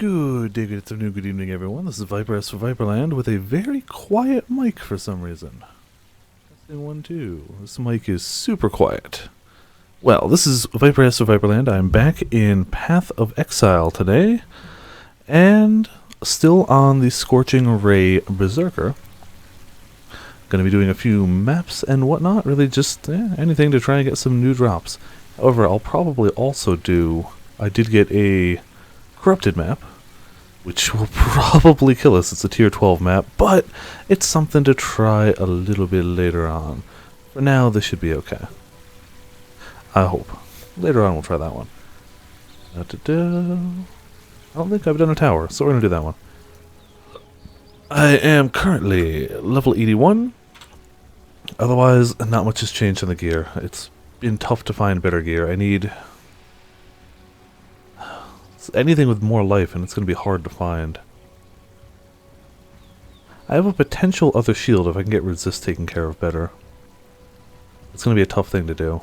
Good day, good afternoon, good evening, everyone. This is Viper S for Viperland with a very quiet mic for some reason. Testing 1, 2. This mic is super quiet. Well, this is Viper S for Viperland. I'm back in Path of Exile today, and still on the Scorching Ray Berserker. Gonna be doing a few maps and whatnot, really just anything to try and get some new drops. However, I'll probably also do... I did get a corrupted map, which will probably kill us. It's a tier 12 map, but it's something to try a little bit later on. For now, this should be okay. I hope. Later on, we'll try that one. I don't think I've done a tower, so we're going to do that one. I am currently level 81. Otherwise, not much has changed in the gear. It's been tough to find better gear. I need anything with more life, and it's going to be hard to find. I have a potential other shield if I can get resist taken care of better. It's going to be a tough thing to do.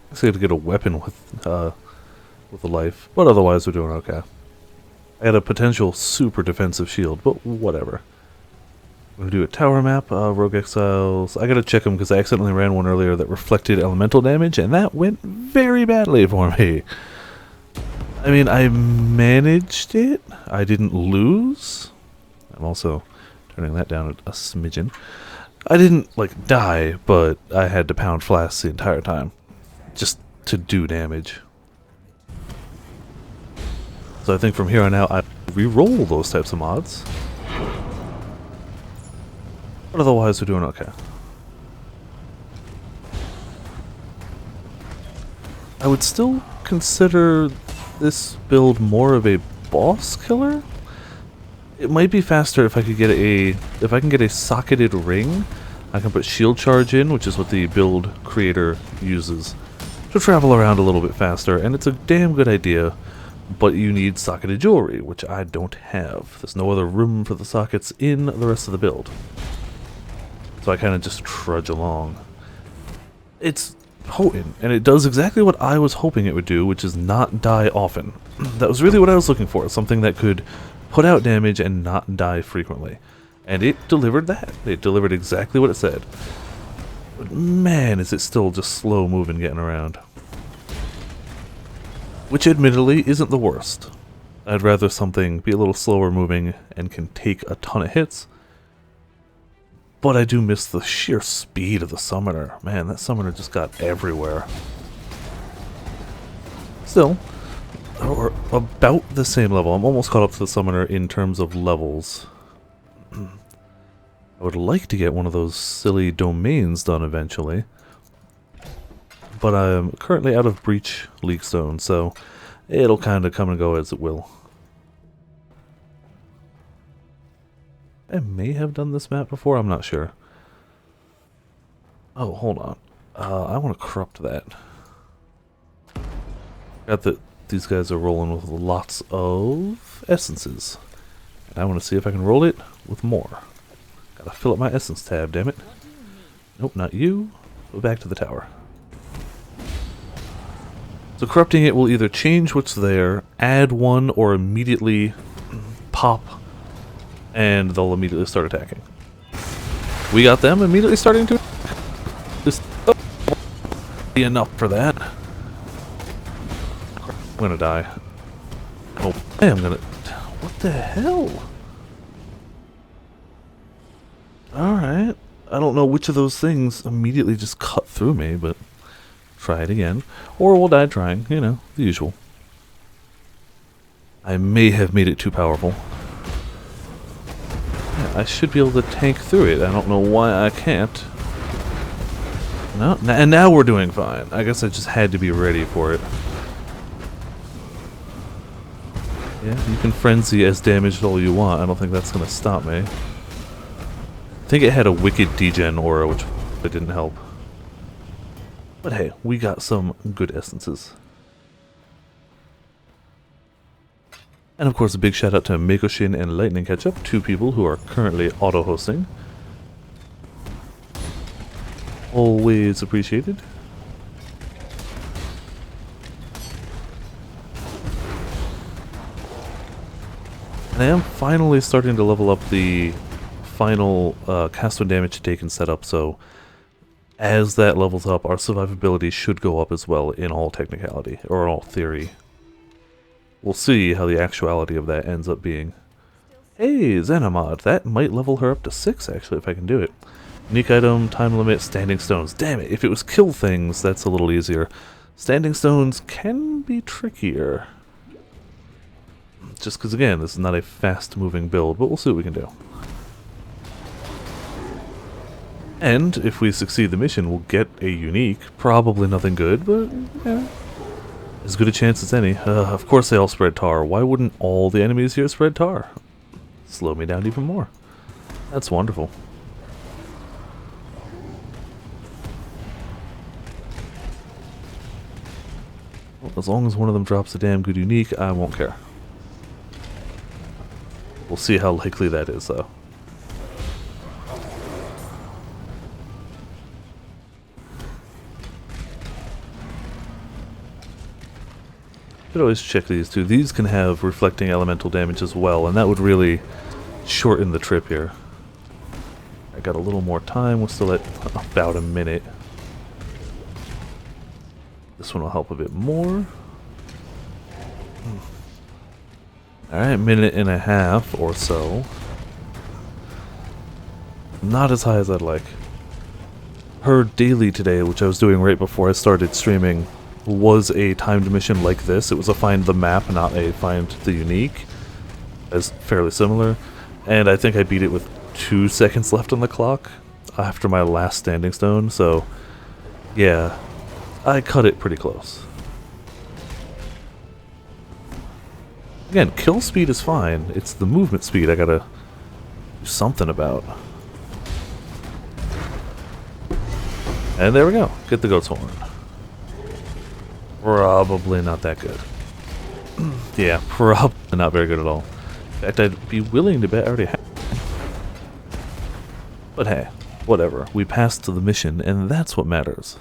I just got to get a weapon with a life, but otherwise we're doing okay. I had a potential super defensive shield, but whatever. I'm going to do a tower map, Rogue Exiles. I got to check them because I accidentally ran one earlier that reflected elemental damage, and that went very badly for me. I mean, I managed it. I didn't lose. I'm also turning that down a smidgen. I didn't, like, die, but I had to pound flasks the entire time. Just to do damage. So I think from here on out, I re-roll those types of mods. But otherwise, we're doing okay. I would still consider this build more of a boss killer. It might be faster if I could get a socketed ring. I can put shield charge in, which is what the build creator uses to travel around a little bit faster, and it's a damn good idea, but you need socketed jewelry, which I don't have. There's no other room for the sockets in the rest of the build. So I kind of just trudge along. It's potent, and it does exactly what I was hoping it would do, which is not die often. That was really what I was looking for, something that could put out damage and not die frequently. And it delivered that. It delivered exactly what it said. But man, is it still just slow moving getting around. Which admittedly isn't the worst. I'd rather something be a little slower moving and can take a ton of hits. But I do miss the sheer speed of the summoner. Man, that summoner just got everywhere. Still, we're about the same level. I'm almost caught up to the summoner in terms of levels. I would like to get one of those silly domains done eventually. But I'm currently out of Breach Leak Stone, so it'll kind of come and go as it will. I may have done this map before, I'm not sure. Oh, hold on. I want to corrupt that. Got that these guys are rolling with lots of essences. And I want to see if I can roll it with more. Gotta fill up my essence tab, damn it. Nope, not you. Go back to the tower. So corrupting it will either change what's there, add one, or immediately pop, and they'll immediately start attacking. We got them immediately starting to... Just be enough for that. I'm gonna die. Oh, I am gonna... What the hell? Alright. I don't know which of those things immediately just cut through me, but... Try it again. Or we'll die trying, you know, the usual. I may have made it too powerful. Yeah, I should be able to tank through it. I don't know why I can't. No, and now we're doing fine. I guess I just had to be ready for it. Yeah, you can frenzy as damaged all you want. I don't think that's going to stop me. I think it had a wicked degen aura, which it didn't help. But hey, we got some good essences. And of course a big shout out to Makoshin and Lightning Ketchup, two people who are currently auto-hosting. Always appreciated. And I am finally starting to level up the final cast when damage taken setup, so as that levels up, our survivability should go up as well in all technicality, or in all theory. We'll see how the actuality of that ends up being. Hey, Xenomod, that might level her up to 6 actually, if I can do it. Unique item, time limit, standing stones. Damn it, if it was kill things, that's a little easier. Standing stones can be trickier. Just because, again, this is not a fast-moving build, but we'll see what we can do. And, if we succeed the mission, we'll get a unique. Probably nothing good, but, yeah. As good a chance as any. Of course they all spread tar. Why wouldn't all the enemies here spread tar? Slow me down even more. That's wonderful. Well, as long as one of them drops a damn good unique, I won't care. We'll see how likely that is, though. Should always check these two. These can have reflecting elemental damage as well, and that would really shorten the trip here. I got a little more time. We're still at about a minute. This one will help a bit more. Alright, minute and a half or so. Not as high as I'd like. Her daily today, which I was doing right before I started streaming, was a timed mission like this. It was a find the map, not a find the unique. It's fairly similar. And I think I beat it with 2 seconds left on the clock after my last standing stone, so yeah, I cut it pretty close. Again, kill speed is fine. It's the movement speed I gotta do something about. And there we go. Get the goat's horn. Probably not that good. Yeah, probably not very good at all. In fact, I'd be willing to bet I already have. But hey, whatever. We passed to the mission, and that's what matters.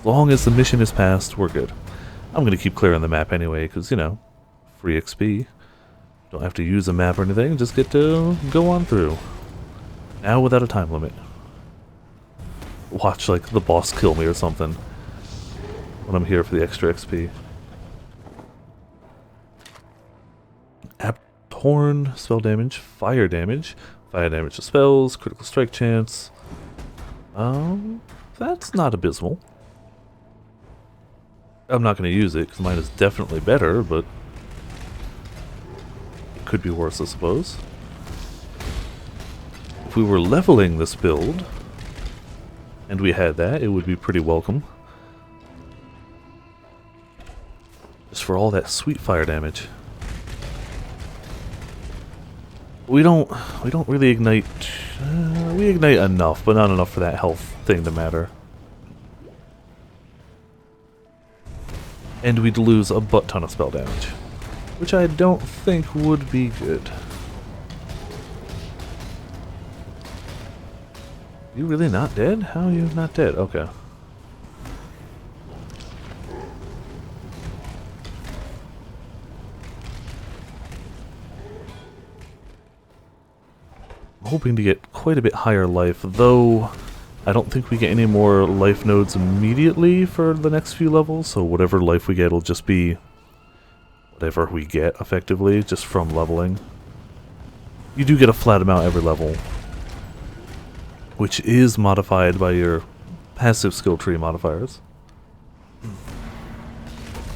As long as the mission is passed, we're good. I'm going to keep clearing the map anyway, because, you know, free XP. Don't have to use a map or anything, just get to go on through. Now without a time limit. Watch, like, the boss kill me or something when I'm here for the extra XP. Horn, spell damage, fire damage to spells, critical strike chance. That's not abysmal. I'm not going to use it because mine is definitely better, but it could be worse, I suppose. If we were leveling this build, and we had that, it would be pretty welcome. Just for all that sweet fire damage. We don't really ignite. We ignite enough, but not enough for that health thing to matter. And we'd lose a butt ton of spell damage, which I don't think would be good. You really not dead? How are you not dead? Okay. Hoping to get quite a bit higher life, though I don't think we get any more life nodes immediately for the next few levels, so whatever life we get will just be whatever we get, effectively, just from leveling. You do get a flat amount every level, which is modified by your passive skill tree modifiers.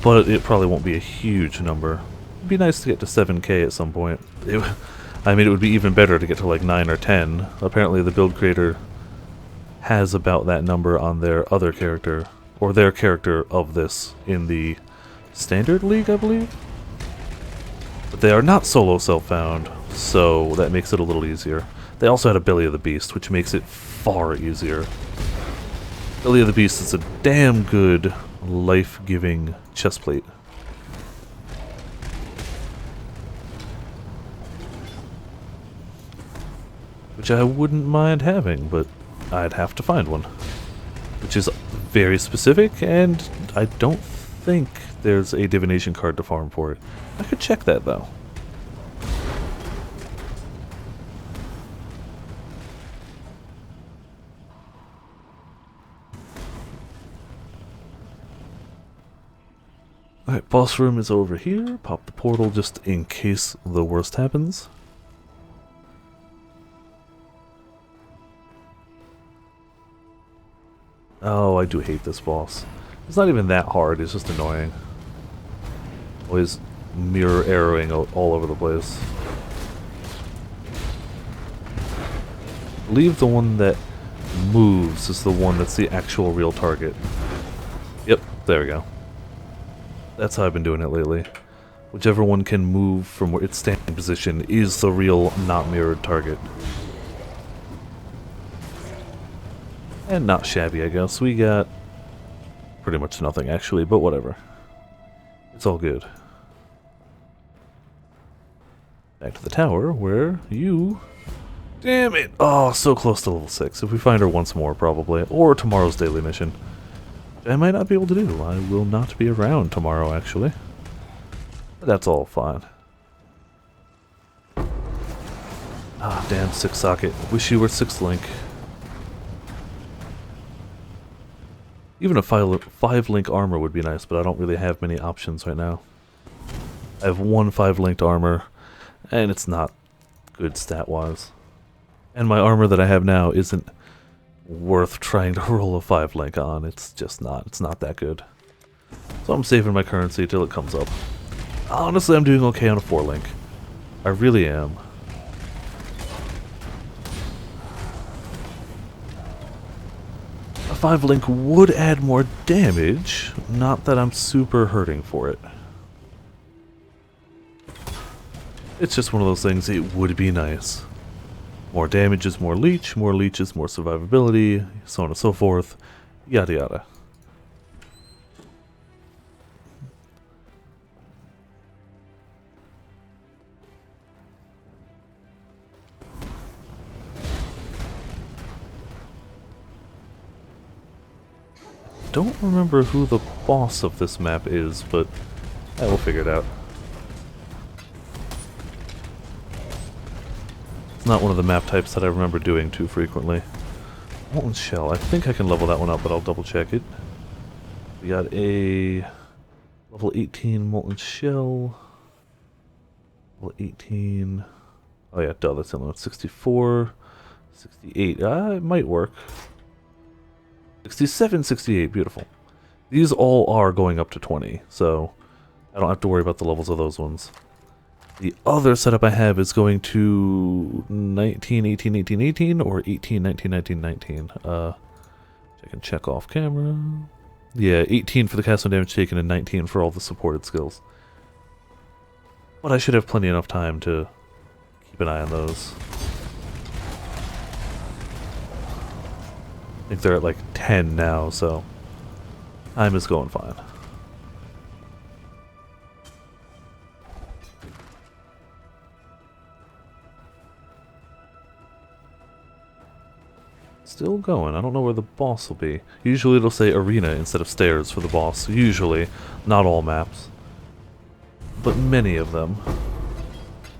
But it probably won't be a huge number. It'd be nice to get to 7k at some point. I mean, it would be even better to get to like 9 or 10. Apparently the build creator has about that number on their other character, or their character of this in the Standard League, I believe? But they are not solo self-found, so that makes it a little easier. They also had a Belly of the Beast, which makes it far easier. Belly of the Beast is a damn good life-giving chestplate. Which I wouldn't mind having, but I'd have to find one. Which is very specific, and I don't think there's a divination card to farm for it. I could check that, though. Alright, boss room is over here. Pop the portal just in case the worst happens. Oh, I do hate this boss. It's not even that hard, it's just annoying. Always mirror arrowing all over the place. I believe the one that moves is the one that's the actual real target. Yep, there we go. That's how I've been doing it lately. Whichever one can move from its standing position is the real, not mirrored target. And not shabby, I guess. We got pretty much nothing, actually, but whatever. It's all good. Back to the tower, where you... Damn it! Oh, so close to level 6. If we find her once more, probably. Or tomorrow's daily mission. I might not be able to do. I will not be around tomorrow, actually. But that's all fine. Ah, damn, 6 socket. Wish you were 6 link. Even a 5 link armor would be nice, but I don't really have many options right now. I have 1 5 linked armor, and it's not good stat-wise. And my armor that I have now isn't worth trying to roll a 5 link on. It's just not. It's not that good. So I'm saving my currency till it comes up. Honestly, I'm doing okay on a 4 link. I really am. A 5 link would add more damage, not that I'm super hurting for it. It's just one of those things, it would be nice. More damage is more leech is more survivability, so on and so forth, yada yada. Don't remember who the boss of this map is, but I will figure it out. It's not one of the map types that I remember doing too frequently. Molten Shell. I think I can level that one up, but I'll double check it. We got a level 18 Molten Shell. Level 18. Oh yeah, duh, that's the only one. 64. 68. It might work. 67, 68. Beautiful. These all are going up to 20, so I don't have to worry about the levels of those ones. The other setup I have is going to 19, 18, 18, 18, or 18, 19, 19, 19. I can check off camera. Yeah, 18 for the cast on damage taken and 19 for all the supported skills. But I should have plenty enough time to keep an eye on those. I think they're at like 10 now, so time is going fine. Still going. I don't know where the boss will be. Usually it'll say arena instead of stairs for the boss. Usually. Not all maps. But many of them.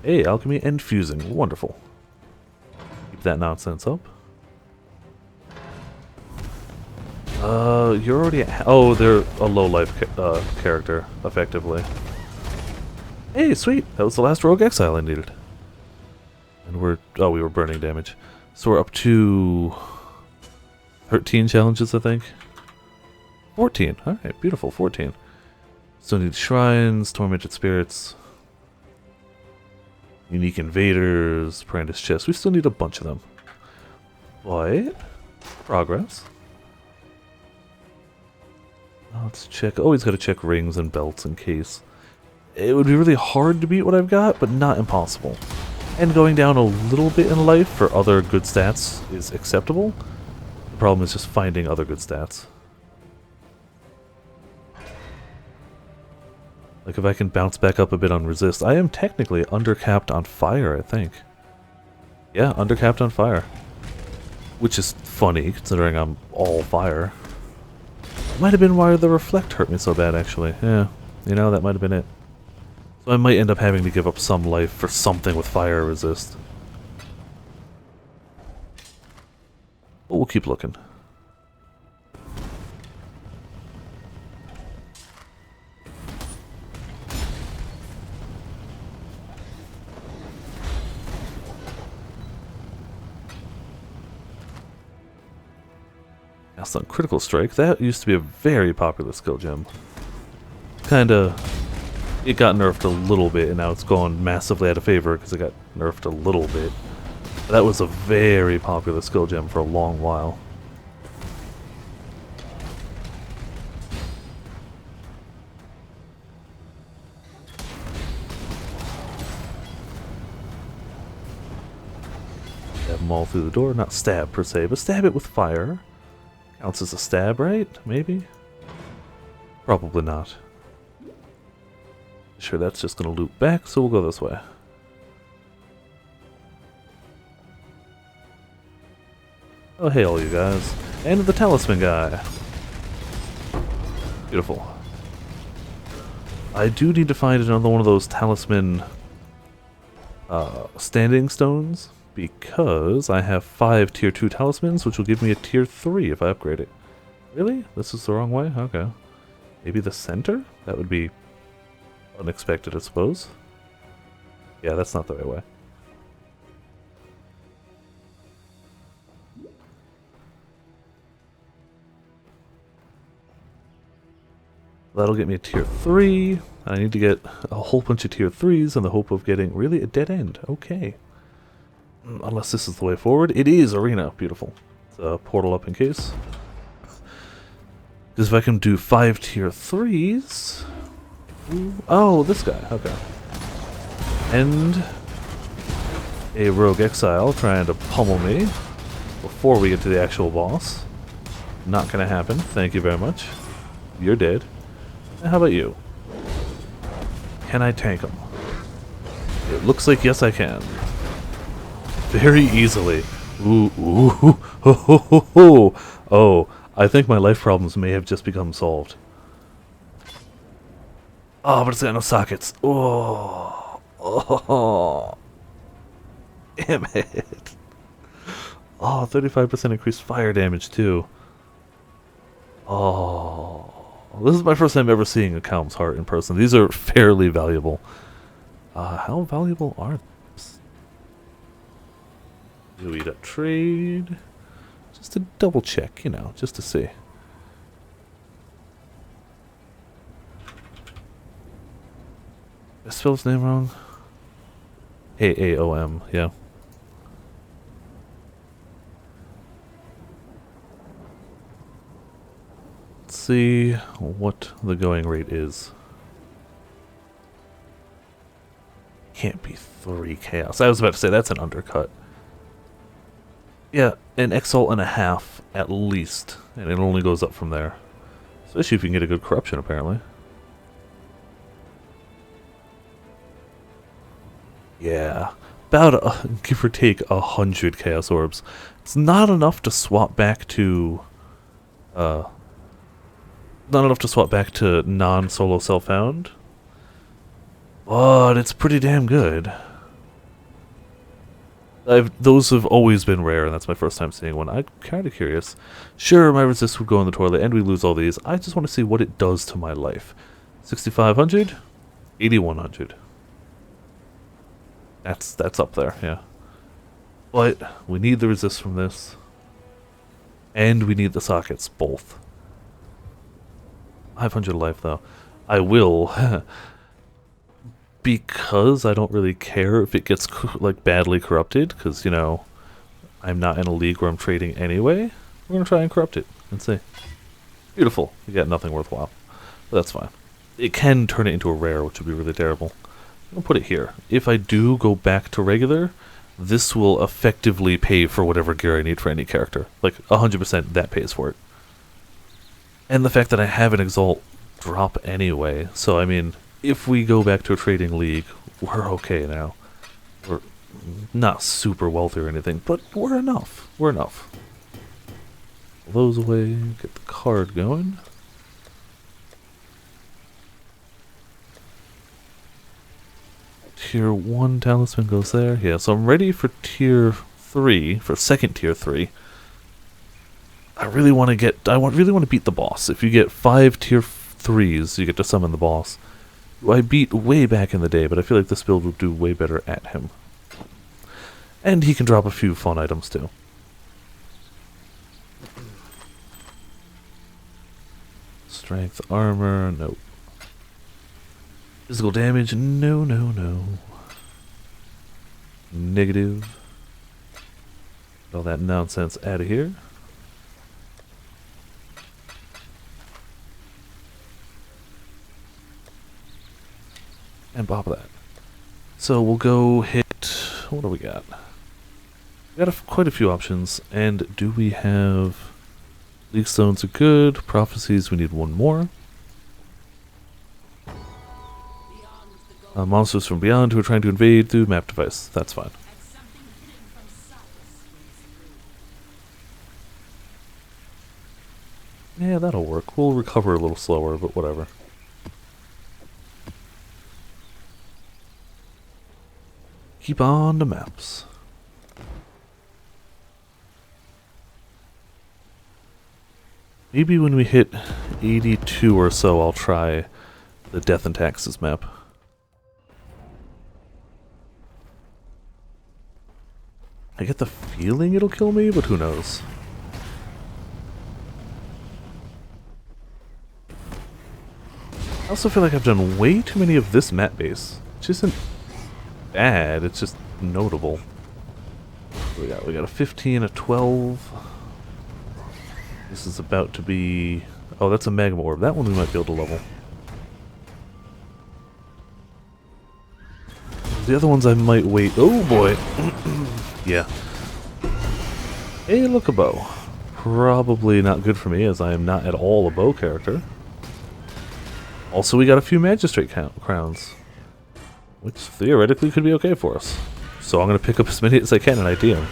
Hey, alchemy and fusing. Wonderful. Keep that nonsense up. You're already oh, they're a low life character, effectively. Hey, sweet! That was the last rogue exile I needed. And we were burning damage. So we're up to 13 challenges, I think. 14. Alright, beautiful. 14. Still need shrines, tormented spirits, unique invaders, apprentice chests. We still need a bunch of them. But progress. Let's check. Always got to check rings and belts in case. It would be really hard to beat what I've got, but not impossible. And going down a little bit in life for other good stats is acceptable. The problem is just finding other good stats. Like if I can bounce back up a bit on resist. I am technically undercapped on fire, I think. Yeah, undercapped on fire. Which is funny, considering I'm all fire. Might have been why the reflect hurt me so bad, actually. Yeah, you know, that might have been it. So I might end up having to give up some life for something with fire resist. But we'll keep looking. Cast on Critical Strike. That used to be a very popular skill gem. Kinda... It got nerfed a little bit, and now it's gone massively out of favor because it got nerfed a little bit. But that was a very popular skill gem for a long while. Stab them all through the door. Not stab per se, but stab it with fire. Counts as a stab, right? Maybe? Probably not. Sure, that's just going to loop back, so we'll go this way. Oh, hey, all you guys. And the talisman guy. Beautiful. I do need to find another one of those talisman standing stones, because I have 5 tier 2 talismans, which will give me a tier 3 if I upgrade it. Really? This is the wrong way? Okay. Maybe the center? That would be unexpected, I suppose. Yeah, that's not the right way. That'll get me a tier 3. I need to get a whole bunch of tier 3s in the hope of getting really a dead end. Okay. Unless this is the way forward. It is arena. Beautiful. It's a portal up in case. Because if I can do 5 tier 3s... Oh, this guy. Okay. And a rogue exile trying to pummel me before we get to the actual boss. Not gonna happen. Thank you very much. You're dead. And how about you? Can I tank him? It looks like yes I can. Very easily. Ooh, ooh, ho, ho, ho, ho. Oh, I think my life problems may have just become solved. Oh, but it's got no sockets. Oh, oh, damn it. Oh, 35% increased fire damage too. Oh, this is my first time ever seeing a Calm's Heart in person. These are fairly valuable. How valuable are these? Do we trade? Just to double check, you know, just to see. Did I spell his name wrong? A-A-O-M, yeah. Let's see what the going rate is. Can't be 3 chaos. I was about to say that's an undercut. Yeah, an exalt and a half at least, and it only goes up from there. Especially if you can get a good corruption, apparently. Yeah, about give or take 100 chaos orbs. It's not enough to swap back to, non-solo self-found, but it's pretty damn good. Those have always been rare, and that's my first time seeing one. I'm kind of curious. Sure, my resist would go in the toilet, and we lose all these. I just want to see what it does to my life. 6,500, 8,100. That's up there, yeah. But we need the resist from this, and we need the sockets, both. 500 life, though. I will, because I don't really care if it gets, like, badly corrupted, because, you know, I'm not in a league where I'm trading anyway. We're going to try and corrupt it and see. Beautiful. We got nothing worthwhile. But that's fine. It can turn it into a rare, which would be really terrible. I'll put it here. If I do go back to regular, this will effectively pay for whatever gear I need for any character. Like, 100% that pays for it. And the fact that I have an Exalt drop anyway, so I mean, if we go back to a trading league, we're okay now. We're not super wealthy or anything, but we're enough. We're enough. Pull those away, get the card going. Tier 1 talisman goes there. Yeah, so I'm ready for tier 3, for second tier 3. I really want to beat the boss. If you get 5 tier 3s, you get to summon the boss. I beat way back in the day, but I feel like this build would do way better at him. And he can drop a few fun items too. Strength, armor, nope. Physical damage, no, no, no. Negative. Get all that nonsense out of here. And pop that. So we'll go hit... What do we got? We got quite a few options. And do we have... League Stones are good. Prophecies, we need one more. Monsters from beyond who are trying to invade through map device. That's fine. Yeah, that'll work. We'll recover a little slower, but whatever. Keep on the maps. Maybe when we hit 82 or so, I'll try the Death and Taxes map. I get the feeling it'll kill me, but who knows. I also feel like I've done way too many of this map base, which isn't bad, it's just notable. We got a 15, a 12. This is about to be... Oh, that's a magma orb. That one we might be able to level. The other ones I might wait. Oh boy! Yeah. Hey, look, a bow. Probably not good for me, as I am not at all a bow character. Also, we got a few Magistrate crowns, which theoretically could be okay for us. So I'm going to pick up as many as I can and ID them.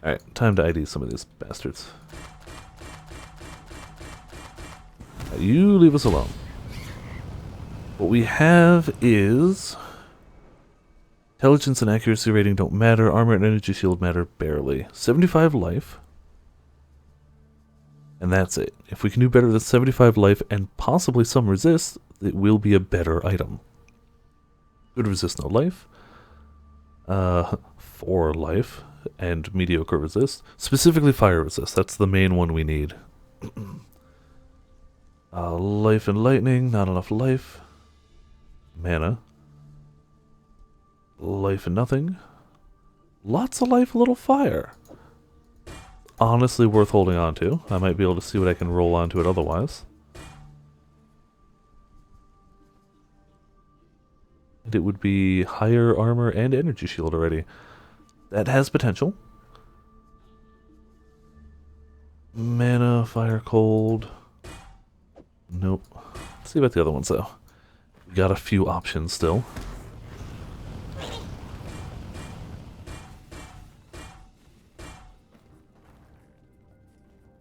Alright, time to ID some of these bastards. You leave us alone. What we have is... Intelligence and accuracy rating don't matter. Armor and energy shield matter barely. 75 life. And that's it. If we can do better than 75 life and possibly some resist, it will be a better item. Good resist, no life. 4 life. And mediocre resist. Specifically fire resist. That's the main one we need. Life and lightning. Not enough life. Mana. Life and nothing. Lots of life, little fire. Honestly worth holding on to. I might be able to see what I can roll onto it otherwise. And it would be higher armor and energy shield already. That has potential. Mana, fire, cold. Nope. Let's see about the other ones though. We got a few options still.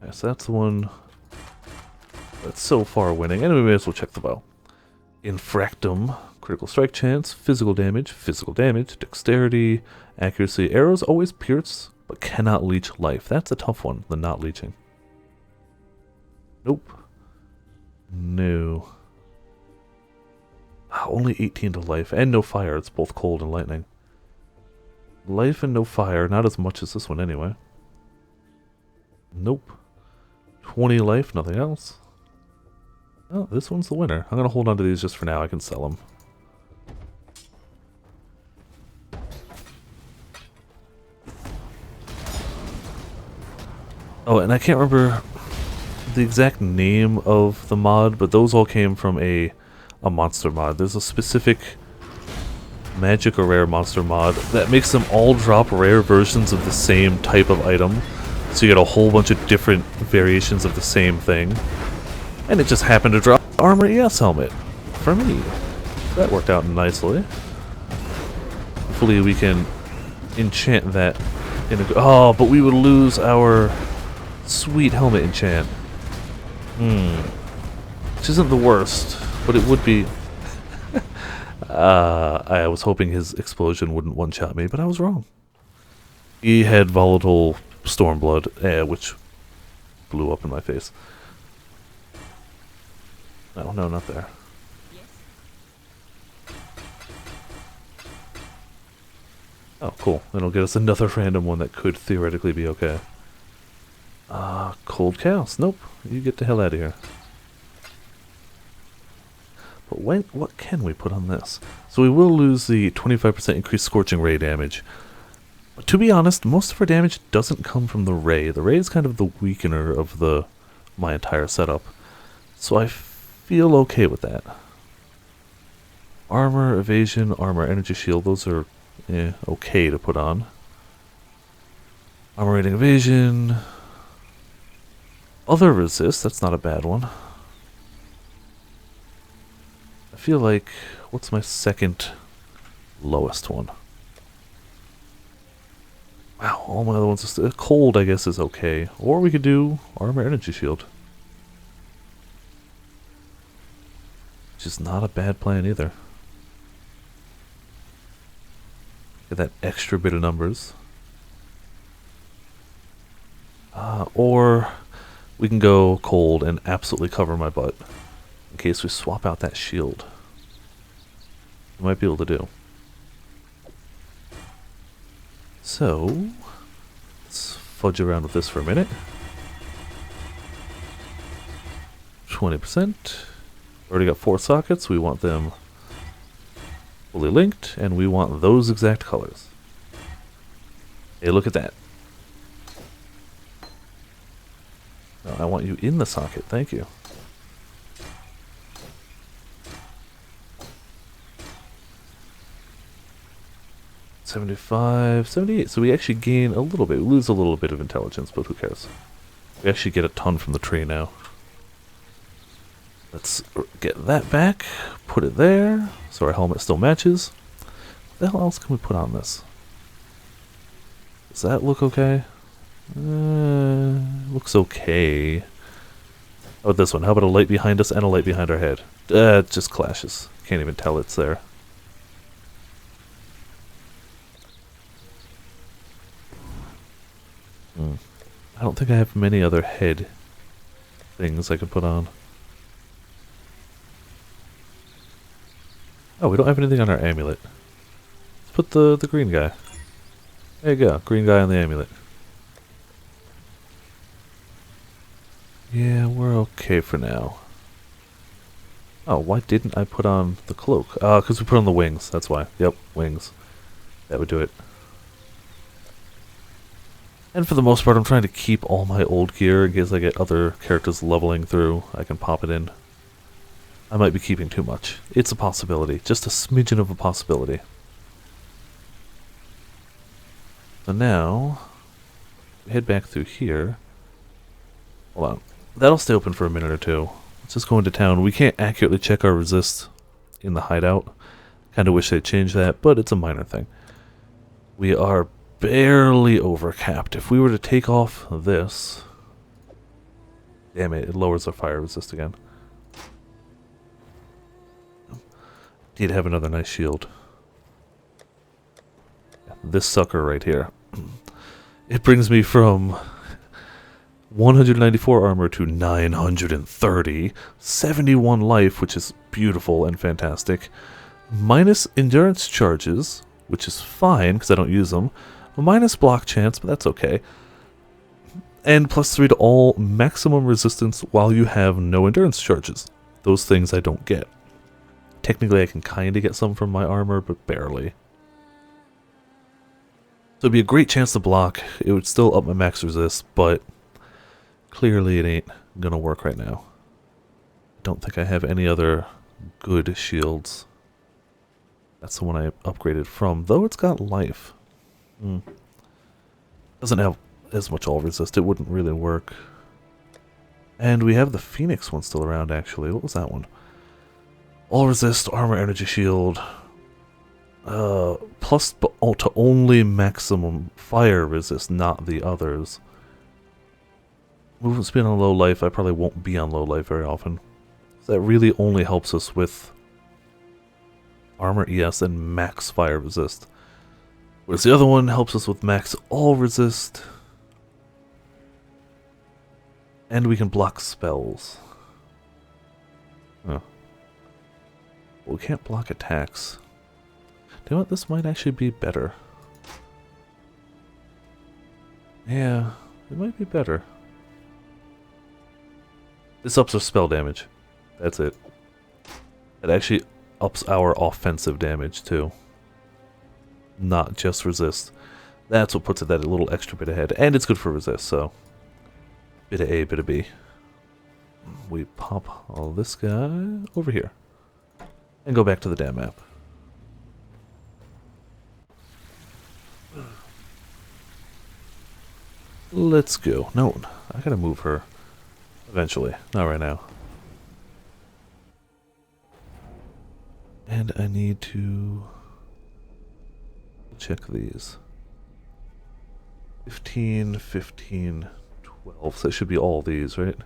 Yes, that's the one that's so far winning. And we may as well check the bow. Infractum, critical strike chance, physical damage, dexterity, accuracy. Arrows always pierce, but cannot leech life. That's a tough one, the not leeching. Nope. No. Only 18 to life, and no fire. It's both cold and lightning. Life and no fire, not as much as this one anyway. Nope. 20 life, nothing else. Oh, this one's the winner. I'm going to hold on to these just for now. I can sell them. Oh, and I can't remember the exact name of the mod, but those all came from a monster mod. There's a specific magic or rare monster mod that makes them all drop rare versions of the same type of item. So you get a whole bunch of different variations of the same thing. And it just happened to drop Armor ES helmet for me. That worked out nicely. Hopefully we can enchant that in a... Oh, but we would lose our sweet helmet enchant. Which isn't the worst, but it would be... I was hoping his explosion wouldn't one-shot me, but I was wrong. He had volatile Stormblood, which blew up in my face. Oh, no, not there. Oh, cool. It'll get us another random one that could theoretically be okay. Cold Chaos. Nope. You get the hell out of here. But what can we put on this? So we will lose the 25% increased Scorching Ray damage. But to be honest, most of our damage doesn't come from the Ray. The Ray is kind of the weakener of my entire setup. So I feel okay with that. Armor, evasion, armor, energy shield, those are okay to put on. Armor rating, evasion. Other resist, that's not a bad one. I feel like, what's my second lowest one? Wow, all my other ones are cold, I guess, is okay. Or we could do armor, energy shield. Which is not a bad plan either. Get that extra bit of numbers. Or we can go cold and absolutely cover my butt in case we swap out that shield. We might be able to do. So, let's fudge around with this for a minute. 20%. Already got 4 sockets. We want them fully linked, and we want those exact colors. Hey, look at that. No, I want you in the socket. Thank you. $75, $78. So we actually gain a little bit. We lose a little bit of intelligence, but who cares? We actually get a ton from the tree now. Let's get that back. Put it there. So our helmet still matches. What the hell else can we put on this? Does that look okay? Looks okay. Oh, this one. How about a light behind us and a light behind our head? It just clashes. Can't even tell it's there. I don't think I have many other head things I could put on. Oh, we don't have anything on our amulet. Let's put the green guy. There you go. Green guy on the amulet. Yeah, we're okay for now. Oh, why didn't I put on the cloak? Because we put on the wings. That's why. Yep, wings. That would do it. And for the most part, I'm trying to keep all my old gear in case I get other characters leveling through. I can pop it in. I might be keeping too much. It's a possibility. Just a smidgen of a possibility. So now, we head back through here. Hold on. That'll stay open for a minute or two. Let's just go into town. We can't accurately check our resist in the hideout. Kinda wish they'd change that, but it's a minor thing. We are barely overcapped. If we were to take off this... Damn it, it lowers our fire resist again. Did have another nice shield. This sucker right here. It brings me from 194 armor to 930. 71 life, which is beautiful and fantastic. Minus endurance charges, which is fine because I don't use them. Minus block chance, but that's okay. And +3 to all maximum resistance while you have no endurance charges. Those things I don't get. Technically I can kinda get some from my armor, but barely. So it'd be a great chance to block. It would still up my max resist, but clearly it ain't gonna work right now. Don't think I have any other good shields. That's the one I upgraded from, though it's got life. Doesn't have as much all resist, it wouldn't really work. And we have the Phoenix one still around, actually. What was that one? All resist, armor, energy shield. Plus to only maximum fire resist, not the others. Movement speed on low life, I probably won't be on low life very often. So that really only helps us with armor ES and max fire resist. Whereas the other one helps us with max all resist. And we can block spells. Oh. Well, we can't block attacks. You know what? This might actually be better. Yeah, it might be better. This ups our spell damage. That's it. It actually ups our offensive damage too. Not just resist. That's what puts it that little extra bit ahead. And it's good for resist, so. Bit of A, bit of B. We pop all this guy over here. And go back to the damn map. Let's go. No, I gotta move her. Eventually. Not right now. And I need to check these. 15, 15, 12. So that should be all these, right?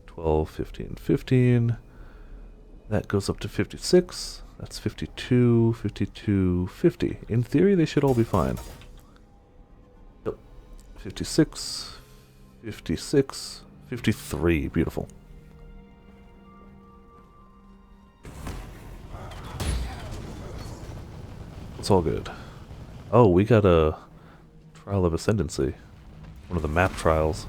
12, 15, 15. That goes up to 56. That's 52, 52, 50. In theory, they should all be fine. Yep. 56, 56, 53. Beautiful. It's all good. Oh, we got a Trial of Ascendancy. One of the map trials.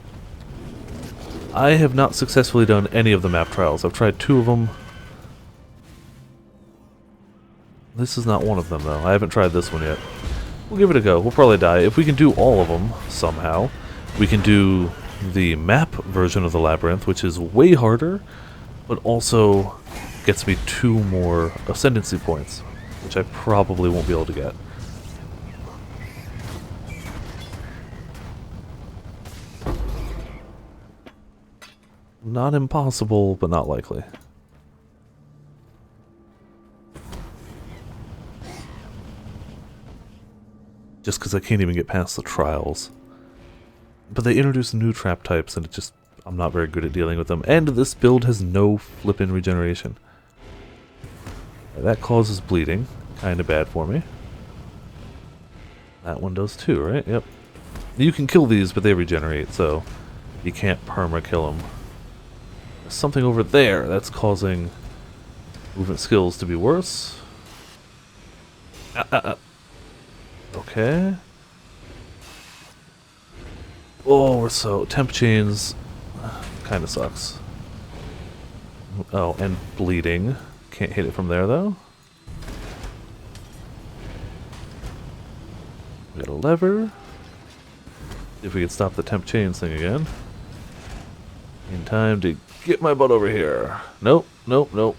I have not successfully done any of the map trials. I've tried 2 of them. This is not one of them, though. I haven't tried this one yet. We'll give it a go. We'll probably die. If we can do all of them, somehow, we can do the map version of the Labyrinth, which is way harder, but also gets me 2 more Ascendancy points, which I probably won't be able to get. Not impossible, but not likely. Just because I can't even get past the trials. But they introduced new trap types, and it just... I'm not very good at dealing with them. And this build has no flippin' regeneration. That causes bleeding. Kinda bad for me. That one does too, right? Yep. You can kill these, but they regenerate, so... you can't perma-kill them. There's something over there that's causing movement skills to be worse. Okay. Oh, we're so... temp chains kinda sucks. Oh, and bleeding. Can't hit it from there, though. We got a lever. See if we can stop the temp chains thing again. In time to get my butt over here. Nope, nope, nope.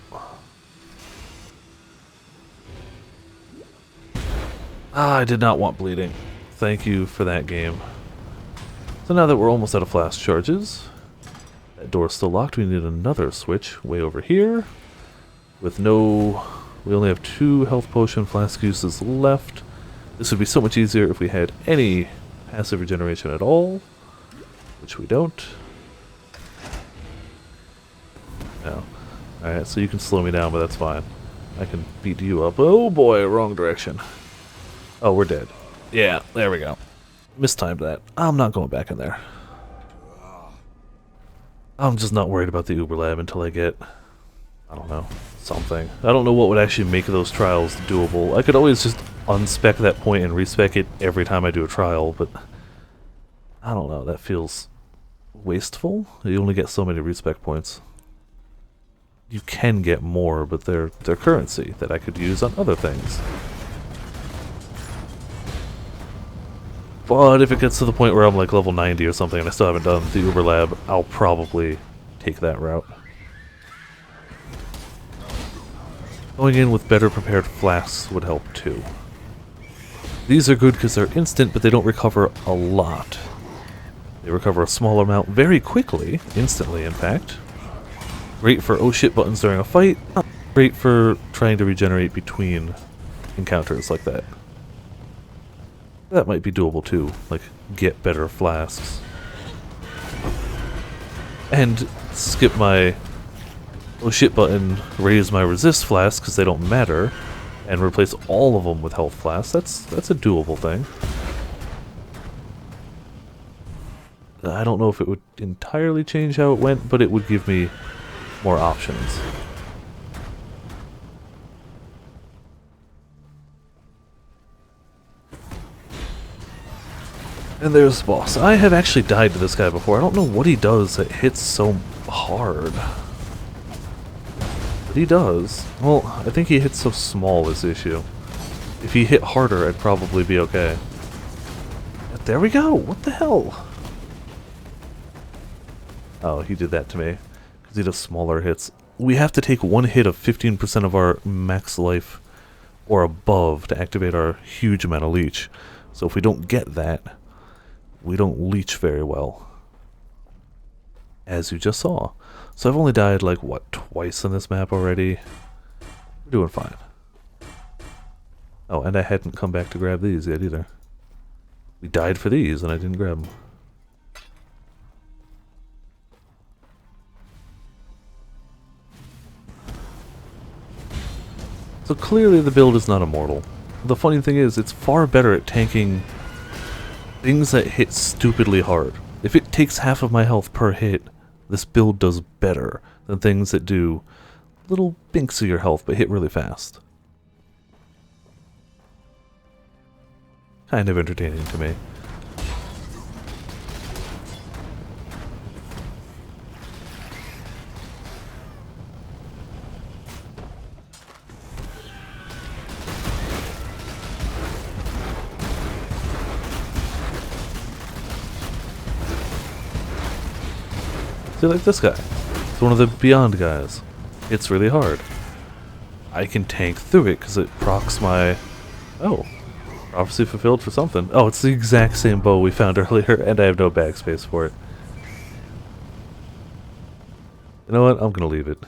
Ah, I did not want bleeding. Thank you for that game. So now that we're almost out of flask charges, that door's still locked. We need another switch way over here. With no... we only have 2 health potion flask uses left. This would be so much easier if we had any passive regeneration at all, which we don't. No. Alright, so you can slow me down, but that's fine. I can beat you up. Oh boy, wrong direction. Oh, we're dead. Yeah, there we go. Mistimed that. I'm not going back in there. I'm just not worried about the Uber Lab until I get... I don't know. Something. I don't know what would actually make those trials doable. I could always just unspec that point and respec it every time I do a trial, but... I don't know, that feels... wasteful? You only get so many respec points. You can get more, but they're currency that I could use on other things. But if it gets to the point where I'm like level 90 or something and I still haven't done the Uber Lab, I'll probably take that route. Going in with better prepared flasks would help too. These are good because they're instant, but they don't recover a lot. They recover a small amount very quickly, instantly in fact. Great for oh shit buttons during a fight, not great for trying to regenerate between encounters like that. That might be doable too, like get better flasks. And skip my oh shit button, raise my resist flasks because they don't matter, and replace all of them with health flasks. That's a doable thing. I don't know if it would entirely change how it went, but it would give me more options. And there's the boss. I have actually died to this guy before. I don't know what he does that hits so hard. But he does. Well, I think he hits so small is the issue. If he hit harder, I'd probably be okay. But there we go! What the hell? Oh, he did that to me. Because he does smaller hits. We have to take one hit of 15% of our max life or above to activate our huge amount of leech. So if we don't get that, we don't leech very well. As you just saw. So I've only died like, what, twice on this map already? We're doing fine. Oh, and I hadn't come back to grab these yet either. We died for these and I didn't grab them. So clearly the build is not immortal. The funny thing is, it's far better at tanking things that hit stupidly hard. If it takes half of my health per hit, this build does better than things that do little binks of your health but hit really fast. Kind of entertaining to me. See, like this guy. It's one of the Beyond guys. It's really hard. I can tank through it because it procs my... Oh. Prophecy fulfilled for something. Oh, it's the exact same bow we found earlier, and I have no backspace for it. You know what? I'm gonna leave it.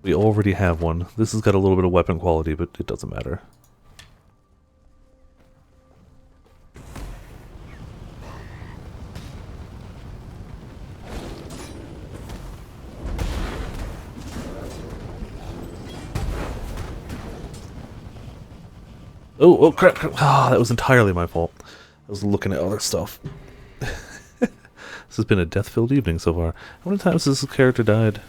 We already have one. This has got a little bit of weapon quality, but it doesn't matter. Oh, crap. Ah, that was entirely my fault. I was looking at other stuff. This has been a death-filled evening so far. How many times has this character died?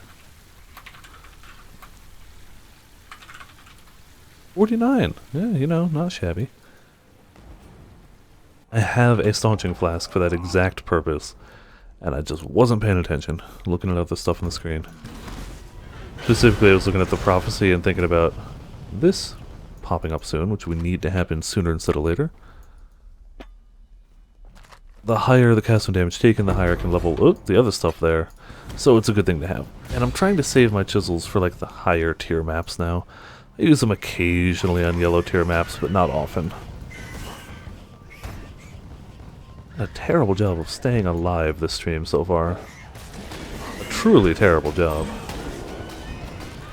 49. Yeah, you know, not shabby. I have a staunching flask for that exact purpose, and I just wasn't paying attention, looking at other stuff on the screen. Specifically, I was looking at the prophecy and thinking about this popping up soon, which we need to happen sooner instead of later. The higher the cast damage taken, the higher I can level the other stuff there. So it's a good thing to have. And I'm trying to save my chisels for like the higher tier maps now. I use them occasionally on yellow tier maps, but not often. A terrible job of staying alive this stream so far. A truly terrible job.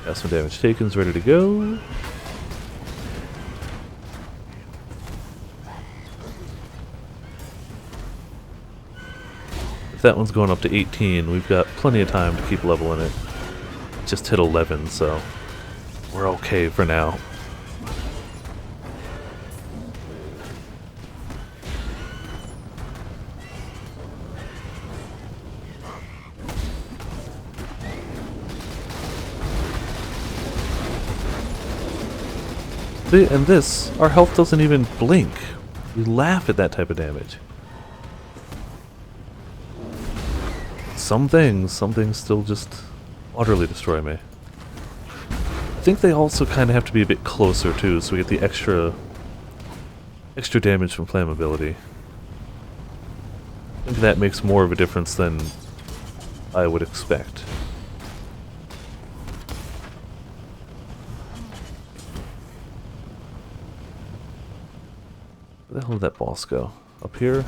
Cast damage taken's ready to go. If that one's going up to 18, we've got plenty of time to keep leveling it. Just hit 11, so we're okay for now. See, and this, our health doesn't even blink. We laugh at that type of damage. Some things still just utterly destroy me. I think they also kind of have to be a bit closer too, so we get the extra damage from flammability. I think that makes more of a difference than I would expect. Where the hell did that boss go? Up here?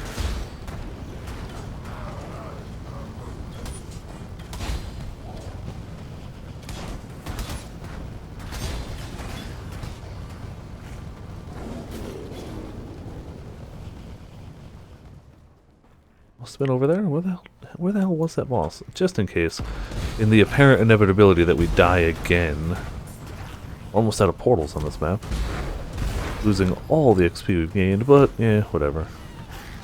Must have been over there? Where the hell was that boss? Just in case. In the apparent inevitability that we die again. Almost out of portals on this map. Losing all the XP we've gained, but yeah, whatever.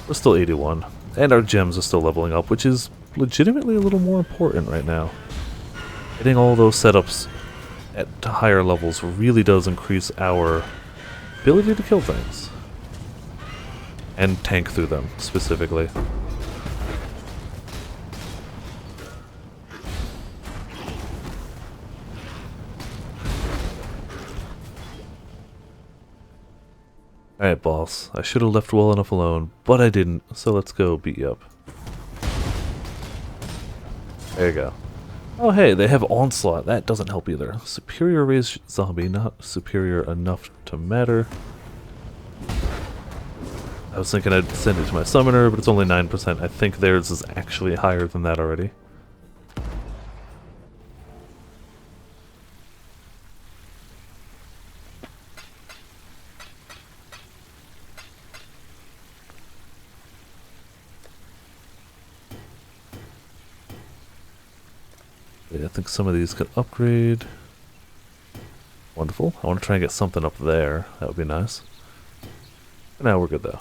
We're still 81. And our gems are still leveling up, which is legitimately a little more important right now. Getting all those setups at higher levels really does increase our ability to kill things. And tank through them, specifically. Alright, boss. I should have left well enough alone, but I didn't, so let's go beat you up. There you go. Oh hey, they have Onslaught. That doesn't help either. Superior raised zombie, not superior enough to matter. I was thinking I'd send it to my summoner, but it's only 9%. I think theirs is actually higher than that already. I think some of these could upgrade. Wonderful. I want to try and get something up there. That would be nice. For now, we're good though.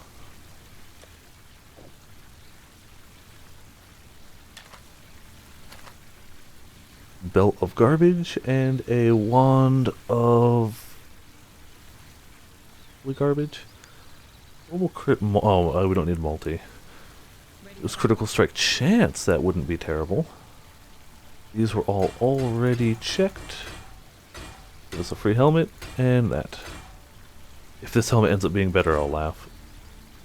Belt of garbage and a wand of garbage. Global crit. Oh, we don't need multi. It was critical strike chance. That wouldn't be terrible. These were all already checked. Give us a free helmet, and that. If this helmet ends up being better, I'll laugh.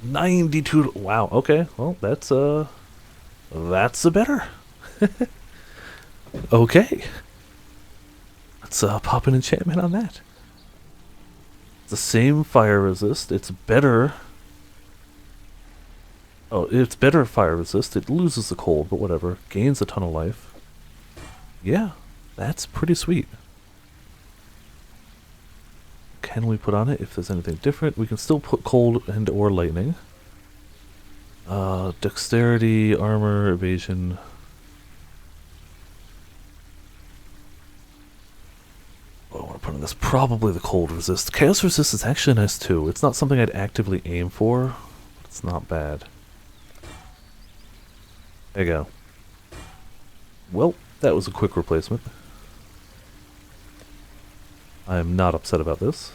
92, wow, okay, well, that's a better. Okay. Let's pop an enchantment on that. It's the same fire resist, it's better. Oh, it's better fire resist, it loses the cold, but whatever. Gains a ton of life. Yeah, that's pretty sweet. Can we put on it if there's anything different? We can still put cold and or lightning. Dexterity, armor, evasion. Oh, I want to put on this. Probably the cold resist. Chaos resist is actually nice too. It's not something I'd actively aim for, but it's not bad. There you go. Well, that was a quick replacement. I am not upset about this.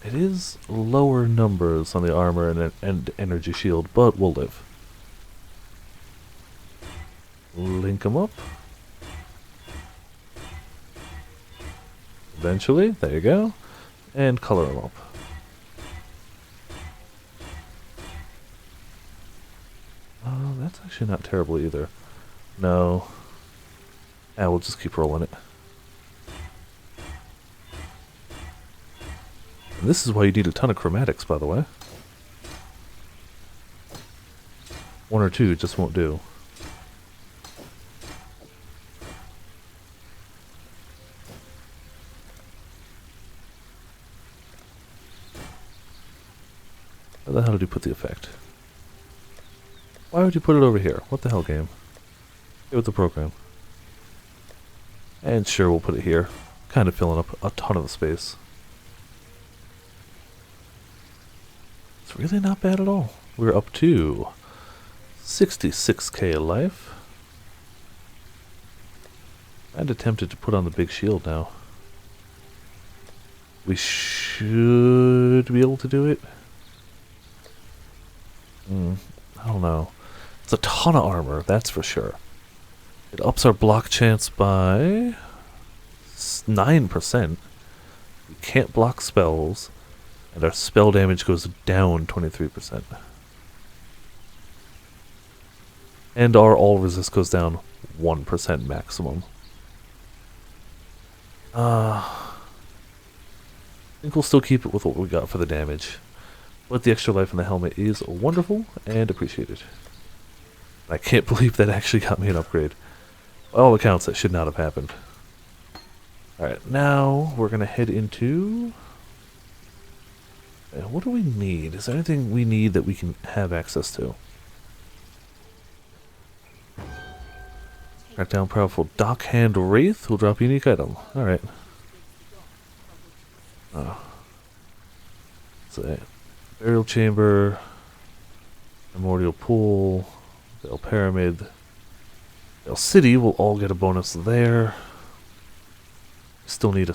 It is lower numbers on the armor and energy shield, but we'll live. Link them up. Eventually, there you go. And color them up. That's actually not terrible either. No. We'll just keep rolling it. And this is why you need a ton of chromatics, by the way. One or two just won't do. Where the hell did you put the effect? Why would you put it over here? What the hell, game? Get with the program. And sure, we'll put it here. Kind of filling up a ton of the space. It's really not bad at all. We're up to 66k life. I'm tempted to put on the big shield now. We should be able to do it. I don't know. It's a ton of armor, that's for sure. It ups our block chance by 9%. We can't block spells, and our spell damage goes down 23%. And our all resist goes down 1% maximum. I think we'll still keep it with what we got for the damage. But the extra life in the helmet is wonderful and appreciated. I can't believe that actually got me an upgrade. By all accounts, that should not have happened. Alright, now we're going to head into... what do we need? Is there anything we need that we can have access to? Track down powerful Dockhand Wraith will drop unique item. Alright. Say Burial Chamber, Memorial Pool, Bell Pyramid, Bell City will all get a bonus there. Still need a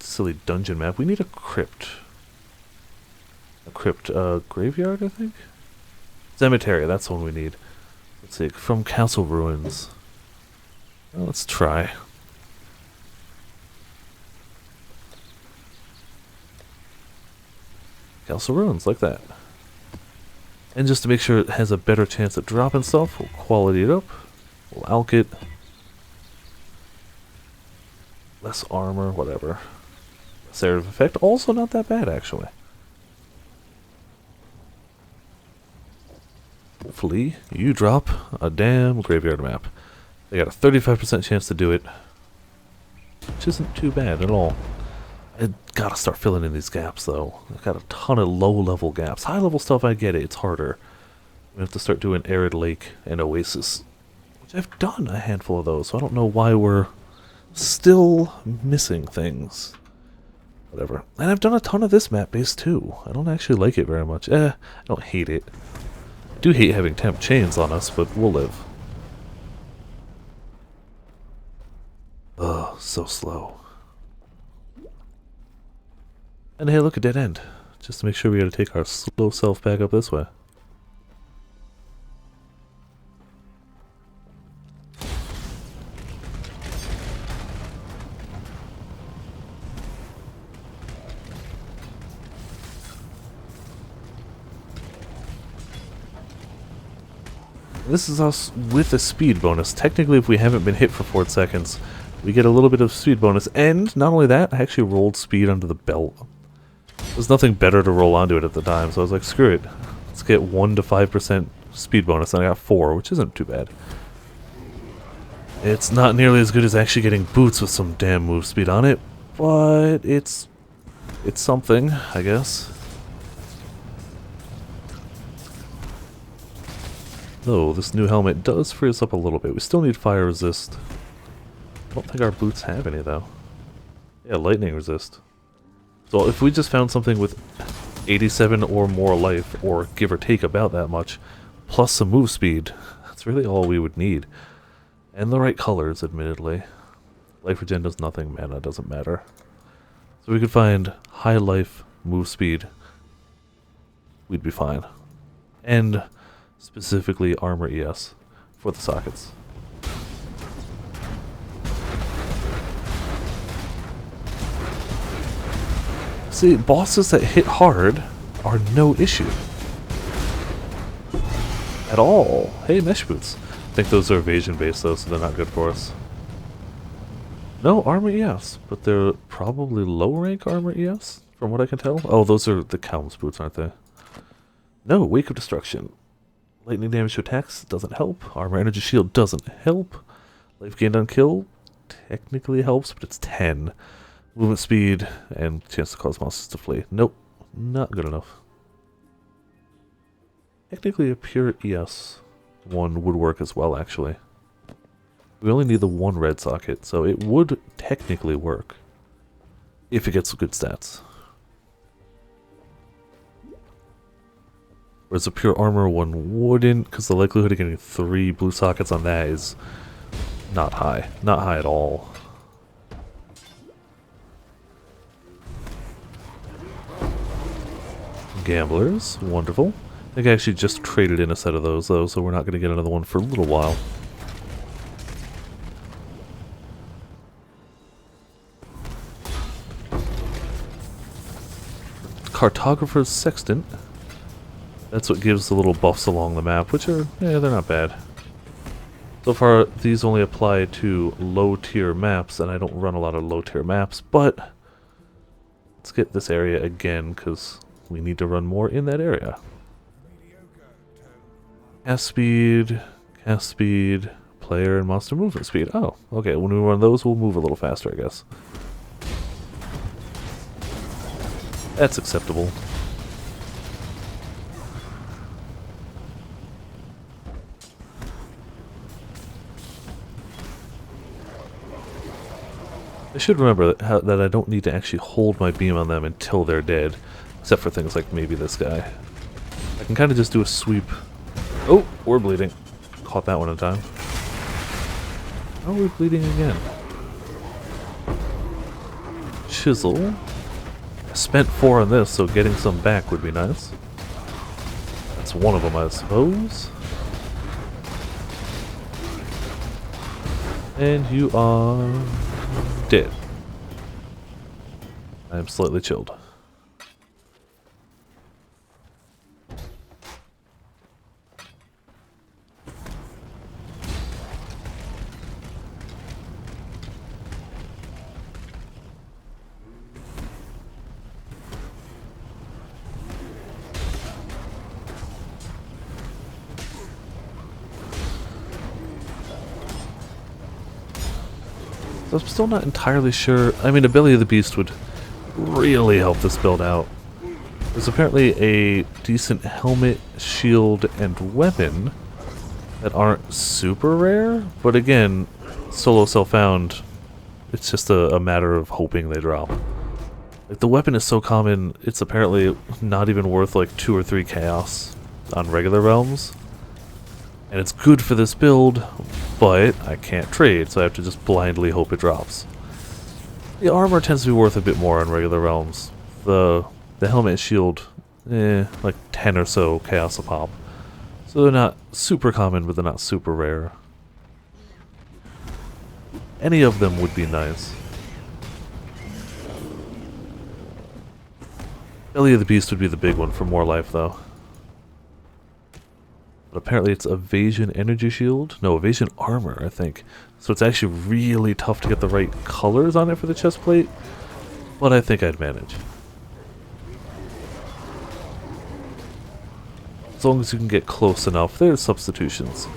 silly dungeon map. We need a crypt. A crypt, graveyard, I think? Cemetery, that's the one we need. Let's see, from castle ruins. Well, let's try. Castle ruins, like that. And just to make sure it has a better chance at dropping stuff, we'll quality it up. We'll alk it. Less armor, whatever. Less area of effect, also not that bad, actually. Hopefully, you drop a damn graveyard map. They got a 35% chance to do it, which isn't too bad at all. I gotta start filling in these gaps, though. I've got a ton of low-level gaps. High-level stuff, I get it. It's harder. We have to start doing Arid Lake and Oasis, which I've done a handful of those, so I don't know why we're still missing things. Whatever. And I've done a ton of this map base, too. I don't actually like it very much. I don't hate it. I do hate having temp chains on us, but we'll live. Ugh, so slow. And hey, look, a dead end. Just to make sure we gotta take our slow self back up this way. This is us with a speed bonus. Technically, if we haven't been hit for 4 seconds, we get a little bit of speed bonus. And not only that, I actually rolled speed under the belt. There's nothing better to roll onto it at the time, so I was like, screw it. Let's get 1 to 5% speed bonus, and I got 4, which isn't too bad. It's not nearly as good as actually getting boots with some damn move speed on it, but it's something, I guess. Though, this new helmet does free us up a little bit. We still need fire resist. I don't think our boots have any, though. Yeah, lightning resist. So if we just found something with 87 or more life, or give or take about that much, plus some move speed, that's really all we would need. And the right colors, admittedly. Life regen does nothing, mana doesn't matter. So we could find high life, move speed, we'd be fine. And specifically armor ES for the sockets. See, bosses that hit hard are no issue. At all. Hey, mesh boots. I think those are evasion based though, so they're not good for us. No, armor ES, but they're probably low rank armor ES, from what I can tell. Oh, those are the Calm's boots, aren't they? No, Wake of Destruction. Lightning damage to attacks doesn't help. Armor energy shield doesn't help. Life gained on kill technically helps, but it's 10. Movement speed and chance to cause monsters to flee. Nope, not good enough. Technically a pure ES one would work as well, actually. We only need the one red socket, so it would technically work. If it gets good stats. Whereas a pure armor one wouldn't, because the likelihood of getting 3 blue sockets on that is not high. Not high at all. Gamblers, wonderful. I think I actually just traded in a set of those though, so we're not going to get another one for a little while. Cartographer's Sextant. That's what gives the little buffs along the map, which are, yeah, they're not bad. So far, these only apply to low-tier maps, and I don't run a lot of low-tier maps, but let's get this area again, because we need to run more in that area. Cast speed, player, and monster movement speed. Oh, okay, when we run those, we'll move a little faster, I guess. That's acceptable. I should remember that I don't need to actually hold my beam on them until they're dead, except for things like maybe this guy. I can kind of just do a sweep. Oh, we're bleeding. Caught that one in time. Oh, we're bleeding again. chisel. I spent 4 on this, so getting some back would be nice. That's one of them, I suppose. And you are dead. I am slightly chilled. So I'm still not entirely sure. I mean, a Belly of the Beast would really help this build out. There's apparently a decent helmet, shield, and weapon that aren't super rare, but again, solo self-found, it's just a matter of hoping they drop. Like, the weapon is so common, it's apparently not even worth like 2 or 3 chaos on regular realms. And it's good for this build, but I can't trade, so I have to just blindly hope it drops. The armor tends to be worth a bit more on regular realms. The helmet and shield, like 10 or so chaos a pop. So they're not super common, but they're not super rare. Any of them would be nice. Belly of the Beast would be the big one for more life, though. But apparently it's evasion energy shield. No, evasion armor, I think. So it's actually really tough to get the right colors on it for the chest plate. But I think I'd manage. As long as you can get close enough, there's substitutions.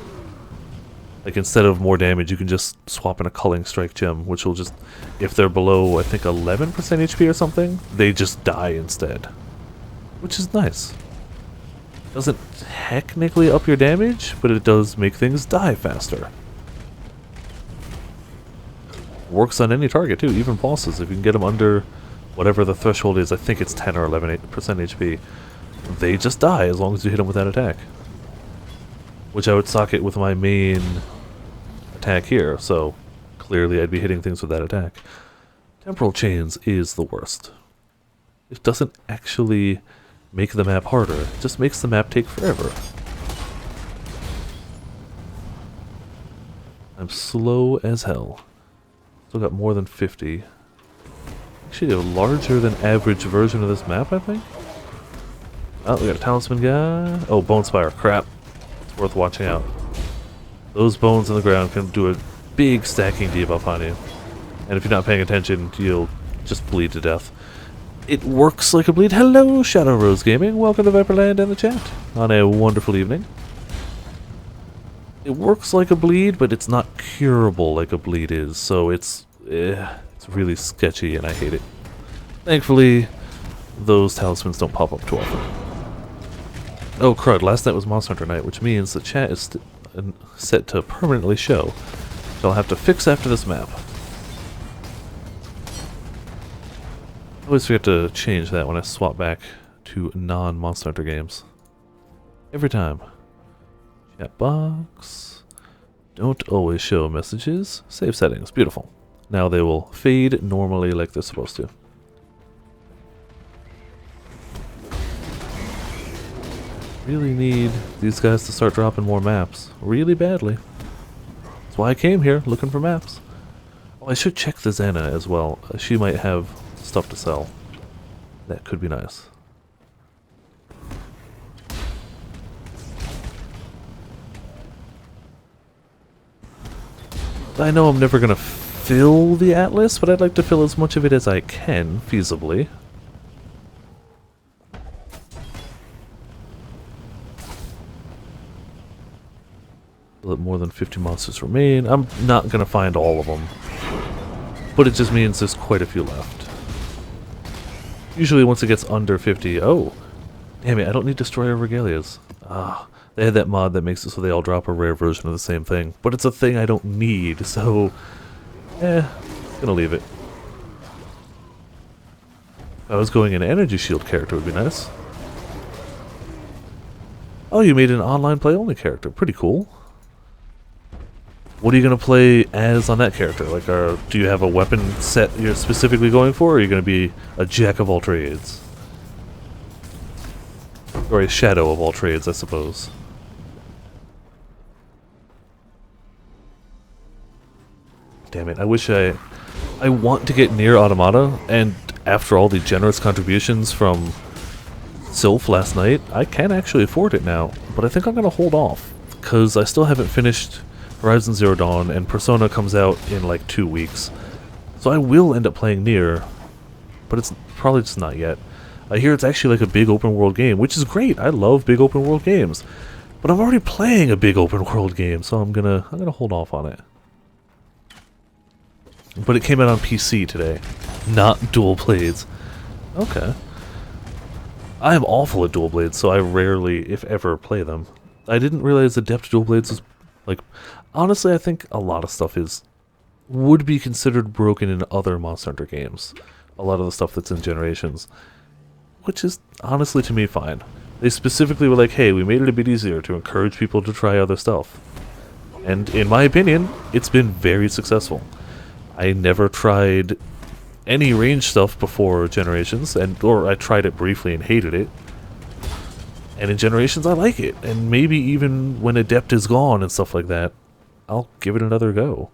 Like, instead of more damage, you can just swap in a culling strike gem, which will just, if they're below, I think 11% HP or something, they just die instead. Which is nice. Doesn't technically up your damage, but it does make things die faster. Works on any target too, even bosses. If you can get them under whatever the threshold is, I think it's 10 or 11% HP, they just die as long as you hit them with that attack. Which I would socket with my main attack here, so clearly I'd be hitting things with that attack. Temporal Chains is the worst. It doesn't actually make the map harder, it just makes the map take forever. I'm slow as hell. Still got more than 50. Actually a larger than average version of this map, I think? Oh, we got a talisman guy. Oh, Bone Spire, crap. It's worth watching out. Those bones in the ground can do a big stacking debuff on you. And if you're not paying attention, you'll just bleed to death. It works like a bleed. Hello, Shadow Rose Gaming. Welcome to Viperland and the chat on a wonderful evening. It works like a bleed, but it's not curable like a bleed is, so it's really sketchy and I hate it. Thankfully, those talismans don't pop up too often. Oh crud, last night was Monster Hunter night, which means the chat is set to permanently show. So I'll have to fix after this map. I always forget to change that when I swap back to non-Monster Hunter games. Every time. Chat box. Don't always show messages. Save settings. Beautiful. Now they will fade normally like they're supposed to. Really need these guys to start dropping more maps. Really badly. That's why I came here, looking for maps. Oh, I should check the Xana as well. She might have stuff to sell. That could be nice. I know I'm never gonna fill the Atlas, but I'd like to fill as much of it as I can, feasibly. Let more than 50 monsters remain. I'm not gonna find all of them, but it just means there's quite a few left. Usually once it gets under 50, oh, damn it, I don't need Destroyer Regalias. Ah, they had that mod that makes it so they all drop a rare version of the same thing, but it's a thing I don't need, so, gonna leave it. If I was going an Energy Shield character, would be nice. Oh, you made an online play-only character. Pretty cool. What are you going to play as on that character? Like, do you have a weapon set you're specifically going for, or are you going to be a jack of all trades? Or a shadow of all trades, I suppose. Damn it, I wish I want to get near Automata, and after all the generous contributions from Sylph last night, I can actually afford it now, but I think I'm going to hold off, because I still haven't finished Horizon Zero Dawn, and Persona comes out in like 2 weeks. So I will end up playing Nier, but it's probably just not yet. I hear it's actually like a big open world game, which is great. I love big open world games. But I'm already playing a big open world game, so I'm gonna hold off on it. But it came out on PC today, not dual blades. Okay. I am awful at dual blades, so I rarely, if ever, play them. I didn't realize adept dual blades was like, honestly, I think a lot of stuff would be considered broken in other Monster Hunter games. A lot of the stuff that's in Generations, which is honestly to me fine. They specifically were like, hey, we made it a bit easier to encourage people to try other stuff. And in my opinion, it's been very successful. I never tried any range stuff before Generations, or I tried it briefly and hated it. And in Generations, I like it. And maybe even when Adept is gone and stuff like that, I'll give it another go.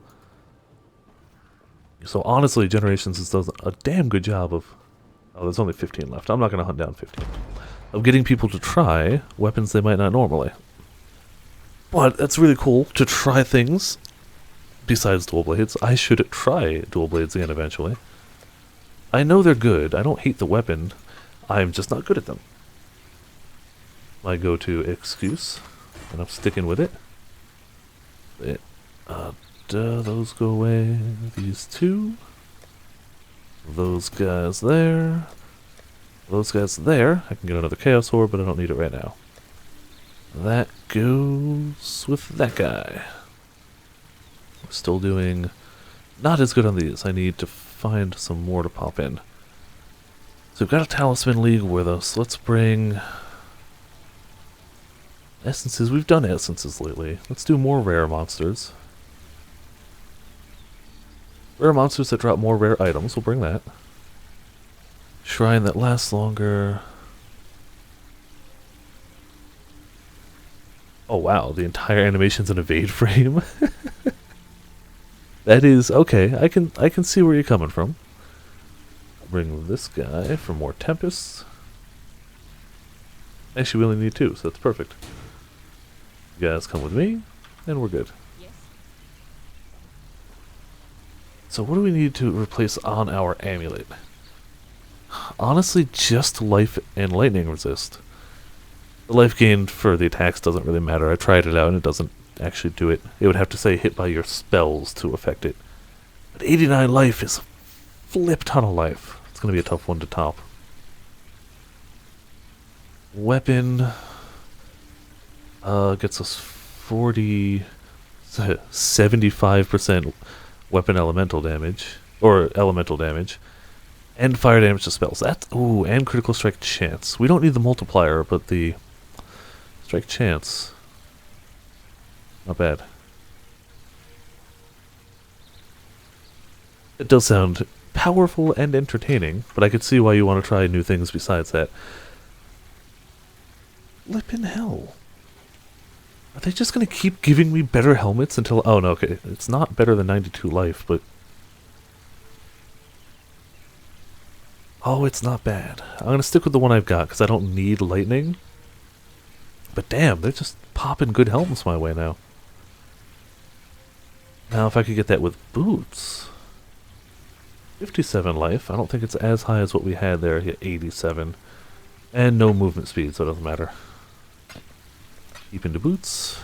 So honestly, Generations does a damn good job of... Oh, there's only 15 left. I'm not going to hunt down 15. Of getting people to try weapons they might not normally. But that's really cool to try things besides dual blades. I should try dual blades again eventually. I know they're good. I don't hate the weapon. I'm just not good at them. My go-to excuse, and I'm sticking with it. Those go away. These two. Those guys there. Those guys there. I can get another Chaos Orb, but I don't need it right now. That goes with that guy. We're still doing not as good on these. I need to find some more to pop in. So we've got a Talisman League with us. Let's bring... Essences. We've done essences lately. Let's do more rare monsters. Rare monsters that drop more rare items. We'll bring that. Shrine that lasts longer. Oh wow, the entire animation's an evade frame. That is okay. I can see where you're coming from. Bring this guy for more tempests. Actually, we only need 2, so that's perfect. You guys come with me, and we're good. Yes. So what do we need to replace on our amulet? Honestly, just life and lightning resist. The life gained for the attacks doesn't really matter. I tried it out and it doesn't actually do it. It would have to say hit by your spells to affect it. But 89 life is a flip ton of life. It's going to be a tough one to top. Weapon... gets us 75% weapon elemental damage, or elemental damage, and fire damage to spells. Ooh, and critical strike chance. We don't need the multiplier, but the strike chance. Not bad. It does sound powerful and entertaining, but I could see why you want to try new things besides that. Flippin' hell. Are they just going to keep giving me better helmets until... Oh, no, okay. It's not better than 92 life, but... Oh, it's not bad. I'm going to stick with the one I've got, because I don't need lightning. But damn, they're just popping good helmets my way now. Now, if I could get that with boots... 57 life. I don't think it's as high as what we had there. 87. And no movement speed, so it doesn't matter. Keep into boots.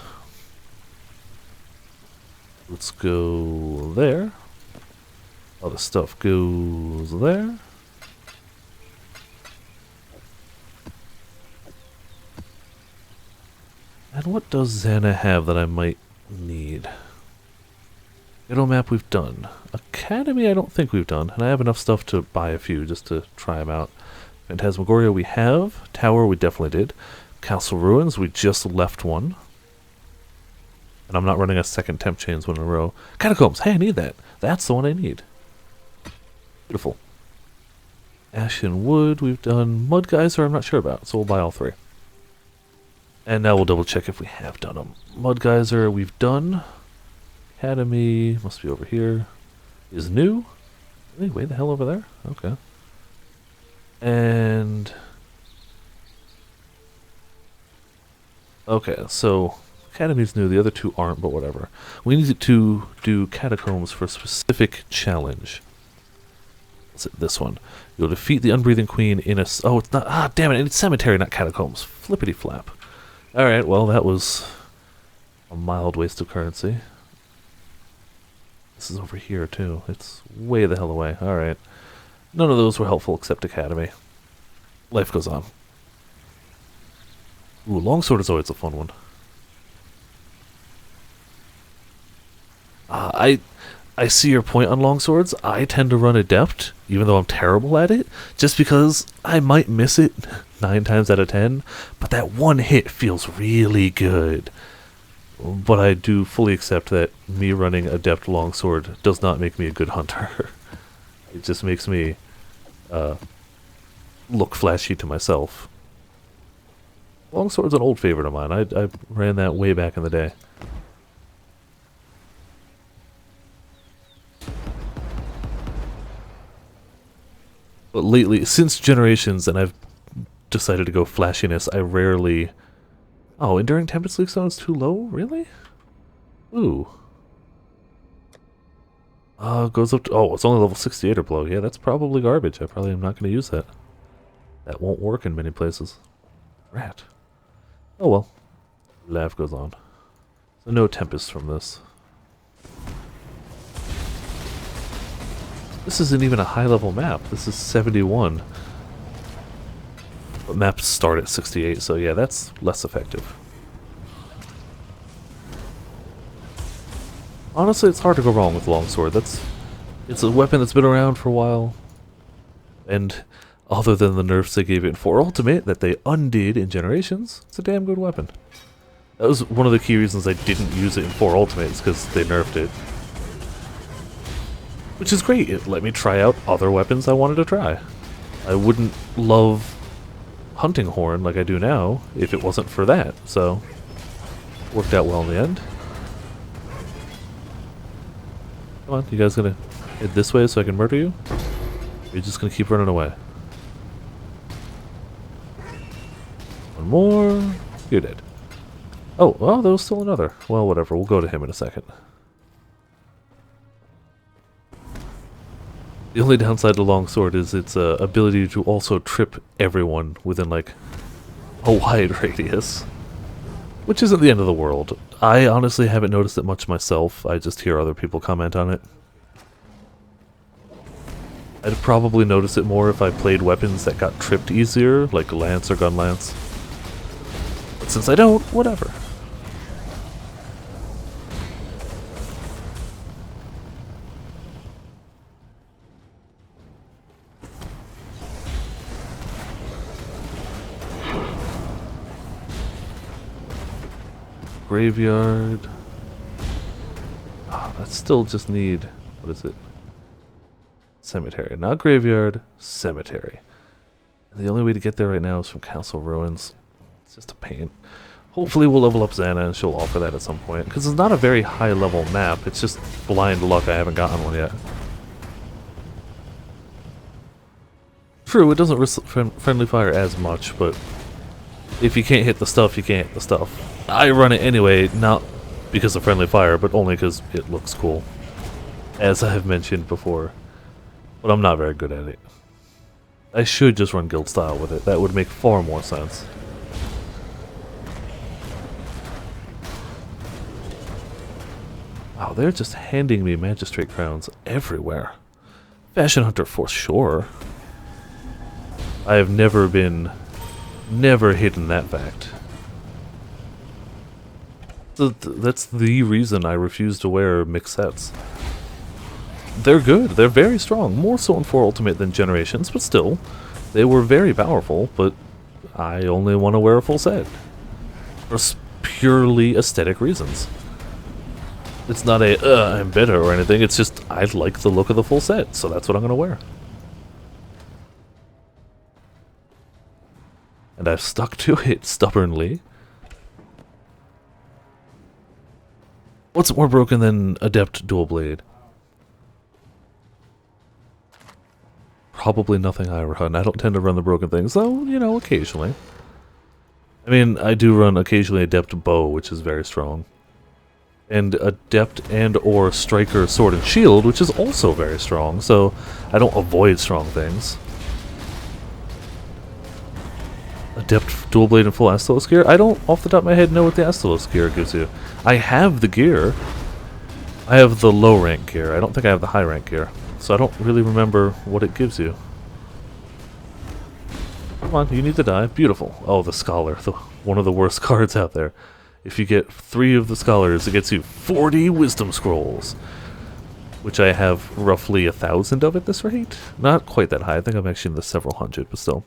Let's go there. All the stuff goes there. And what does Xana have that I might need? Ghetto map we've done. Academy I don't think we've done. And I have enough stuff to buy a few just to try them out. Phantasmagoria we have. Tower we definitely did. Castle Ruins, we just left one. And I'm not running a second temp chains one in a row. Catacombs, hey, I need that. That's the one I need. Beautiful. Ash and wood, we've done. Mud geyser, I'm not sure about, so we'll buy all three. And now we'll double check if we have done them. Mud geyser, we've done. Academy, must be over here. Is new. Really? Way the hell over there? Okay. And... okay, so Academy's new, the other two aren't, but whatever. We need to do Catacombs for a specific challenge. What's it, this one? You'll defeat the Unbreathing Queen in a... oh, it's not... ah, damn it, it's Cemetery, not Catacombs. Flippity flap. Alright, well, that was a mild waste of currency. This is over here, too. It's way the hell away. Alright. None of those were helpful except Academy. Life goes on. Ooh, longsword is always a fun one. I see your point on longswords. I tend to run adept, even though I'm terrible at it, just because I might miss it 9 times out of 10, but that one hit feels really good. But I do fully accept that me running adept longsword does not make me a good hunter. It just makes me look flashy to myself. Longsword's an old favorite of mine. I ran that way back in the day. But lately, since Generations, and I've decided to go flashiness, I rarely... oh, Enduring Tempest Leak Zone is too low? Really? Ooh. Goes up to... oh, it's only level 68 or below. Yeah, that's probably garbage. I probably am not going to use that. That won't work in many places. Rat. Oh well. Life goes on. So no Tempest from this. This isn't even a high-level map. This is 71. But maps start at 68, so yeah, that's less effective. Honestly, it's hard to go wrong with Longsword. It's a weapon that's been around for a while. And other than the nerfs they gave it in 4 Ultimate that they undid in Generations, it's a damn good weapon. That was one of the key reasons I didn't use it in 4 Ultimate, is because they nerfed it. Which is great, it let me try out other weapons I wanted to try. I wouldn't love Hunting Horn like I do now if it wasn't for that, so worked out well in the end. Come on, you guys gonna head this way so I can murder you? Or are you just gonna keep running away? One more. You're dead. Oh, well, there was still another. Well, whatever, we'll go to him in a second. The only downside to Longsword is its ability to also trip everyone within, like, a wide radius. Which isn't the end of the world. I honestly haven't noticed it much myself, I just hear other people comment on it. I'd probably notice it more if I played weapons that got tripped easier, like Lance or Gun Lance. But since I don't, whatever. Graveyard. Oh, I still just need... what is it? Cemetery. Not graveyard, cemetery. And the only way to get there right now is from Castle Ruins. It's just a pain. Hopefully we'll level up Xana and she'll offer that at some point. Because it's not a very high level map, it's just blind luck I haven't gotten one yet. True, it doesn't risk friendly fire as much, but if you can't hit the stuff, you can't hit the stuff. I run it anyway, not because of friendly fire, but only because it looks cool. As I have mentioned before. But I'm not very good at it. I should just run guild style with it. That would make far more sense. Wow, they're just handing me magistrate crowns everywhere. Fashion hunter for sure. I have never hidden that fact. That's the reason I refuse to wear mixed sets. They're good, they're very strong, more so in 4 Ultimate than Generations, but still, they were very powerful, but I only want to wear a full set. For purely aesthetic reasons. It's not a, I'm better or anything, it's just, I like the look of the full set, so that's what I'm gonna wear. And I've stuck to it stubbornly. What's more broken than Adept Dual Blade? Probably nothing I run. I don't tend to run the broken things, though, you know, occasionally. I mean, I do run occasionally Adept Bow, which is very strong. And Adept and or Striker Sword and Shield, which is also very strong, so I don't avoid strong things. Adept Dual Blade and full Astalos gear? I don't, off the top of my head, know what the Astalos gear gives you. I have the gear. I have the low rank gear. I don't think I have the high rank gear. So I don't really remember what it gives you. Come on, you need to die. Beautiful. Oh, the Scholar. One of the worst cards out there. If you get 3 of the Scholars, it gets you 40 Wisdom Scrolls. Which I have roughly 1,000 of at this rate. Not quite that high. I think I'm actually in the several hundred, but still.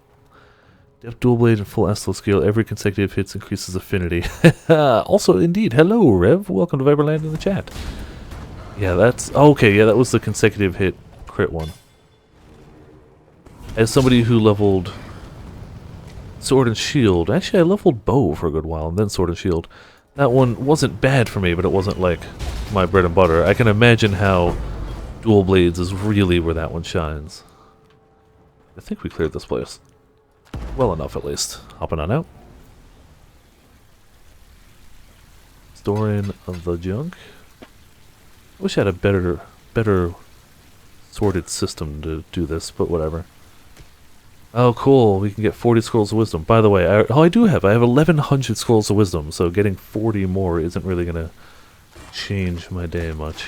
Depth Dual Blade and full Astalos skill. Every consecutive hits increases affinity. Also, indeed, hello, Rev. Welcome to Viberland in the chat. Yeah, that's... Okay, yeah, that was the consecutive hit crit one. As somebody who leveled Sword and Shield... Actually, I leveled Bow for a good while, and then Sword and Shield. That one wasn't bad for me, but it wasn't, like, my bread and butter. I can imagine how Dual Blades is really where that one shines. I think we cleared this place. Well enough, at least. Hopping on out. Storing of the junk. I wish I had a better sorted system to do this, but whatever. Oh, cool. We can get 40 Scrolls of Wisdom. By the way, I have 1,100 Scrolls of Wisdom, so getting 40 more isn't really going to change my day much.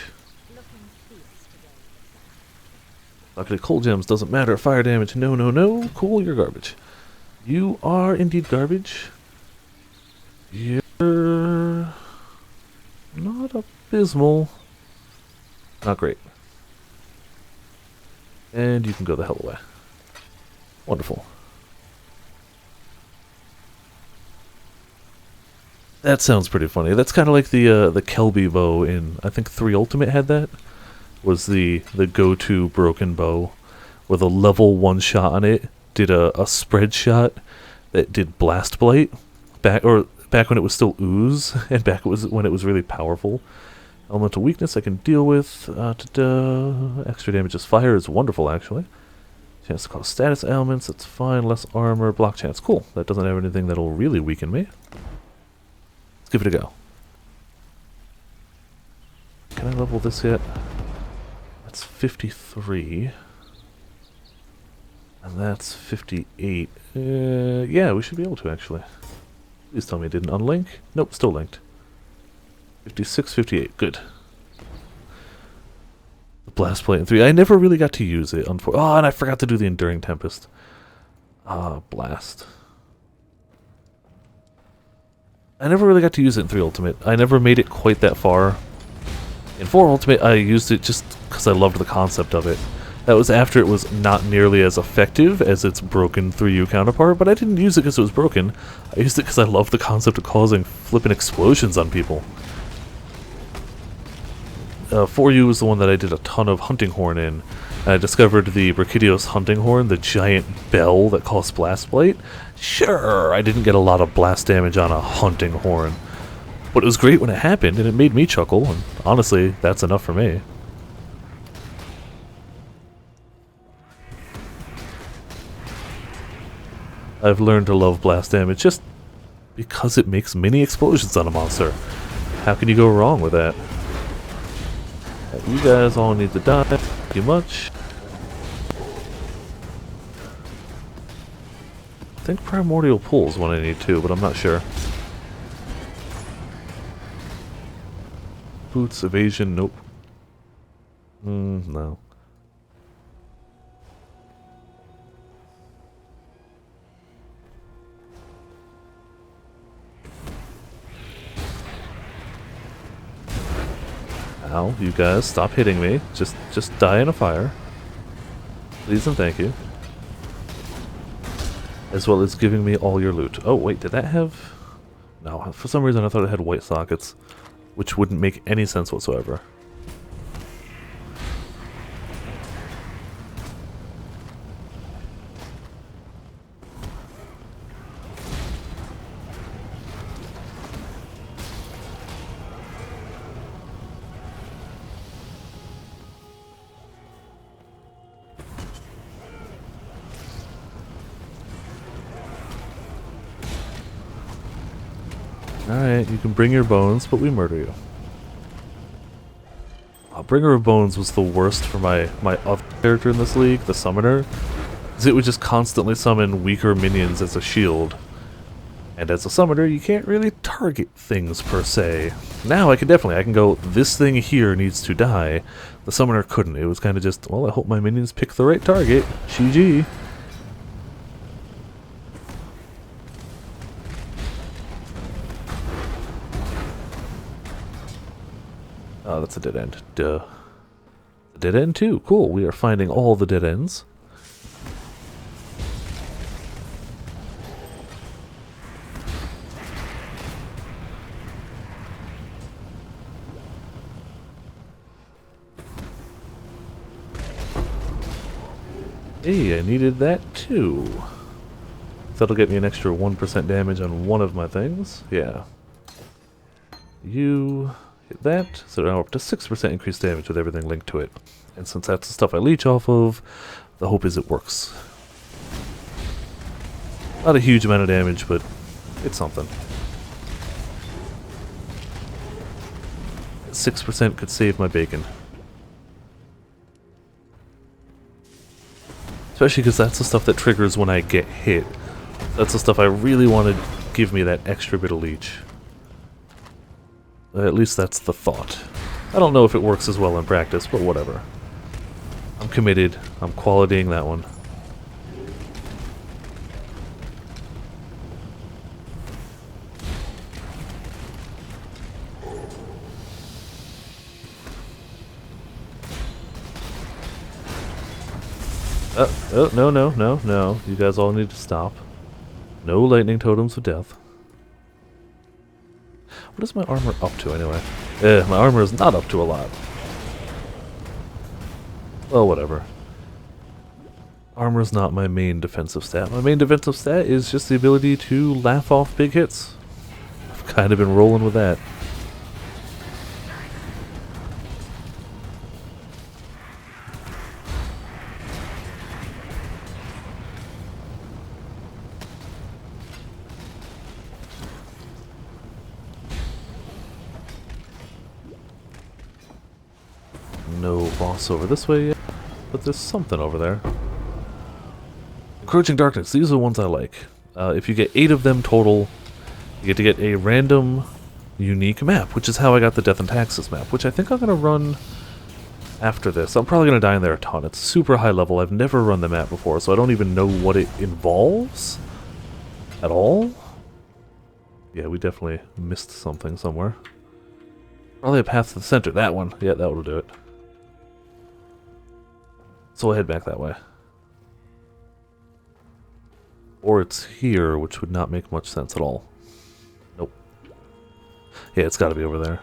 Bucket cold gems doesn't matter. Fire damage. No, no, no. Cool, you're garbage. You are indeed garbage. You're not abysmal. Not great. And you can go the hell away. Wonderful. That sounds pretty funny. That's kind of like the Kelby bow in, I think 3 Ultimate had that. Was the go-to broken bow with a level 1 shot on it. Did a spread shot that did Blast Blight back when it was still ooze and when it was really powerful. Elemental weakness I can deal with. Extra damage as fire is wonderful actually. Chance to cause status ailments, that's fine. Less armor, block chance, cool. That doesn't have anything that'll really weaken me. Let's give it a go. Can I level this yet? That's 53. And that's 58. Yeah, we should be able to, actually. Please tell me it didn't unlink. Nope, still linked. 56, 58. Good. The Blast Plate in 3. I never really got to use it. Oh, and I forgot to do the Enduring Tempest. Blast. I never really got to use it in 3 Ultimate. I never made it quite that far. In 4 Ultimate, I used it just because I loved the concept of it. That was after it was not nearly as effective as its broken 3U counterpart, but I didn't use it because it was broken. I used it because I loved the concept of causing flippin' explosions on people. 4U was the one that I did a ton of Hunting Horn in. And I discovered the Brachydios Hunting Horn, the giant bell that caused Blast Blight. Sure, I didn't get a lot of blast damage on a Hunting Horn. But it was great when it happened, and it made me chuckle, and honestly, that's enough for me. I've learned to love blast damage just because it makes mini explosions on a monster. How can you go wrong with that? You guys all need to die too much. I think Primordial Pull is what I need too, but I'm not sure. Boots, evasion, nope. No. Ow, you guys, stop hitting me. Just die in a fire. Please and thank you. As well as giving me all your loot. Oh, wait, did that have... No, for some reason I thought it had white sockets. which wouldn't make any sense whatsoever. Alright, you can bring your bones, but we murder you. Bringer of Bones was the worst for my other character in this league, the Summoner, because it would just constantly summon weaker minions as a shield. And as a Summoner, you can't really target things per se. Now I can go, this thing here needs to die. The Summoner couldn't. It was kind of just, well, I hope my minions pick the right target. GG. Oh, that's a dead end. Duh. A dead end too. Cool. We are finding all the dead ends. Hey, I needed that too. That'll get me an extra 1% damage on one of my things. Yeah. You hit that, so now up to 6% increased damage with everything linked to it. And since that's the stuff I leech off of, the hope is it works. Not a huge amount of damage, but it's something. 6% could save my bacon. Especially because that's the stuff that triggers when I get hit. That's the stuff I really want to give me that extra bit of leech. At least that's the thought. I don't know if it works as well in practice, but whatever. I'm committed. I'm qualitying that one. Oh, no. You guys all need to stop. No lightning totems of death. What is my armor up to anyway? My armor is not up to a lot. Well, whatever. Armor's not my main defensive stat. My main defensive stat is just the ability to laugh off big hits. I've kind of been rolling with that. No boss over this way yet, but there's something over there. Encroaching Darkness, these are the ones I like. If you get 8 of them total, you get to get a random, unique map, which is how I got the Death and Taxes map, which I think I'm going to run after this. I'm probably going to die in there a ton. It's super high level. I've never run the map before, so I don't even know what it involves at all. Yeah, we definitely missed something somewhere. Probably a path to the center. That one. Yeah, that will do it. So we'll head back that way. Or it's here, which would not make much sense at all. Nope. Yeah, it's got to be over there.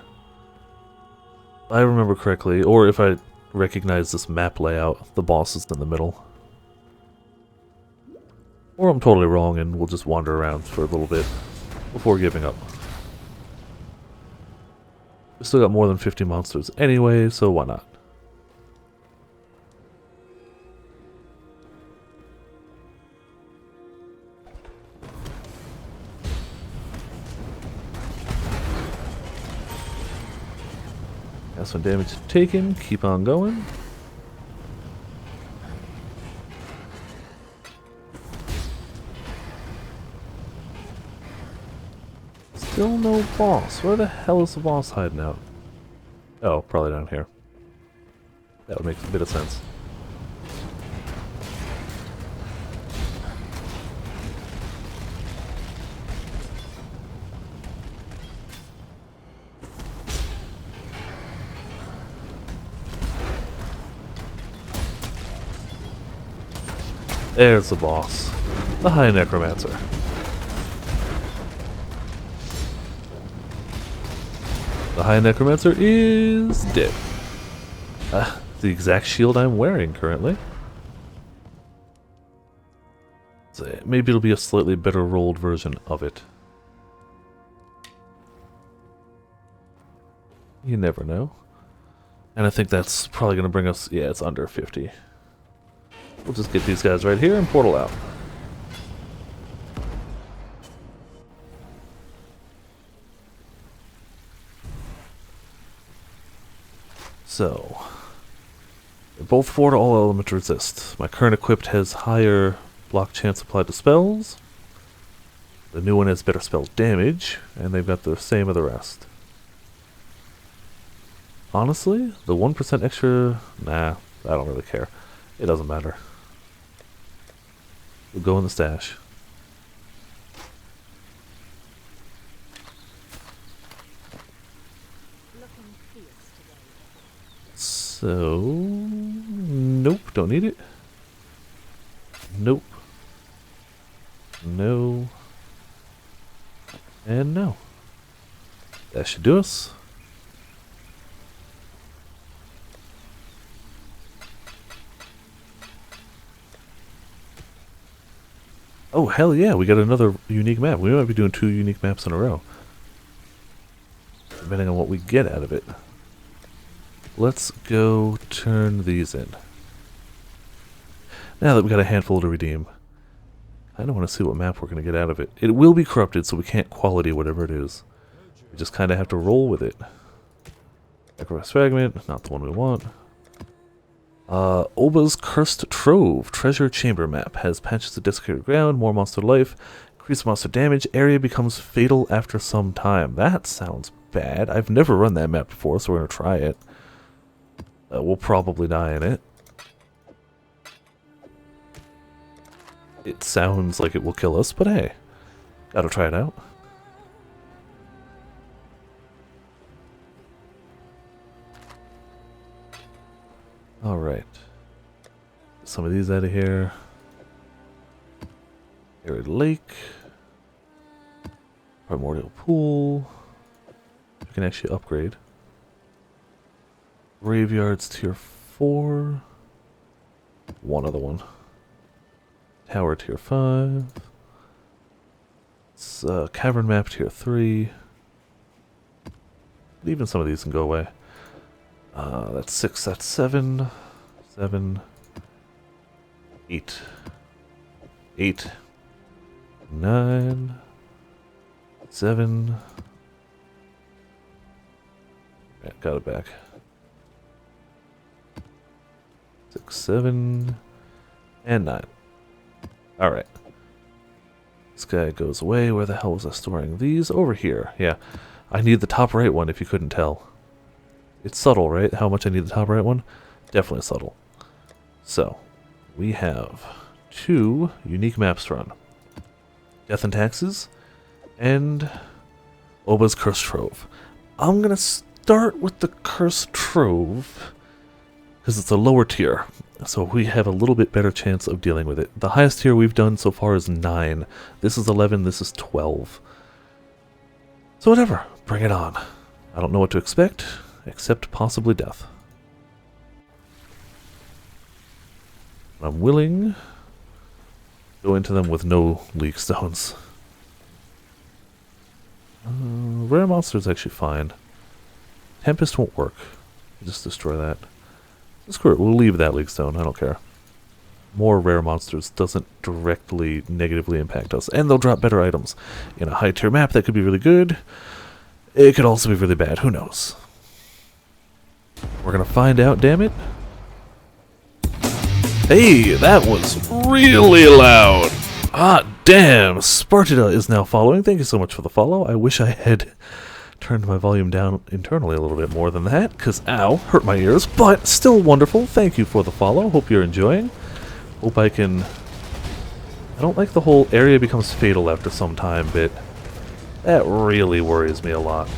If I remember correctly, or if I recognize this map layout, the boss is in the middle. Or I'm totally wrong and we'll just wander around for a little bit before giving up. We still got more than 50 monsters anyway, so why not? Got some damage taken, keep on going. Still no boss. Where the hell is the boss hiding out? Oh, probably down here. That would make a bit of sense. There's the boss. The High Necromancer. The High Necromancer is dead. The exact shield I'm wearing currently. So maybe it'll be a slightly better rolled version of it. You never know. And I think that's probably going to bring us... Yeah, it's under 50. We'll just get these guys right here and portal out. So... They're both 4 to all element resist. My current equipped has higher block chance applied to spells. The new one has better spell damage. And they've got the same of the rest. Honestly, the 1% extra... Nah, I don't really care. It doesn't matter. We'll go in the stash. So... Nope, don't need it. Nope. No. And no. That should do us. Oh, hell yeah, we got another unique map. We might be doing 2 unique maps in a row. Depending on what we get out of it. Let's go turn these in. Now that we got a handful to redeem, I don't want to see what map we're going to get out of it. It will be corrupted, so we can't quality whatever it is. We just kind of have to roll with it. Necromancer's Fragment, not the one we want. Oba's Cursed Trove, Treasure Chamber map. Has patches of desecrated ground, more monster life, increased monster damage, area becomes fatal after some time. That sounds bad. I've never run that map before, so we're going to try it. We'll probably die in it. It sounds like it will kill us, but hey, gotta try it out. Alright. Get some of these out of here. Arid Lake. Primordial Pool. We can actually upgrade. Graveyards tier 4. One other one. Tower tier 5. It's Cavern map tier 3. Even some of these can go away. That's 6, that's 7. 7. 8. 8. 9. 7. Yeah, got it back. 6, 7. And 9. Alright. This guy goes away. Where the hell was I storing these? Over here. Yeah. I need the top right one if you couldn't tell. It's subtle, right? How much I need the top right one? Definitely subtle. So, we have 2 unique maps to run. Death and Taxes and Oba's Cursed Trove. I'm going to start with the Cursed Trove because it's a lower tier. So we have a little bit better chance of dealing with it. The highest tier we've done so far is 9. This is 11, this is 12. So whatever, bring it on. I don't know what to expect, except possibly death. I'm willing to go into them with no leak stones. Rare monster is actually fine. Tempest won't work. Just destroy that. Screw it, we'll leave that leak stone, I don't care. More rare monsters doesn't directly negatively impact us, and they'll drop better items. In a high tier map that could be really good. It could also be really bad, who knows. We're gonna find out, damn it. Hey, that was really loud! Ah, damn! Spartida is now following. Thank you so much for the follow. I wish I had turned my volume down internally a little bit more than that, because, ow, hurt my ears, but still wonderful. Thank you for the follow. Hope you're enjoying. Hope I can... I don't like the whole area becomes fatal after some time bit. That really worries me a lot.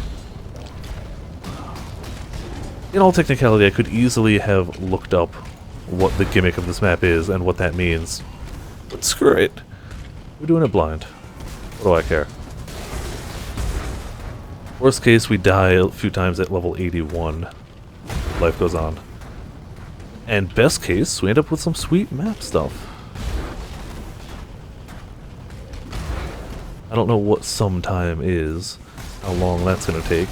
In all technicality, I could easily have looked up what the gimmick of this map is and what that means. But screw it. We're doing it blind. What do I care? Worst case, we die a few times at level 81. Life goes on. And best case, we end up with some sweet map stuff. I don't know what sometime is, how long that's going to take.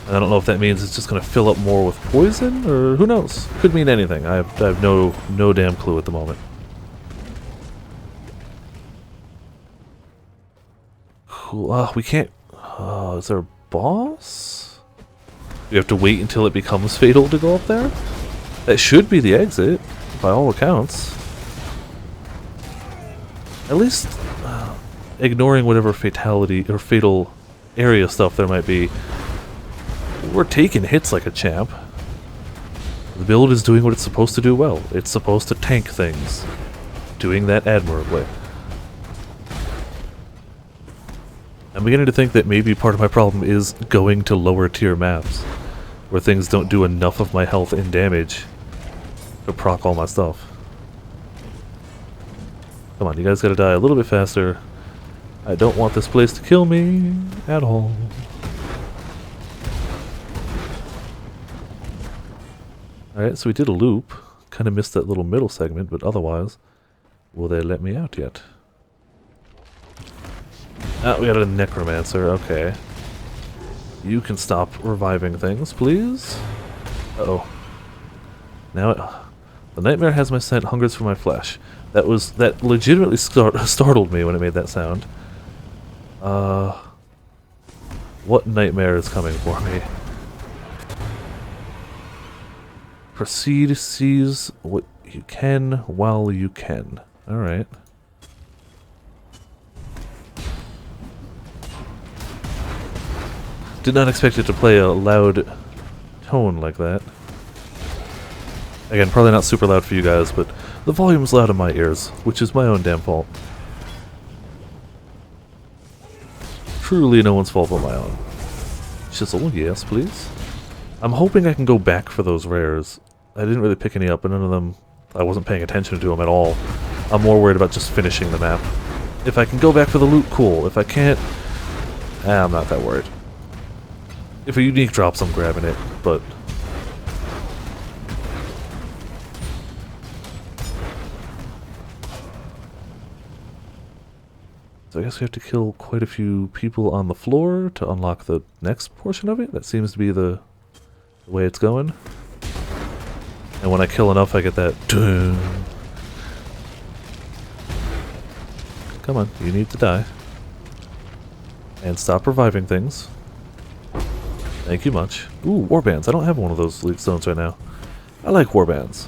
And I don't know if that means it's just going to fill up more with poison, or who knows? Could mean anything. I have no damn clue at the moment. Cool. We can't... is there a boss? We have to wait until it becomes fatal to go up there? That should be the exit, by all accounts. At least, ignoring whatever fatality or fatal area stuff there might be, we're taking hits like a champ. The build is doing what it's supposed to do well. It's supposed to tank things. Doing that admirably. I'm beginning to think that maybe part of my problem is going to lower tier maps, where things don't do enough of my health and damage to proc all my stuff. Come on, you guys gotta die a little bit faster. I don't want this place to kill me at all. Alright, so we did a loop. Kinda missed that little middle segment, but otherwise, will they let me out yet? Ah, we got a necromancer, okay. You can stop reviving things, please. Uh-oh. Now the nightmare has my scent, hungers for my flesh. That legitimately startled me when it made that sound. What nightmare is coming for me? Proceed, seize what you can while you can. Alright. Did not expect it to play a loud tone like that. Again, probably not super loud for you guys, but the volume's loud in my ears, which is my own damn fault. Truly no one's fault but my own. Chisel, yes please. I'm hoping I can go back for those rares. I didn't really pick any up, and none of them, I wasn't paying attention to them at all. I'm more worried about just finishing the map. If I can go back for the loot, cool. If I can't, I'm not that worried. If a unique drops, I'm grabbing it, but... So I guess we have to kill quite a few people on the floor to unlock the next portion of it. That seems to be the way it's going. And when I kill enough, I get that... Dun. Come on, you need to die. And stop reviving things. Thank you much. Ooh, warbands. I don't have one of those leaf stones right now. I like warbands.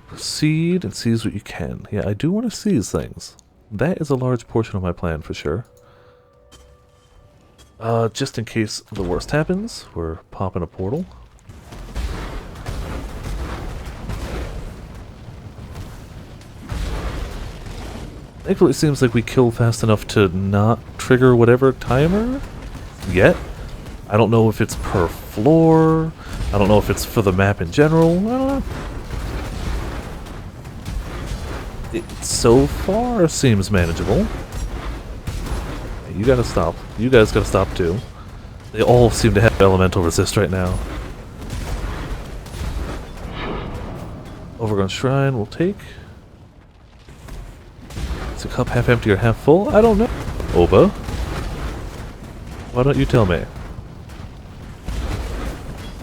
Proceed and seize what you can. Yeah, I do want to seize things. That is a large portion of my plan for sure. Just in case the worst happens, we're popping a portal. Thankfully it seems like we kill fast enough to not trigger whatever timer yet. I don't know if it's per floor. I don't know if it's for the map in general. I don't know. It so far seems manageable. You gotta stop. You guys gotta stop too. They all seem to have elemental resist right now. Overgrown Shrine will take. Is the cup half empty or half full? I don't know. Oba. Why don't you tell me?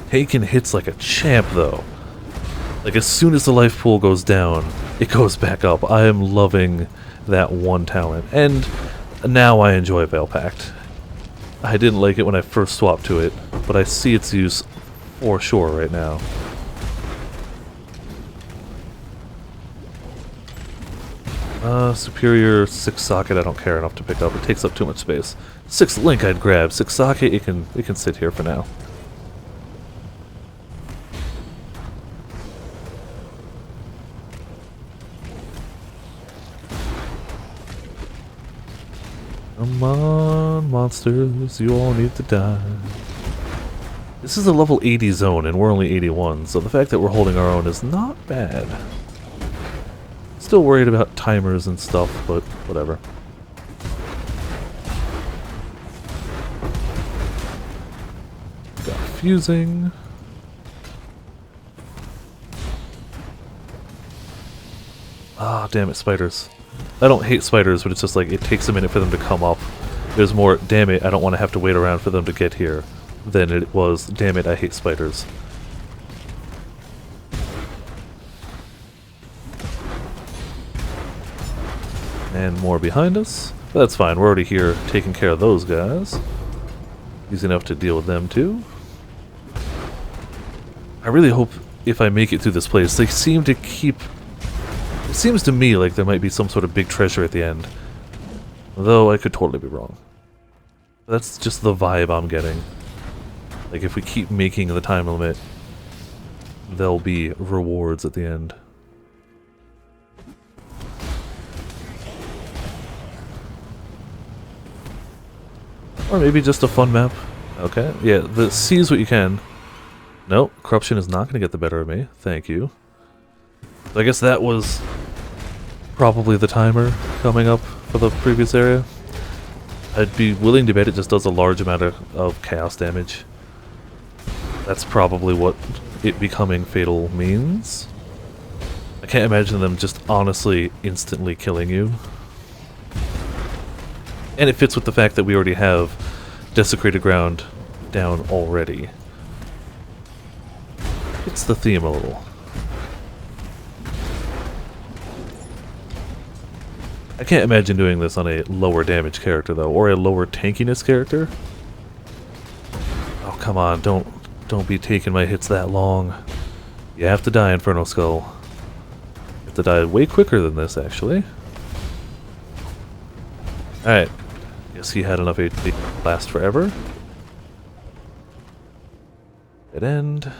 Taking hits like a champ though. Like as soon as the life pool goes down, it goes back up. I am loving that one talent. And now I enjoy Veil Pact. I didn't like it when I first swapped to it, but I see its use for sure right now. Superior 6 socket I don't care enough to pick up. It takes up too much space. 6 link I'd grab. 6 socket it can sit here for now. Come on, monsters, you all need to die. This is a level 80 zone and we're only 81, so the fact that we're holding our own is not bad. Still worried about timers and stuff, but whatever. confusing. Ah, damn it, spiders. I don't hate spiders, but it's just like, it takes a minute for them to come up. There's more, damn it, I don't want to have to wait around for them to get here, than it was, damn it, I hate spiders. And more behind us. But that's fine, we're already here taking care of those guys. Easy enough to deal with them too. I really hope if I make it through this place, they seem to keep... It seems to me like there might be some sort of big treasure at the end. Though I could totally be wrong. That's just the vibe I'm getting. Like if we keep making the time limit, there'll be rewards at the end. Or maybe just a fun map. Okay, yeah, seize what you can. Nope, corruption is not going to get the better of me. Thank you. So I guess that was probably the timer coming up for the previous area. I'd be willing to bet it just does a large amount of chaos damage. That's probably what it becoming fatal means. I can't imagine them just honestly instantly killing you. And it fits with the fact that we already have desecrated ground down already. It's the theme a little. I can't imagine doing this on a lower damage character though, or a lower tankiness character. Oh come on, don't be taking my hits that long. You have to die, Inferno Skull. You have to die way quicker than this, actually. Alright. Guess he had enough HP to last forever. Dead end.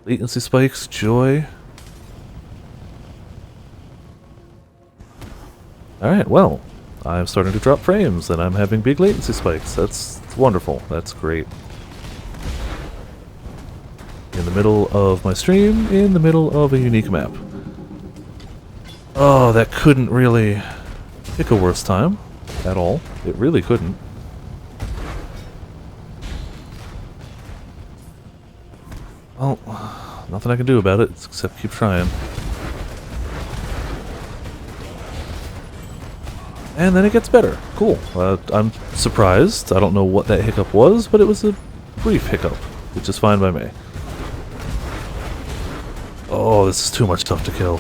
Latency spikes, joy. Alright, well, I'm starting to drop frames and I'm having big latency spikes. That's wonderful. That's great. In the middle of my stream, in the middle of a unique map. Oh, that couldn't really pick a worse time at all. It really couldn't. Well, nothing I can do about it except keep trying. And then it gets better. Cool. I'm surprised. I don't know what that hiccup was, but it was a brief hiccup, which is fine by me. Oh, this is too much stuff to kill.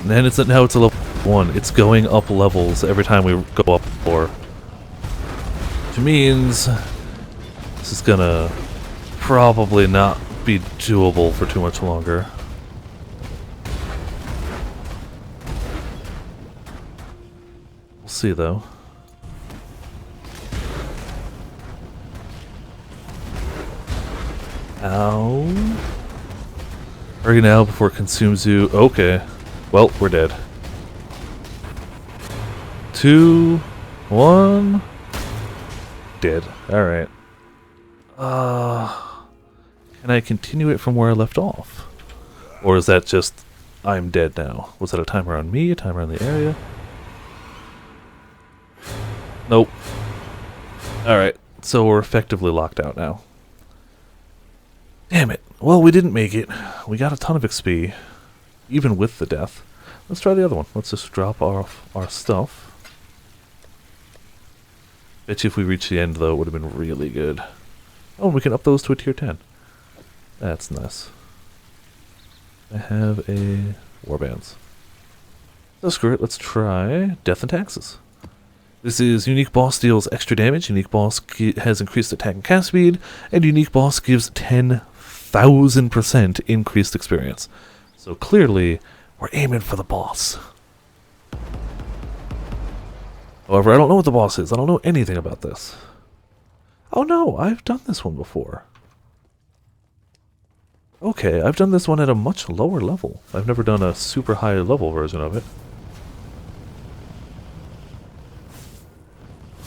And then now it's a level 1. It's going up levels every time we go up 4. Which means this is gonna probably not be doable for too much longer. We'll see though. Ow. Hurry now before it consumes you. Okay. Well, we're dead. 2, 1. Dead. Alright. Can I continue it from where I left off? Or is that just, I'm dead now? Was that a timer on me? A timer on the area? Nope. Alright, so we're effectively locked out now. Damn it. Well, we didn't make it. We got a ton of XP, even with the death. Let's try the other one. Let's just drop off our stuff. Bet you if we reach the end, though, it would have been really good. Oh, and we can up those to a tier 10. That's nice. I have a warbands. So screw it, let's try Death and Taxes. This is unique boss deals extra damage, unique boss has increased attack and cast speed, and unique boss gives 10,000% increased experience. So clearly, we're aiming for the boss. However, I don't know what the boss is. I don't know anything about this. Oh no, I've done this one before. Okay, I've done this one at a much lower level. I've never done a super high level version of it.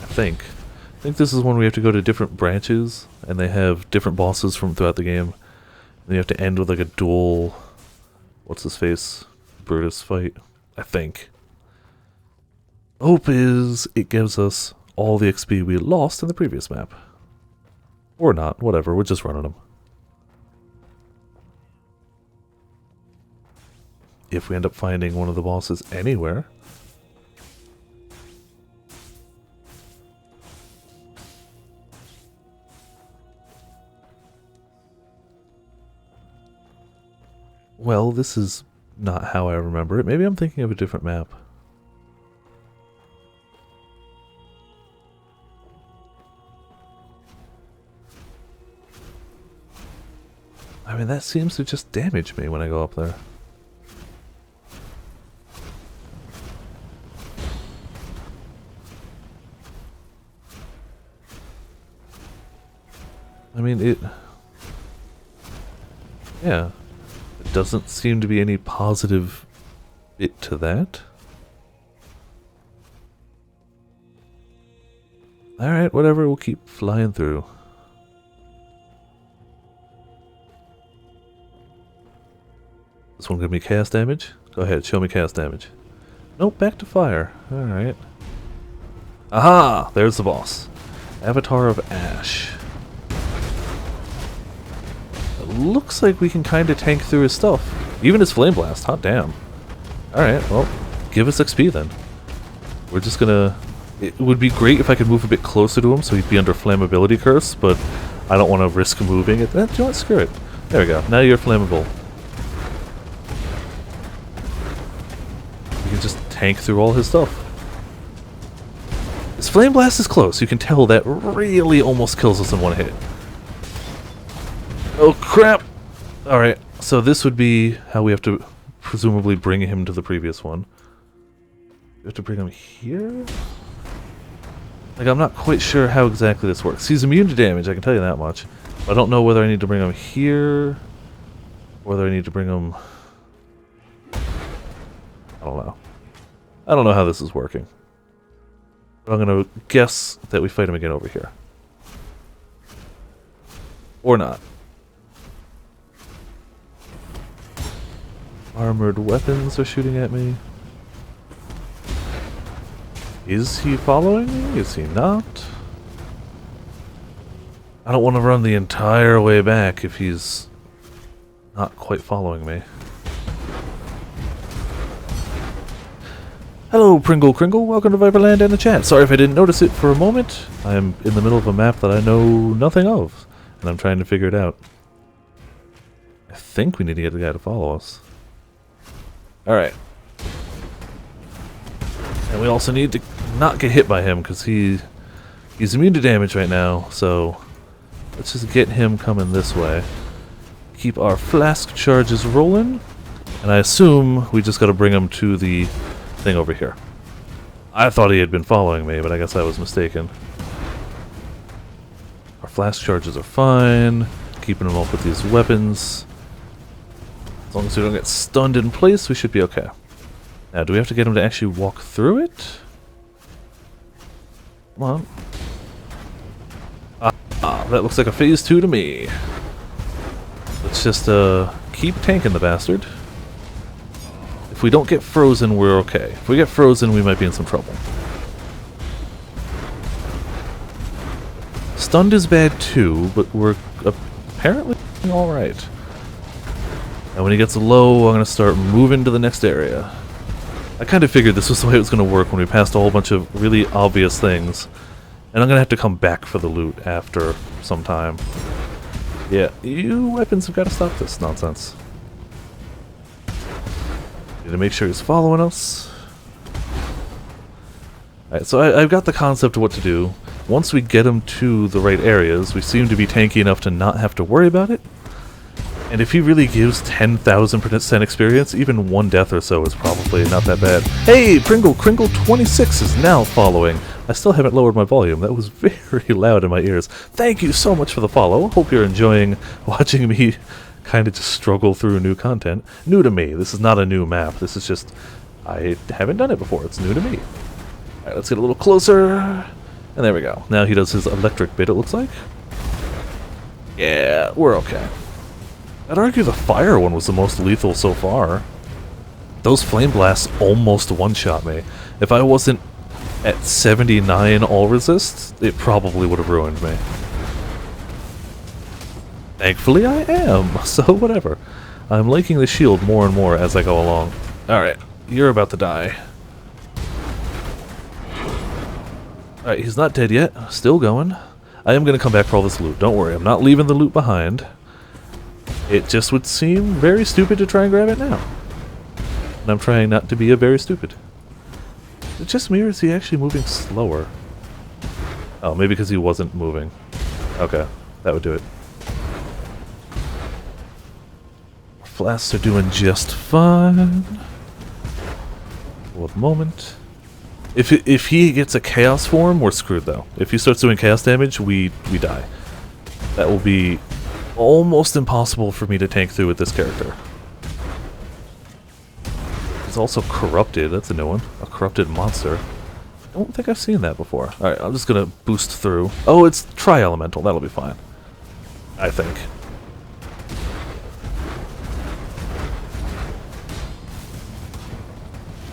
I think this is one where you have to go to different branches, and they have different bosses from throughout the game. And you have to end with like a dual, what's his face, Brutus fight, I think. Hope is it gives us all the XP we lost in the previous map. Or not, whatever, we're just running them. If we end up finding one of the bosses anywhere. Well, this is not how I remember it. Maybe I'm thinking of a different map. I mean, that seems to just damage me when I go up there. I mean, yeah. There doesn't seem to be any positive bit to that. Alright, whatever, we'll keep flying through. This one gonna be cast damage? Go ahead, show me cast damage. Nope, back to fire. Alright. Aha! There's the boss. Avatar of Ash. It looks like we can kind of tank through his stuff. Even his Flame Blast, hot damn. Alright, well, give us XP then. We're just gonna... It would be great if I could move a bit closer to him so he'd be under Flammability Curse, but I don't want to risk moving it. Do you know what? Screw it. There we go. Now you're flammable. You can just tank through all his stuff. His Flame Blast is close. You can tell that really almost kills us in one hit. Oh crap! Alright, so this would be how we have to presumably bring him to the previous one. We have to bring him here? Like, I'm not quite sure how exactly this works. He's immune to damage, I can tell you that much. I don't know whether I need to bring him here, or whether I need to bring him... I don't know. I don't know how this is working. But I'm gonna guess that we fight him again over here. Or not. Armored weapons are shooting at me. Is he following me? Is he not? I don't want to run the entire way back if he's not quite following me. Hello, Pringle Kringle. Welcome to Viperland and the chat. Sorry if I didn't notice it for a moment. I am in the middle of a map that I know nothing of, and I'm trying to figure it out. I think we need to get the guy to follow us. Alright. And we also need to not get hit by him, because he's immune to damage right now, so let's just get him coming this way. Keep our flask charges rolling, and I assume we just gotta bring him to the thing over here. I thought he had been following me, but I guess I was mistaken. Our flask charges are fine, keeping him up with these weapons. As long as we don't get stunned in place, we should be okay. Now, do we have to get him to actually walk through it? Come on. Ah, that looks like a phase 2 to me. Let's just keep tanking the bastard. If we don't get frozen, we're okay. If we get frozen, we might be in some trouble. Stunned is bad too, but we're apparently alright. And when he gets low, I'm going to start moving to the next area. I kind of figured this was the way it was going to work when we passed a whole bunch of really obvious things. And I'm going to have to come back for the loot after some time. Yeah, you weapons have got to stop this nonsense. Need to make sure he's following us. Alright, so I've got the concept of what to do. Once we get him to the right areas, we seem to be tanky enough to not have to worry about it. And if he really gives 10,000% experience, even one death or so is probably not that bad. Hey, Pringle Kringle 26 is now following. I still haven't lowered my volume. That was very loud in my ears. Thank you so much for the follow. Hope you're enjoying watching me kind of just struggle through new content. New to me. This is not a new map. This is just... I haven't done it before. It's new to me. Alright, let's get a little closer. And there we go. Now he does his electric bit, it looks like. Yeah, we're okay. I'd argue the fire one was the most lethal so far. Those flame blasts almost one-shot me. If I wasn't At 79 all resist, it probably would have ruined me. Thankfully I am, so whatever. I'm liking the shield more and more as I go along. Alright, you're about to die. Alright, he's not dead yet. Still going. I am going to come back for all this loot. Don't worry, I'm not leaving the loot behind. It just would seem very stupid to try and grab it now. And I'm trying not to be a very stupid. Is it just me or is he actually moving slower? Oh, maybe because he wasn't moving. Okay, that would do it. Flasks are doing just fine. One moment. If he gets a chaos form, we're screwed though. If he starts doing chaos damage, we die. That will be almost impossible for me to tank through with this character. He's also corrupted. That's a new one. A corrupted monster. I don't think I've seen that before. Alright, I'm just gonna boost through. Oh, it's tri-elemental. That'll be fine. I think.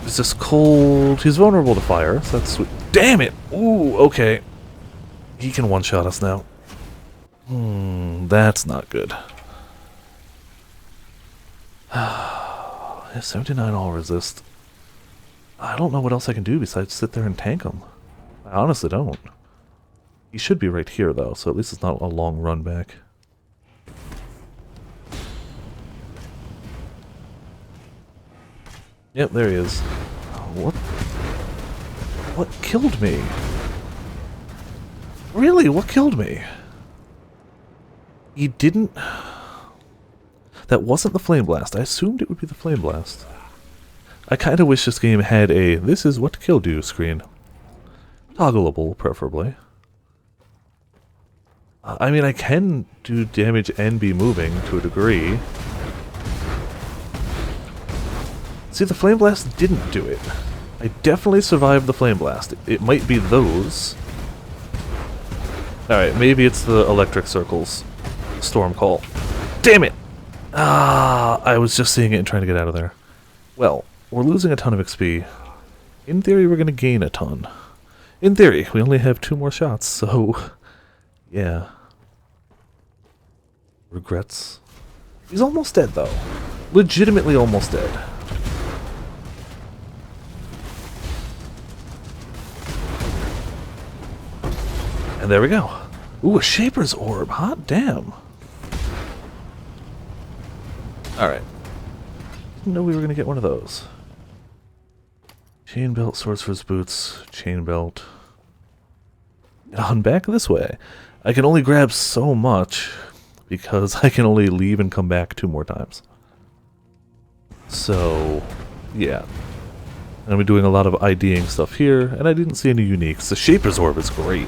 It's just cold. He's vulnerable to fire, so that's sweet. Damn it! Ooh, okay. He can one-shot us now. That's not good. 79 all resist. I don't know what else I can do besides sit there and tank him. I honestly don't. He should be right here, though, so at least it's not a long run back. Yep, there he is. What killed me? Really? What killed me? He didn't... That wasn't the Flame Blast. I assumed it would be the Flame Blast. I kind of wish this game had a "this is what killed you" screen. Toggleable, preferably. I mean, I can do damage and be moving to a degree. See, the Flame Blast didn't do it. I definitely survived the Flame Blast. It might be those. Alright, maybe it's the electric circles. Storm Call. Damn it! Ah, I was just seeing it and trying to get out of there. Well, we're losing a ton of XP. In theory, we're going to gain a ton. In theory, we only have 2 more shots, so... yeah. Regrets. He's almost dead, though. Legitimately almost dead. And there we go. Ooh, a Shaper's Orb. Hot damn. Alright. Didn't know we were going to get one of those. Chain belt, Sorcerer's Boots, chain belt. And on back this way. I can only grab so much because I can only leave and come back 2 more times. So, yeah. I'm going to be doing a lot of IDing stuff here, and I didn't see any uniques. The Shaper's Orb is great.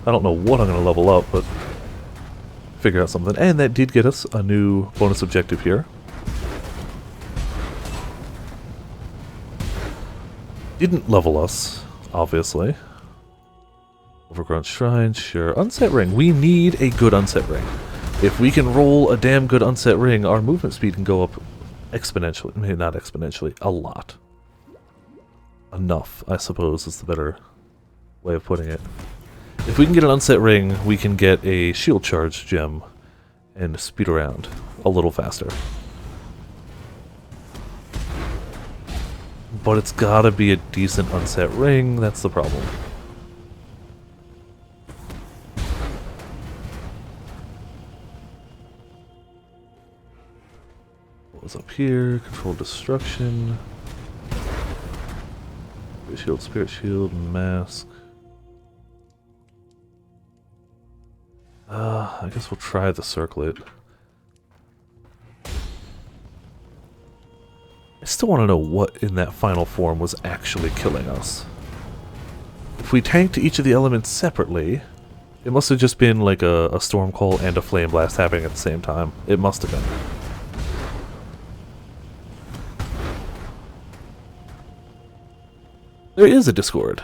I don't know what I'm going to level up, but figure out something. And that did get us a new bonus objective here. Didn't level us, obviously. Overgrown Shrine, sure. Unset Ring. We need a good Unset Ring. If we can roll a damn good Unset Ring, our movement speed can go up exponentially. Maybe not exponentially, a lot. Enough, I suppose, is the better way of putting it. If we can get an Unset Ring, we can get a Shield Charge gem and speed around a little faster. But it's gotta be a decent Unset Ring, that's the problem. What was up here? Control Destruction. Spirit Shield, Mask. I guess we'll try the Circlet. I still want to know what in that final form was actually killing us. If we tanked each of the elements separately, it must have just been like a Storm Call and a Flame Blast happening at the same time. It must have been. There is a Discord.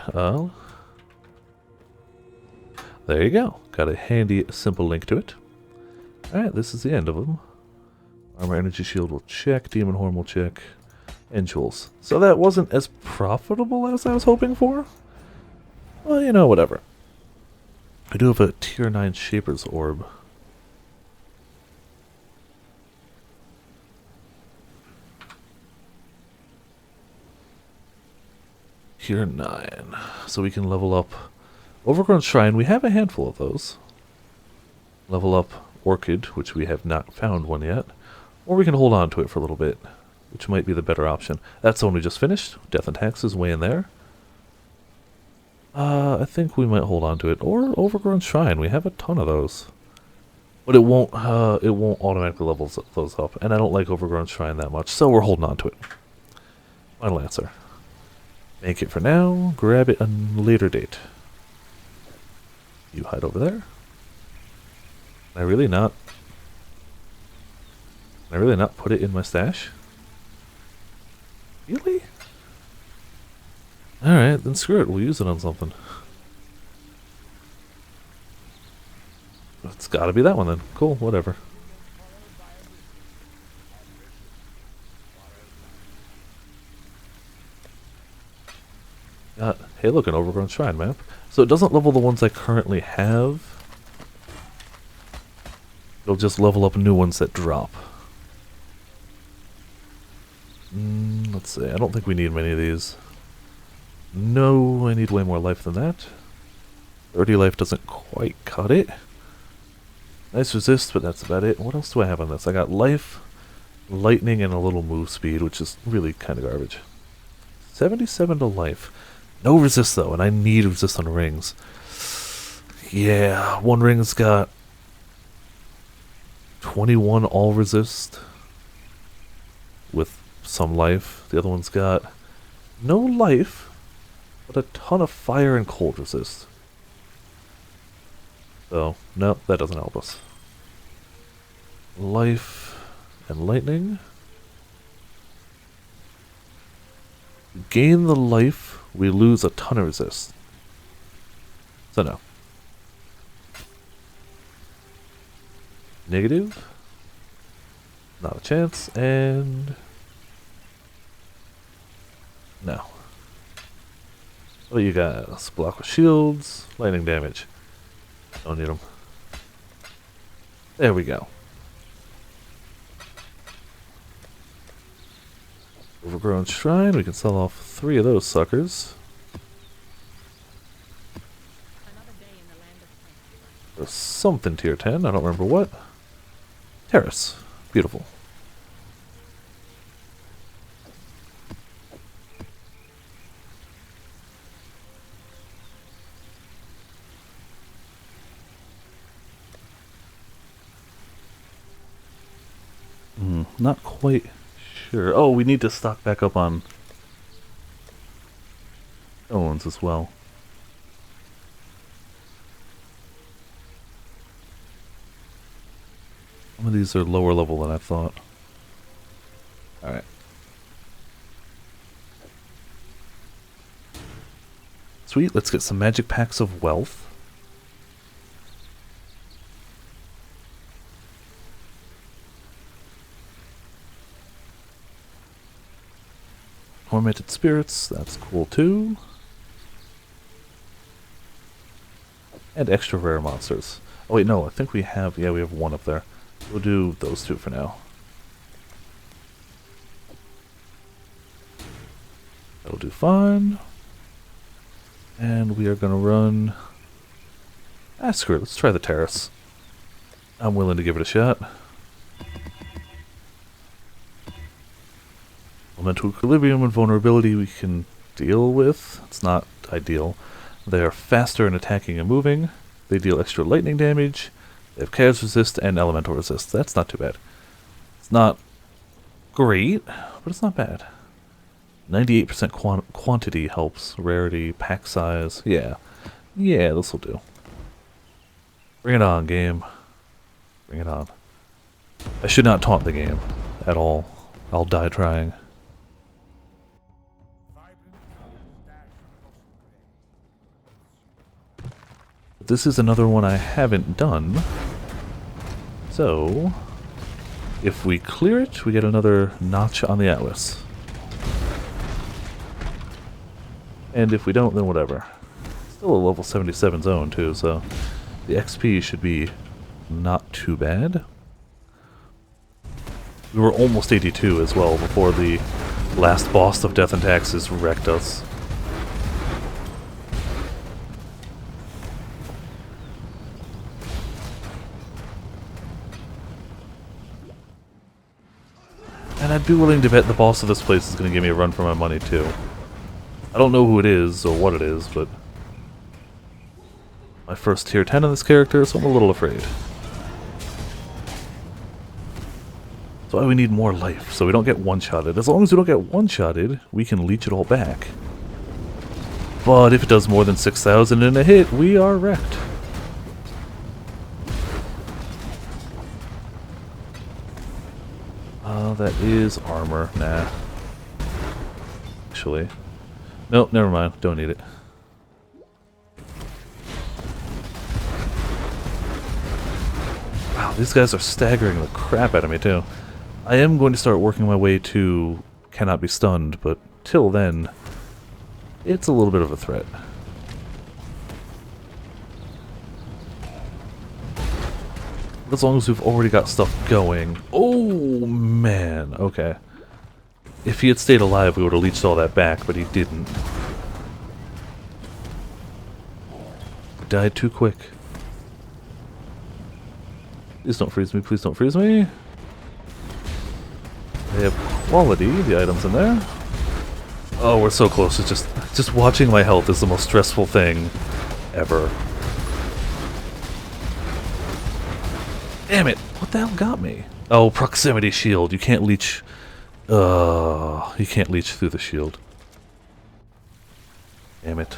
There you go. Got a handy, simple link to it. Alright, this is the end of them. Armor Energy Shield will check. Demon Horn will check. and jewels. So that wasn't as profitable as I was hoping for. Well, you know, whatever. I do have a tier 9 Shaper's Orb. Tier 9. So we can level up Overgrown Shrine. We have a handful of those. Level up Orchid, which we have not found one yet. Or we can hold on to it for a little bit, which might be the better option. That's the one we just finished. Death and Taxes way in there. I think we might hold on to it. Or Overgrown Shrine. We have a ton of those. But it won't automatically level those up. And I don't like Overgrown Shrine that much, so we're holding on to it. Final answer. Make it for now. Grab it on a later date. You hide over there. Can I really not put it in my stash? Really? Alright, then screw it. We'll use it on something. It's gotta be that one then. Cool, whatever. Hey, look, an Overgrown Shrine map. So it doesn't level the ones I currently have. It'll just level up new ones that drop. Let's see. I don't think we need many of these. No, I need way more life than that. 30 life doesn't quite cut it. Nice resist, but that's about it. What else do I have on this? I got life, lightning, and a little move speed, which is really kind of garbage. 77 to life. No resist, though, and I need resist on rings. Yeah, one ring's got 21 all resist with some life. The other one's got no life, but a ton of fire and cold resist. So, no, that doesn't help us. Life and lightning. Gain the life, we lose a ton of resist. So no. Negative. Not a chance, and... no. What do you got? Let's block with shields, lightning damage. Don't need them. There we go. Overgrown Shrine, we can sell off 3 of those suckers. There's something tier 10, I don't remember what. Terrace. Beautiful. Not quite sure. Oh, we need to stock back up on stones as well. Some of these are lower level than I thought. Alright. Sweet, let's get some magic packs of wealth. Tormented spirits, that's cool too. And extra rare monsters. Oh wait, no, I think we have, yeah, we have one up there. We'll do those 2 for now. That'll do fine. And we are gonna run... screw it, let's try the terrace. I'm willing to give it a shot. Elemental Equilibrium and Vulnerability we can deal with. It's not ideal. They are faster in attacking and moving. They deal extra lightning damage. They have Chaos Resist and Elemental Resist. That's not too bad. It's not great, but it's not bad. 98% quantity helps. Rarity, pack size. Yeah. Yeah, this will do. Bring it on, game. Bring it on. I should not taunt the game at all. I'll die trying. This is another one I haven't done. So, if we clear it, we get another notch on the Atlas. And if we don't, then whatever. Still a level 77 zone too, so the XP should be not too bad. We were almost 82 as well before the last boss of Death and Taxes wrecked us. And I'd be willing to bet the boss of this place is going to give me a run for my money too. I don't know who it is or what it is, but my first tier 10 on this character, so I'm a little afraid. That's why we need more life, so we don't get one-shotted. As long as we don't get one-shotted, we can leech it all back. But if it does more than 6,000 in a hit, we are wrecked. That is armor. Nah. Actually. Nope, never mind. Don't need it. Wow, these guys are staggering the crap out of me, too. I am going to start working my way to cannot be stunned, but till then, it's a little bit of a threat. As long as we've already got stuff going. Oh, man. Okay. If he had stayed alive, we would have leeched all that back, but he didn't. He died too quick. Please don't freeze me. Please don't freeze me. They have quality, the items in there. Oh, we're so close. It's just watching my health is the most stressful thing ever. Damn it! What the hell got me? Oh, proximity shield. You can't leech. You can't leech through the shield. Damn it.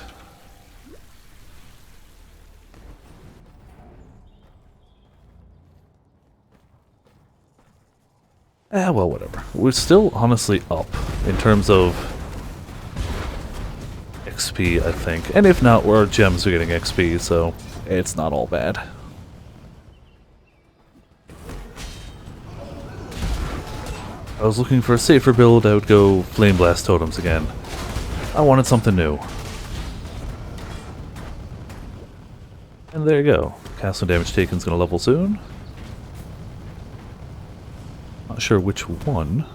Ah, well, whatever. We're still honestly up in terms of XP, I think. And if not, our gems are getting XP, so it's not all bad. I was looking for a safer build. I would go Flame Blast Totems again. I wanted something new. And there you go. Castle damage taken is going to level soon. Not sure which one.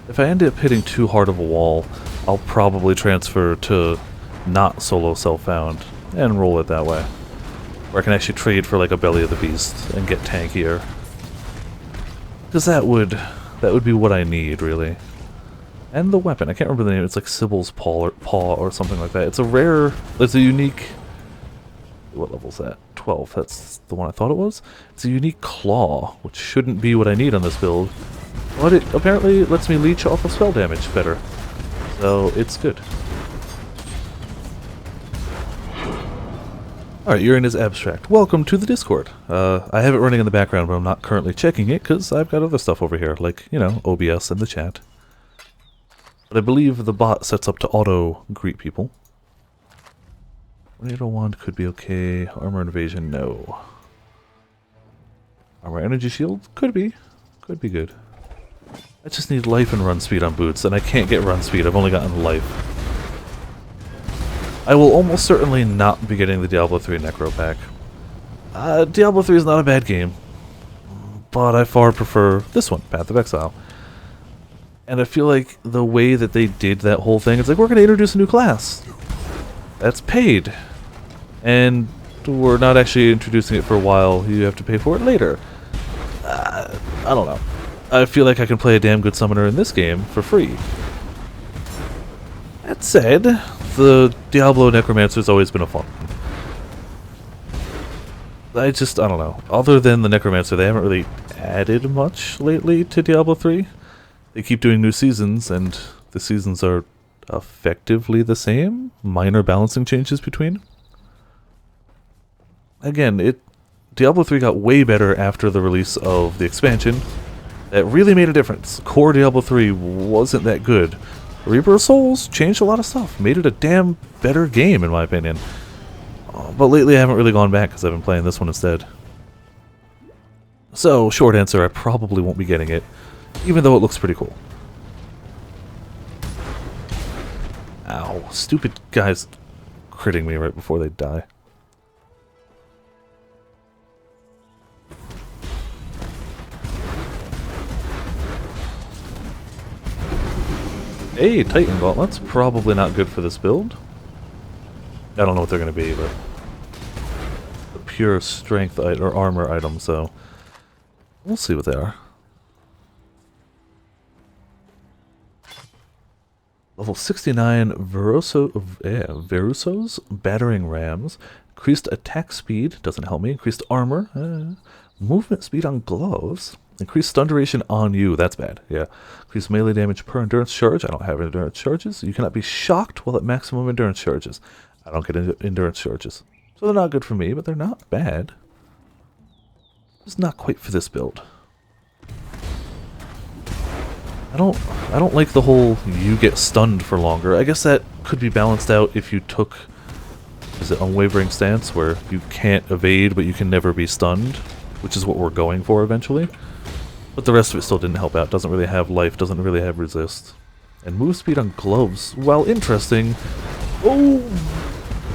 If I end up hitting too hard of a wall, I'll probably transfer to not solo self-found and roll it that way. Where I can actually trade for like a Belly of the Beast and get tankier. Because that would be what I need, really. And the weapon, I can't remember the name, it's like Sybil's Paw or something like that. It's a unique... What level's that? 12, that's the one I thought it was. It's a unique claw, which shouldn't be what I need on this build. But it apparently lets me leech off of spell damage better. So it's good. Alright, you're in his abstract. Welcome to the Discord. I have it running in the background, but I'm not currently checking it because I've got other stuff over here, like, you know, OBS and the chat. But I believe the bot sets up to auto-greet people. Tornado Wand could be okay. Armor Invasion, no. Armor Energy Shield, could be. Could be good. I just need life and run speed on boots, and I can't get run speed. I've only gotten life. I will almost certainly not be getting the Diablo 3 Necro pack. Diablo 3 is not a bad game, but I far prefer this one, Path of Exile. And I feel like the way that they did that whole thing, it's like, we're going to introduce a new class. That's paid. And we're not actually introducing it for a while. You have to pay for it later. I don't know. I feel like I can play a damn good summoner in this game for free. That said, the Diablo Necromancer's always been a fun one. I don't know. Other than the Necromancer, they haven't really added much lately to Diablo 3. They keep doing new seasons, and the seasons are effectively the same. Minor balancing changes between. Again, Diablo 3 got way better after the release of the expansion. That really made a difference. Core Diablo 3 wasn't that good, Reaper of Souls changed a lot of stuff, made it a damn better game in my opinion. But lately I haven't really gone back because I've been playing this one instead. So, short answer, I probably won't be getting it, even though it looks pretty cool. Ow, stupid guys critting me right before they die. Hey, Titan Gauntlets, probably not good for this build. I don't know what they're going to be, but the pure strength or armor item, so we'll see what they are. Level 69 Verusos, Battering Rams, increased attack speed, doesn't help me, increased armor, movement speed on gloves, increased stun duration on you, that's bad, yeah. Increased melee damage per endurance charge, I don't have endurance charges. You cannot be shocked while at maximum endurance charges. I don't get endurance charges. So they're not good for me, but they're not bad. It's not quite for this build. I don't like the whole you get stunned for longer. I guess that could be balanced out if you took, is it Unwavering Stance, where you can't evade but you can never be stunned, which is what we're going for eventually. But the rest of it still didn't help out. Doesn't really have life, doesn't really have resist. And move speed on gloves, while interesting. Oh,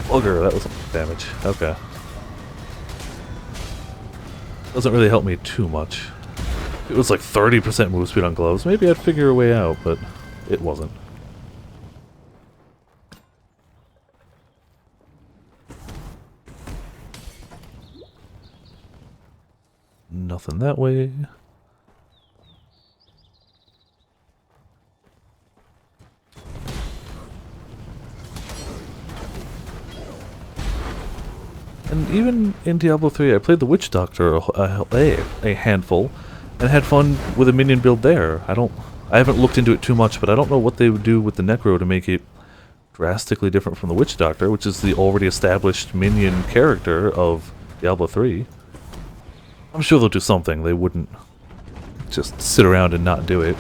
bugger, that was some damage. Okay. Doesn't really help me too much. It was like 30% move speed on gloves. Maybe I'd figure a way out, but it wasn't. Nothing that way. And even in Diablo 3, I played the Witch Doctor a handful, and had fun with a minion build there. I haven't looked into it too much, but I don't know what they would do with the Necro to make it drastically different from the Witch Doctor, which is the already established minion character of Diablo 3. I'm sure they'll do something. They wouldn't just sit around and not do it.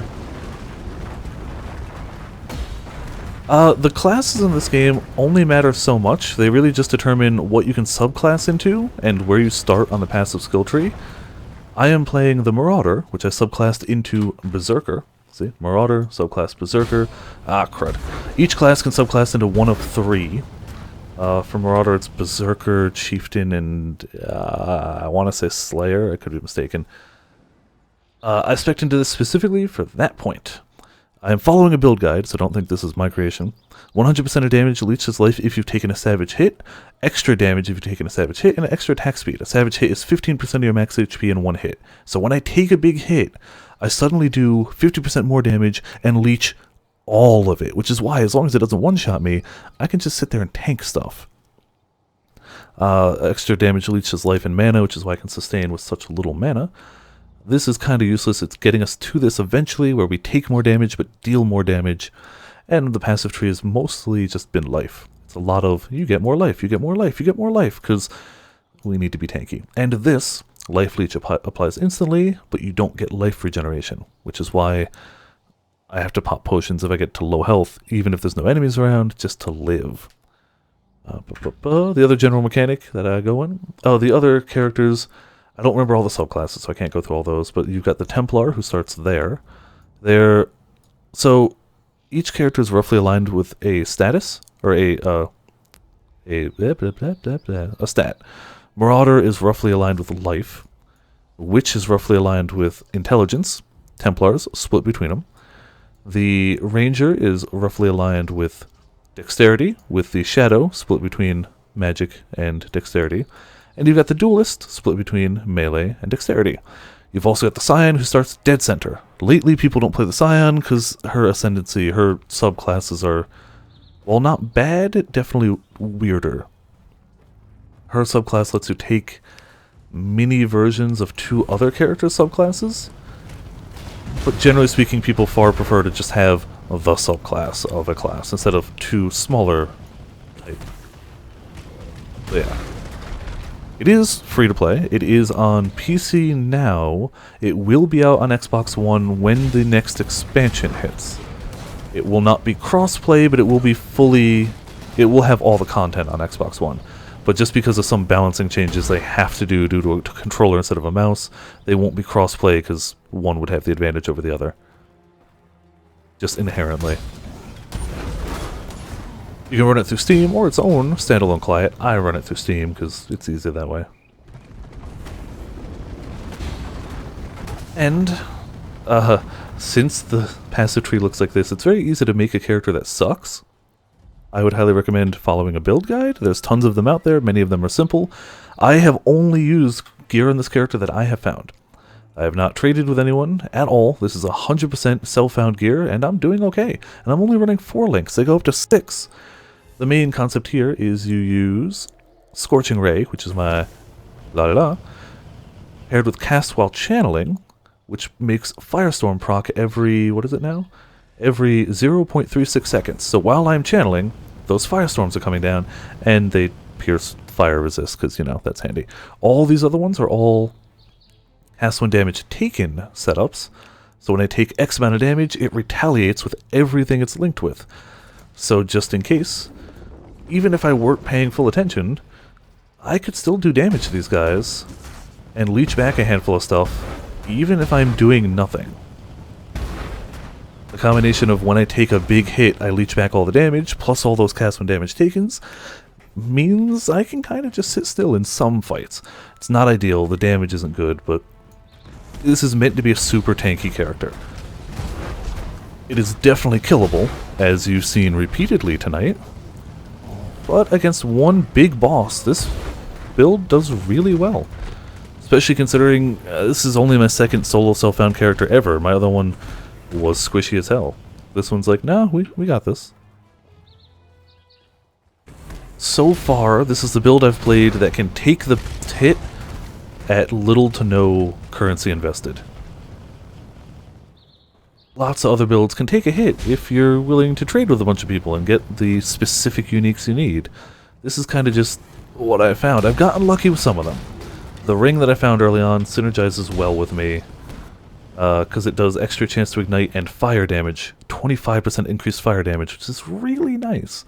The classes in this game only matter so much. They really just determine what you can subclass into and where you start on the passive skill tree. I am playing the Marauder, which I subclassed into Berserker. See? Marauder, subclass Berserker. Ah, crud. Each class can subclass into one of three. For Marauder, it's Berserker, Chieftain, and I want to say Slayer. I could be mistaken. I spec'd into this specifically for that point. I am following a build guide, so don't think this is my creation. 100% of damage leeches life if you've taken a savage hit, extra damage if you've taken a savage hit, and an extra attack speed. A savage hit is 15% of your max HP in one hit. So when I take a big hit, I suddenly do 50% more damage and leech all of it, which is why, as long as it doesn't one-shot me, I can just sit there and tank stuff. Extra damage leeches life and mana, which is why I can sustain with such little mana. This is kind of useless. It's getting us to this eventually, where we take more damage but deal more damage. And the passive tree has mostly just been life. It's a lot of, you get more life, you get more life, you get more life, because we need to be tanky. And this, Life Leech applies instantly, but you don't get life regeneration, which is why I have to pop potions if I get to low health, even if there's no enemies around, just to live. The other general mechanic that I go in, the other characters, I don't remember all the subclasses, so I can't go through all those, but you've got the Templar, who starts there. So each character is roughly aligned with a status, or a stat. Marauder is roughly aligned with life. Witch is roughly aligned with intelligence. Templars split between them. The Ranger is roughly aligned with dexterity, with the Shadow split between magic and dexterity. And you've got the Duelist split between melee and dexterity. You've also got the Scion, who starts dead center. Lately, people don't play the Scion because her ascendancy, her subclasses are, while not bad, definitely weirder. Her subclass lets you take mini versions of two other characters' subclasses, but generally speaking, people far prefer to just have the subclass of a class instead of two smaller type. But yeah. It is free to play. It is on PC now. It will be out on Xbox One when the next expansion hits. It will not be cross-play, but it will be fully... It will have all the content on Xbox One. But just because of some balancing changes they have to do due to a controller instead of a mouse, they won't be cross-play because one would have the advantage over the other. Just inherently. You can run it through Steam or its own standalone client. I run it through Steam because it's easier that way. And, since the passive tree looks like this, it's very easy to make a character that sucks. I would highly recommend following a build guide. There's tons of them out there. Many of them are simple. I have only used gear on this character that I have found. I have not traded with anyone at all. This is 100% self-found gear, and I'm doing okay. And I'm only running 4 links. They go up to 6. The main concept here is you use Scorching Ray, which is my la-la-la, paired with Cast While Channeling, which makes Firestorm proc every, what is it now? Every 0.36 seconds. So while I'm channeling, those firestorms are coming down, and they pierce fire resist, because, you know, that's handy. All these other ones are all cast when damage taken setups, so when I take X amount of damage, it retaliates with everything it's linked with. So just in case, even if I weren't paying full attention, I could still do damage to these guys, and leech back a handful of stuff, even if I'm doing nothing. The combination of when I take a big hit, I leech back all the damage, plus all those cast when damage takens, means I can kind of just sit still in some fights. It's not ideal, the damage isn't good, but this is meant to be a super tanky character. It is definitely killable, as you've seen repeatedly tonight, but against one big boss, this build does really well. Especially considering this is only my second solo self-found character ever. My other one was squishy as hell. This one's like, no, we got this. So far, this is the build I've played that can take the hit at little to no currency invested. Lots of other builds can take a hit if you're willing to trade with a bunch of people and get the specific uniques you need. This is kind of just what I found. I've gotten lucky with some of them. The ring that I found early on synergizes well with me, because it does extra chance to ignite and fire damage, 25% increased fire damage, which is really nice.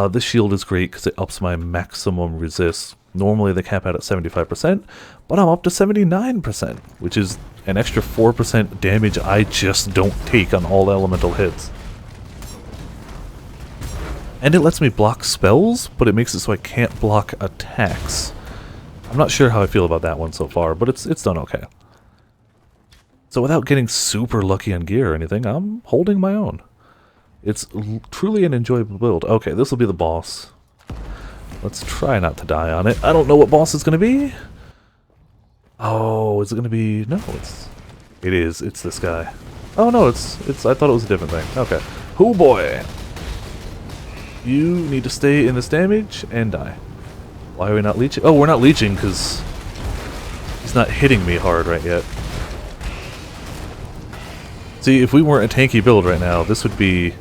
This shield is great because it ups my maximum resist. Normally they cap out at 75%, but I'm up to 79%, which is an extra 4% damage I just don't take on all elemental hits. And it lets me block spells, but it makes it so I can't block attacks. I'm not sure how I feel about that one so far, but it's done okay. So without getting super lucky on gear or anything, I'm holding my own. It's truly an enjoyable build. Okay, this will be the boss. Let's try not to die on it. I don't know what boss it's going to be. Oh, is it going to be... No, it is. It's this guy. Oh, no, it's... I thought it was a different thing. Okay. Oh, boy. You need to stay in this damage and die. Why are we not leeching? Oh, we're not leeching because he's not hitting me hard right yet. See, if we weren't a tanky build right now, this would be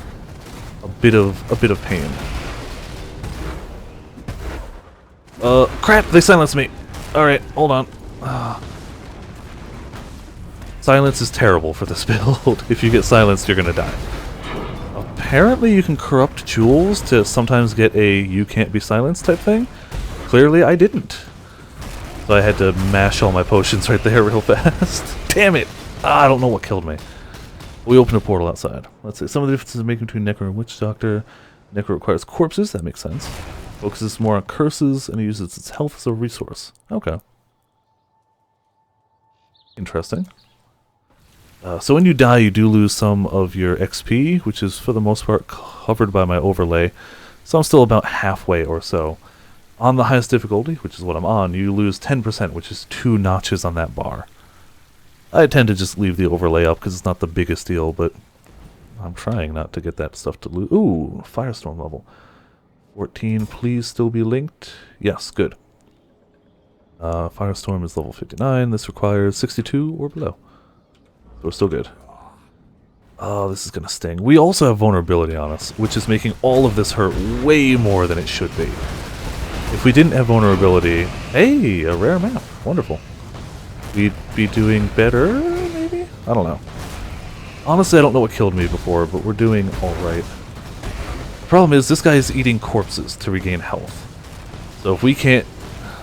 a bit of pain. Crap! They silenced me. All right, hold on. Silence is terrible for this build. If you get silenced, you're gonna die. Apparently, you can corrupt jewels to sometimes get a "you can't be silenced" type thing. Clearly, I didn't. So I had to mash all my potions right there real fast. Damn it! I don't know what killed me. We opened a portal outside. Let's see. Some of the differences making between Necro and Witch Doctor. Necro requires corpses. That makes sense. Focuses more on curses and uses its health as a resource. Okay. Interesting. So when you die, you do lose some of your XP, which is for the most part covered by my overlay. So I'm still about halfway or so. On the highest difficulty, which is what I'm on, you lose 10%, which is 2 notches on that bar. I tend to just leave the overlay up because it's not the biggest deal, but I'm trying not to get that stuff to lose. Ooh, Firestorm level. 14, please still be linked. Yes, good. Firestorm is level 59. This requires 62 or below. So we're still good. Oh, this is going to sting. We also have vulnerability on us, which is making all of this hurt way more than it should be. If we didn't have vulnerability... Hey, a rare map. Wonderful. We'd be doing better, maybe? I don't know. Honestly, I don't know what killed me before, but we're doing alright. The problem is, this guy is eating corpses to regain health. So if we can't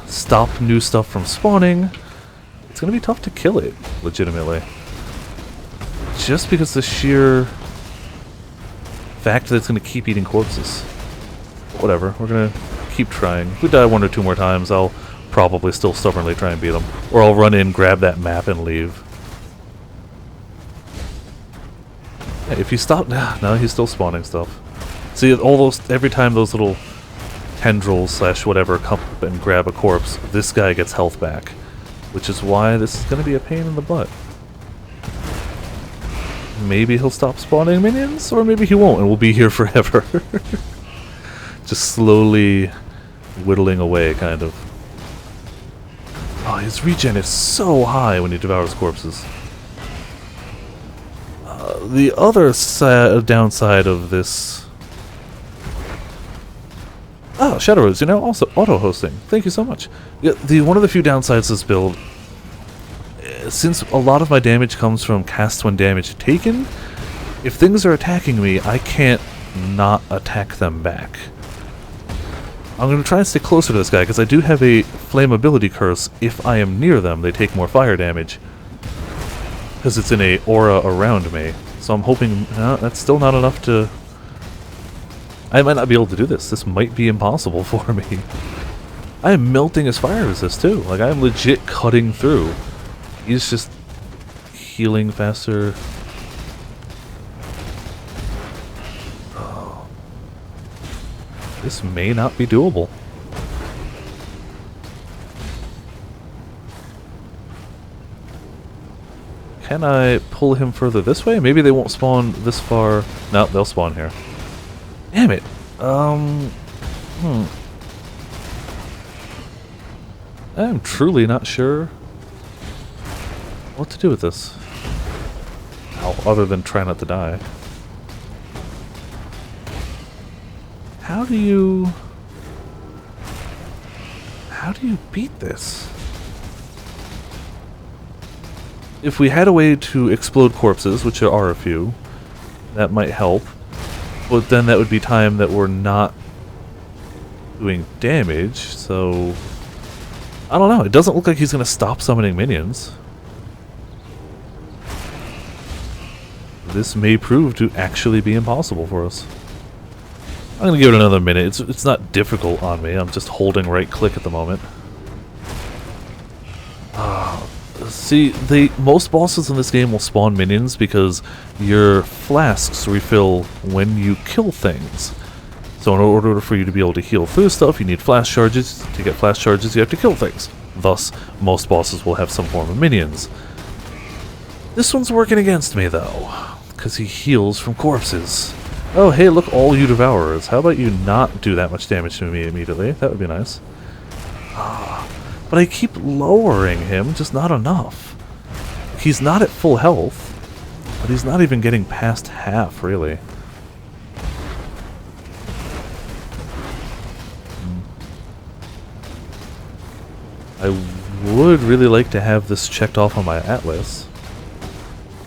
stop new stuff from spawning, it's going to be tough to kill it, legitimately. Just because the sheer fact that it's going to keep eating corpses. Whatever, we're going to keep trying. If we die 1 or 2 more times, I'll probably still stubbornly try and beat him. Or I'll run in, grab that map, and leave. Yeah, if he stopped... No, he's still spawning stuff. See, all those... Every time those little tendrils slash whatever come up and grab a corpse, this guy gets health back. Which is why this is going to be a pain in the butt. Maybe he'll stop spawning minions, or maybe he won't, and we'll be here forever. Just slowly whittling away, kind of. Oh, his regen is so high when he devours corpses. The other downside of this... Oh, Shadow Rose, you know, also auto-hosting. Thank you so much. Yeah, one of the few downsides of this build, since a lot of my damage comes from cast when damage taken, if things are attacking me, I can't not attack them back. I'm going to try and stay closer to this guy, because I do have a flammability curse. If I am near them, they take more fire damage. Because it's in a aura around me. So I'm hoping... that's still not enough to... I might not be able to do this. This might be impossible for me. I am melting his fire resist, too. Like, I am legit cutting through. He's just healing faster. Oh. This may not be doable. Can I pull him further this way? Maybe they won't spawn this far. No, they'll spawn here. Damn it. I'm truly not sure what to do with this. Other than try not to die. How do you beat this? If we had a way to explode corpses, which there are a few, that might help. But then that would be time that we're not doing damage, so... I don't know, it doesn't look like he's going to stop summoning minions. This may prove to actually be impossible for us. I'm going to give it another minute. It's not difficult on me, I'm just holding right click at the moment. See, most bosses in this game will spawn minions because your flasks refill when you kill things. So in order for you to be able to heal through stuff, you need flash charges. To get flash charges, you have to kill things. Thus, most bosses will have some form of minions. This one's working against me, though, because he heals from corpses. Oh, hey, look, all you devourers. How about you not do that much damage to me immediately? That would be nice. But I keep lowering him, just not enough. He's not at full health, but he's not even getting past half, really. I would really like to have this checked off on my atlas.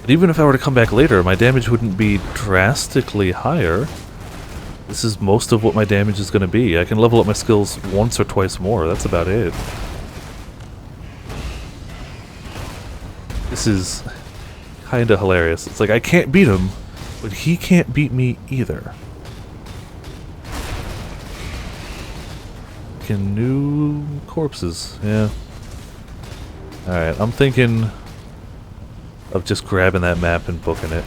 But even if I were to come back later, my damage wouldn't be drastically higher. This is most of what my damage is going to be. I can level up my skills once or twice more, that's about it. This is kinda hilarious. It's like I can't beat him, but he can't beat me either. Can new corpses, yeah. Alright, I'm thinking of just grabbing that map and booking it.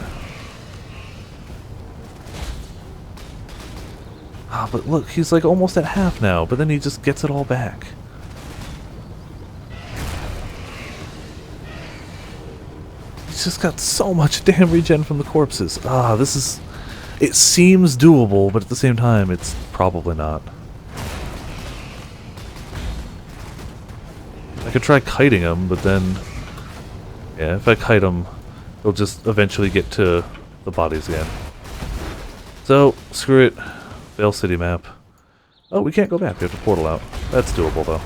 Ah, but look, he's like almost at half now, but then he just gets it all back. He's just got so much damn regen from the corpses. Ah, this is... It seems doable, but at the same time, it's probably not. I could try kiting him, but then... Yeah, if I kite him, he'll just eventually get to the bodies again. So, screw it. Vale City map. Oh, we can't go back. We have to portal out. That's doable, though.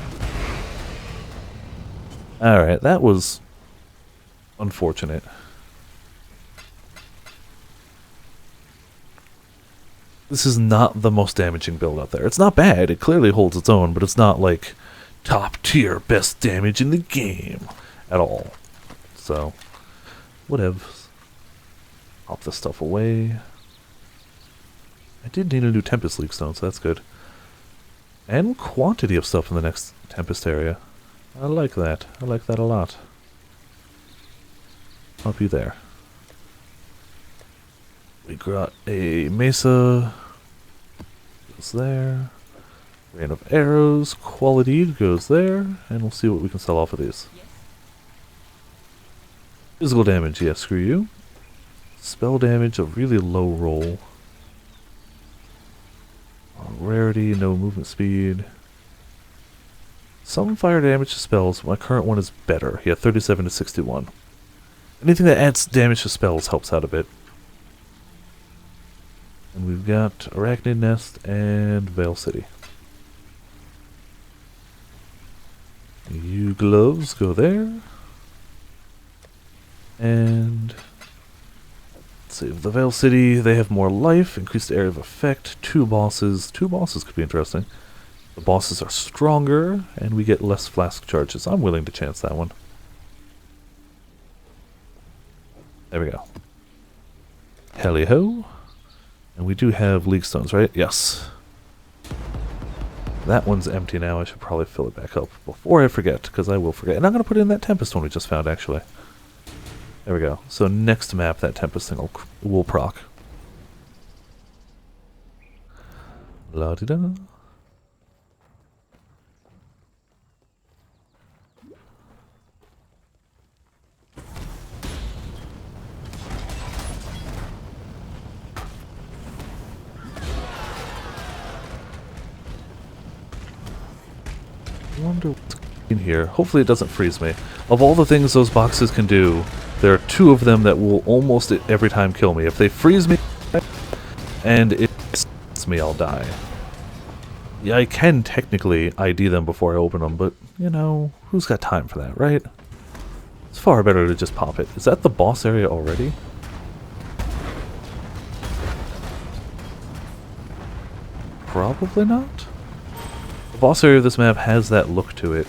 Alright, that was... unfortunate. This is not the most damaging build out there. It's not bad. It clearly holds its own, but it's not like top tier, best damage in the game at all. So, whatever. Pop this stuff away. I did need a new Tempest Leak Stone, so that's good. And quantity of stuff in the next Tempest area. I like that. I like that a lot. Pop you there. We got a Mesa. Goes there. Rain of Arrows. Quality goes there. And we'll see what we can sell off of these. Physical damage, yeah, screw you. Spell damage, a really low roll. Rarity, no movement speed. Some fire damage to spells. My current one is better. Yeah, 37 to 61. Anything that adds damage to spells helps out a bit. And we've got Arachnid Nest and Veil City. You gloves go there. And let's see, the Veil City, they have more life, increased area of effect, 2 bosses. 2 bosses could be interesting. The bosses are stronger, and we get less flask charges. I'm willing to chance that one. There we go. Helly ho. And we do have leak stones, right? Yes. That one's empty now. I should probably fill it back up before I forget, because I will forget. And I'm going to put in that Tempest one we just found, actually. There we go. So next map, that Tempest thing will proc. La-di-da. I wonder what's in here. Hopefully it doesn't freeze me. Of all the things those boxes can do, there are 2 of them that will almost every time kill me. If they freeze me and it hits me, I'll die. Yeah, I can technically ID them before I open them, but, you know, who's got time for that, right? It's far better to just pop it. Is that the boss area already? Probably not. The boss area of this map has that look to it.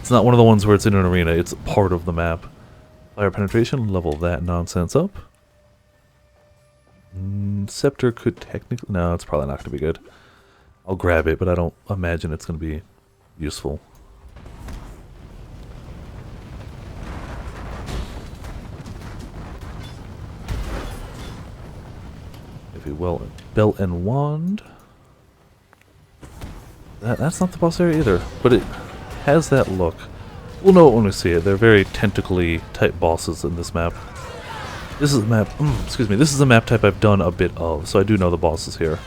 It's not one of the ones where it's in an arena, it's part of the map. Fire penetration, level that nonsense up. Scepter could technically... No, it's probably not going to be good. I'll grab it, but I don't imagine it's going to be useful. If you will, belt and wand. That's not the boss area either, but it has that look. We'll know it when we see it. They're very tentacly type bosses in this map. This is a map, excuse me, this is a map type I've done a bit of, so I do know the bosses here.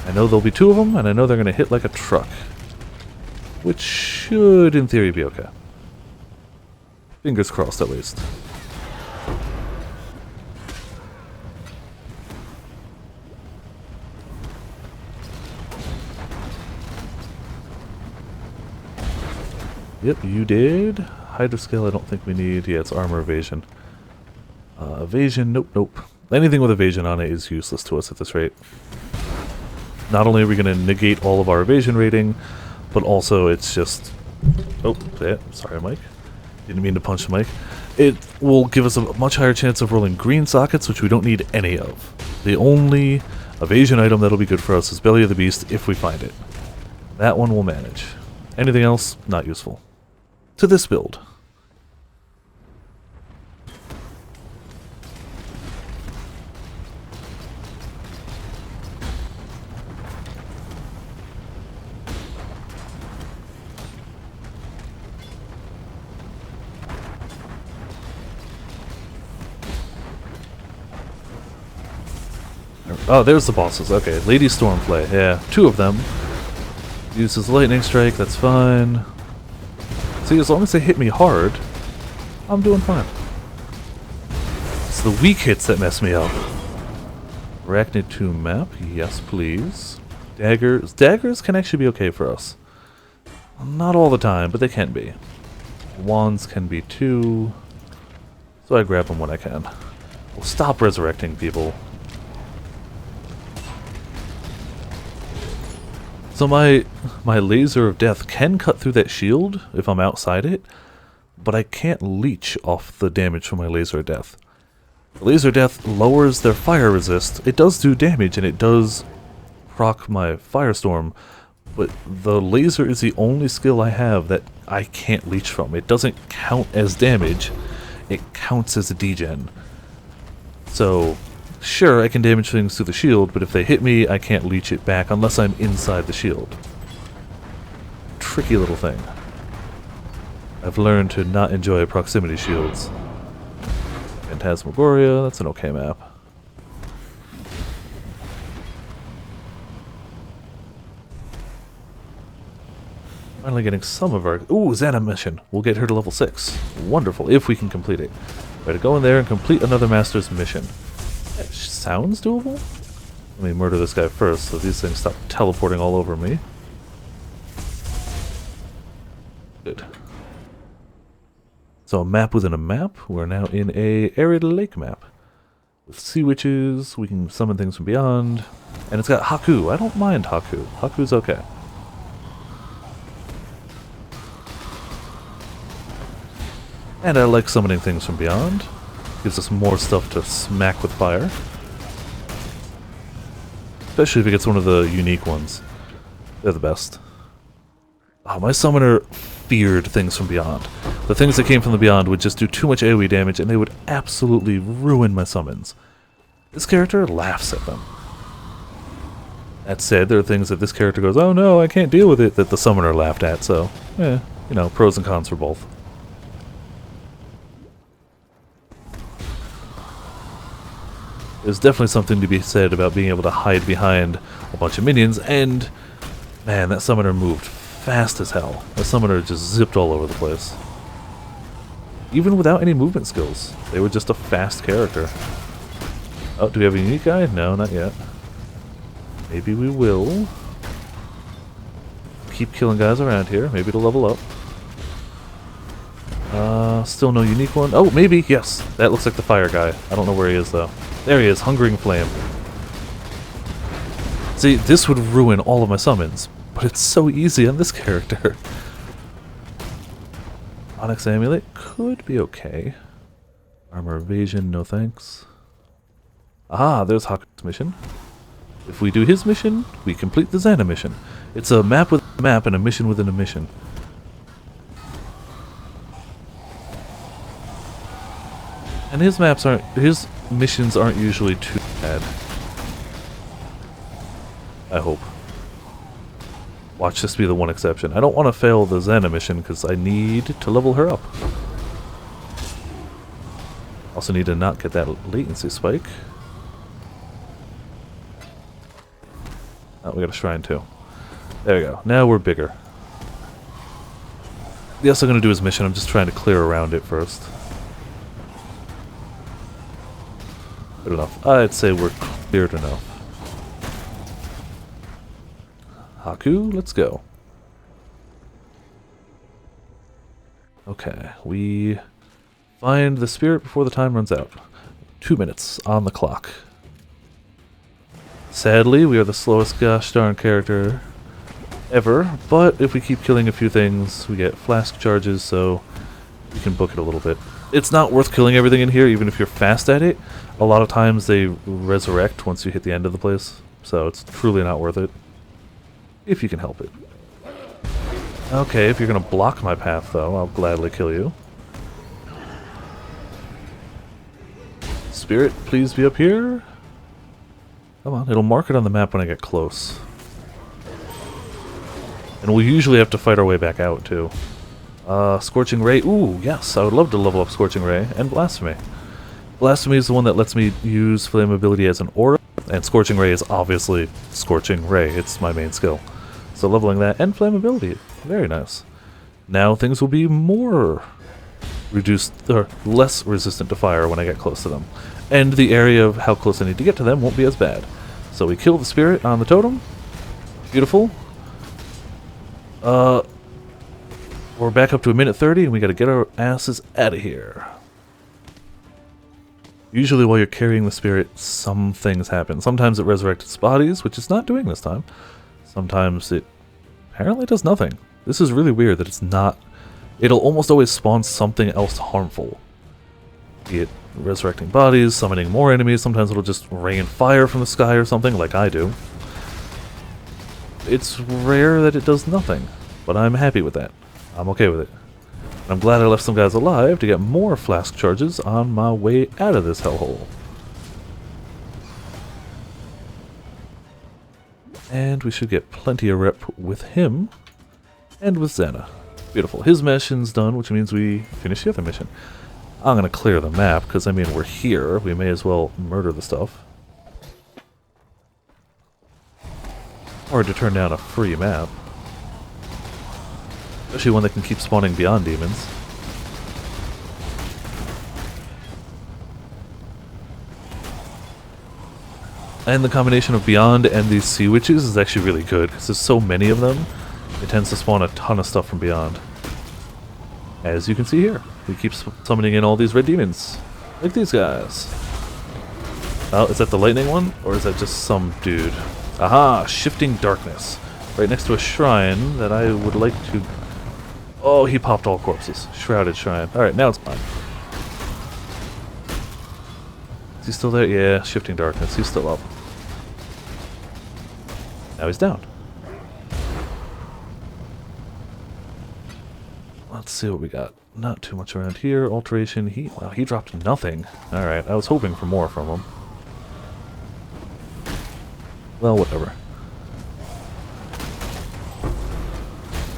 I know there'll be 2 of them, and I know they're going to hit like a truck. Which should, in theory, be okay. Fingers crossed, at least. Yep, you did. Hydroscale I don't think we need. Yeah, it's armor evasion. Evasion, nope, nope. Anything with evasion on it is useless to us at this rate. Not only are we going to negate all of our evasion rating, but also it's just... Oh, yeah, sorry Mike. Didn't mean to punch the mic. It will give us a much higher chance of rolling green sockets, which we don't need any of. The only evasion item that'll be good for us is Belly of the Beast if we find it. That one will manage. Anything else, not useful. To this build. Oh, there's the bosses. Okay, Lady Stormflay. Yeah, 2 of them. Uses lightning strike, that's fine. See, as long as they hit me hard, I'm doing fine. It's the weak hits that mess me up. Arachnid Tomb map, yes please. Daggers. Daggers can actually be okay for us. Not all the time, but they can be. Wands can be too. So I grab them when I can. Well, stop resurrecting people. So my laser of death can cut through that shield if I'm outside it, but I can't leech off the damage from my laser of death. Laser death lowers their fire resist. It does do damage and it does proc my firestorm, but the laser is the only skill I have that I can't leech from. It doesn't count as damage, it counts as a degen. So, sure, I can damage things through the shield, but if they hit me, I can't leech it back unless I'm inside the shield. Tricky little thing. I've learned to not enjoy proximity shields. Phantasmagoria, that's an okay map. Finally getting some of our... Ooh, Xana mission. We'll get her to level 6. Wonderful, if we can complete it. Try to go in there and complete another Master's mission. That sounds doable? Let me murder this guy first so these things stop teleporting all over me. Good. So a map within a map. We're now in a arid lake map. With sea witches, we can summon things from beyond. And it's got Haku. I don't mind Haku. Haku's okay. And I like summoning things from beyond. Gives us more stuff to smack with fire. Especially if it gets one of the unique ones. They're the best. Oh, my summoner feared things from beyond. The things that came from the beyond would just do too much AoE damage and they would absolutely ruin my summons. This character laughs at them. That said, there are things that this character goes, oh no, I can't deal with it, that the summoner laughed at, so, you know, pros and cons for both. There's definitely something to be said about being able to hide behind a bunch of minions, and man, that summoner moved fast as hell. That summoner just zipped all over the place. Even without any movement skills, they were just a fast character. Oh, do we have a unique guy? No, not yet. Maybe we will. Keep killing guys around here. Maybe it'll level up. Still no unique one. Oh, maybe, yes. That looks like the fire guy. I don't know where he is, though. There he is, Hungering Flame. See, this would ruin all of my summons, but it's so easy on this character. Onyx Amulet could be okay. Armor Evasion, no thanks. Ah, there's Haku's mission. If we do his mission, we complete the Xana mission. It's a map within a map and a mission within a mission. And his missions aren't usually too bad. I hope. Watch this be the one exception. I don't want to fail the Xana mission because I need to level her up. Also need to not get that latency spike. Oh, we got a shrine too. There we go. Now we're bigger. Yes, I'm going to do his mission. I'm just trying to clear around it first. Good enough. I'd say we're cleared enough. Haku, let's go. Okay, we find the spirit before the time runs out. 2 minutes on the clock. Sadly, we are the slowest gosh darn character ever, but if we keep killing a few things, we get flask charges, so we can book it a little bit. It's not worth killing everything in here, even if you're fast at it. A lot of times they resurrect once you hit the end of the place, so it's truly not worth it. If you can help it. Okay, if you're going to block my path, though, I'll gladly kill you. Spirit, please be up here. Come on, it'll mark it on the map when I get close. And we'll usually have to fight our way back out, too. Scorching Ray. Ooh, yes, I would love to level up Scorching Ray and Blasphemy. Blasphemy is the one that lets me use Flammability as an aura, and Scorching Ray is obviously Scorching Ray. It's my main skill. So leveling that and Flammability. Very nice. Now things will be more reduced, or less resistant to fire when I get close to them. And the area of how close I need to get to them won't be as bad. So we kill the spirit on the totem. Beautiful. We're back up to 1:30 and we gotta get our asses out of here. Usually while you're carrying the spirit, some things happen. Sometimes it resurrects its bodies, which it's not doing this time. Sometimes it apparently does nothing. This is really weird that it's not... It'll almost always spawn something else harmful. Be it resurrecting bodies, summoning more enemies, sometimes it'll just rain fire from the sky or something, like I do. It's rare that it does nothing, but I'm happy with that. I'm okay with it. I'm glad I left some guys alive to get more flask charges on my way out of this hellhole. And we should get plenty of rep with him and with Xana. Beautiful. His mission's done, which means we finish the other mission. I'm going to clear the map, because, I mean, we're here. We may as well murder the stuff. Hard to turn down a free map. Especially one that can keep spawning beyond demons. And the combination of Beyond and these Sea Witches is actually really good, because there's so many of them, it tends to spawn a ton of stuff from Beyond. As you can see here, we keep summoning in all these red demons, like these guys. Oh, is that the lightning one, or is that just some dude? Aha! Shifting Darkness. Right next to a shrine that I would like to... Oh, he popped all corpses. Shrouded Shrine. Alright, now it's mine. Is he still there? Yeah, Shifting Darkness. He's still up. Now he's down. Let's see what we got. Not too much around here. Alteration. Wow, he dropped nothing. Alright, I was hoping for more from him. Well, whatever.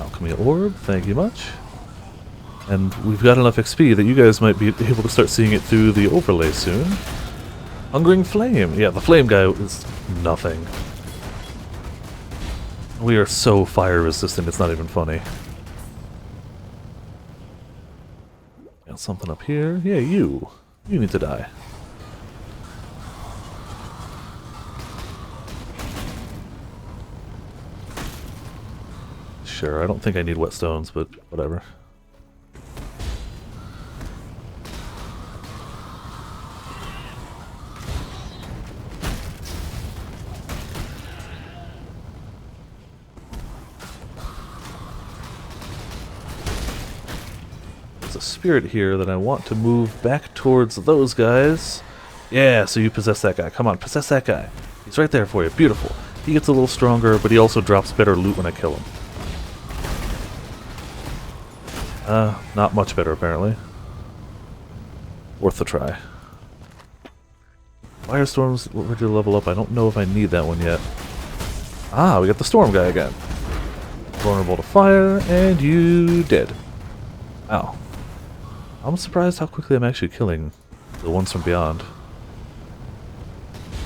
Alchemy Orb, thank you much. And we've got enough XP that you guys might be able to start seeing it through the overlay soon. Hungering Flame. Yeah, the Flame guy is nothing. We are so fire resistant, it's not even funny. Got something up here. Yeah, you. You need to die. Sure, I don't think I need whetstones, but whatever. There's a spirit here that I want to move back towards those guys. Yeah, so you possess that guy. Come on, possess that guy. He's right there for you. Beautiful. He gets a little stronger, but he also drops better loot when I kill him. Not much better, apparently. Worth the try. Firestorm's ready to level up. I don't know if I need that one yet. Ah, we got the storm guy again. Vulnerable to fire, and you dead. Ow. I'm surprised how quickly I'm actually killing the ones from beyond.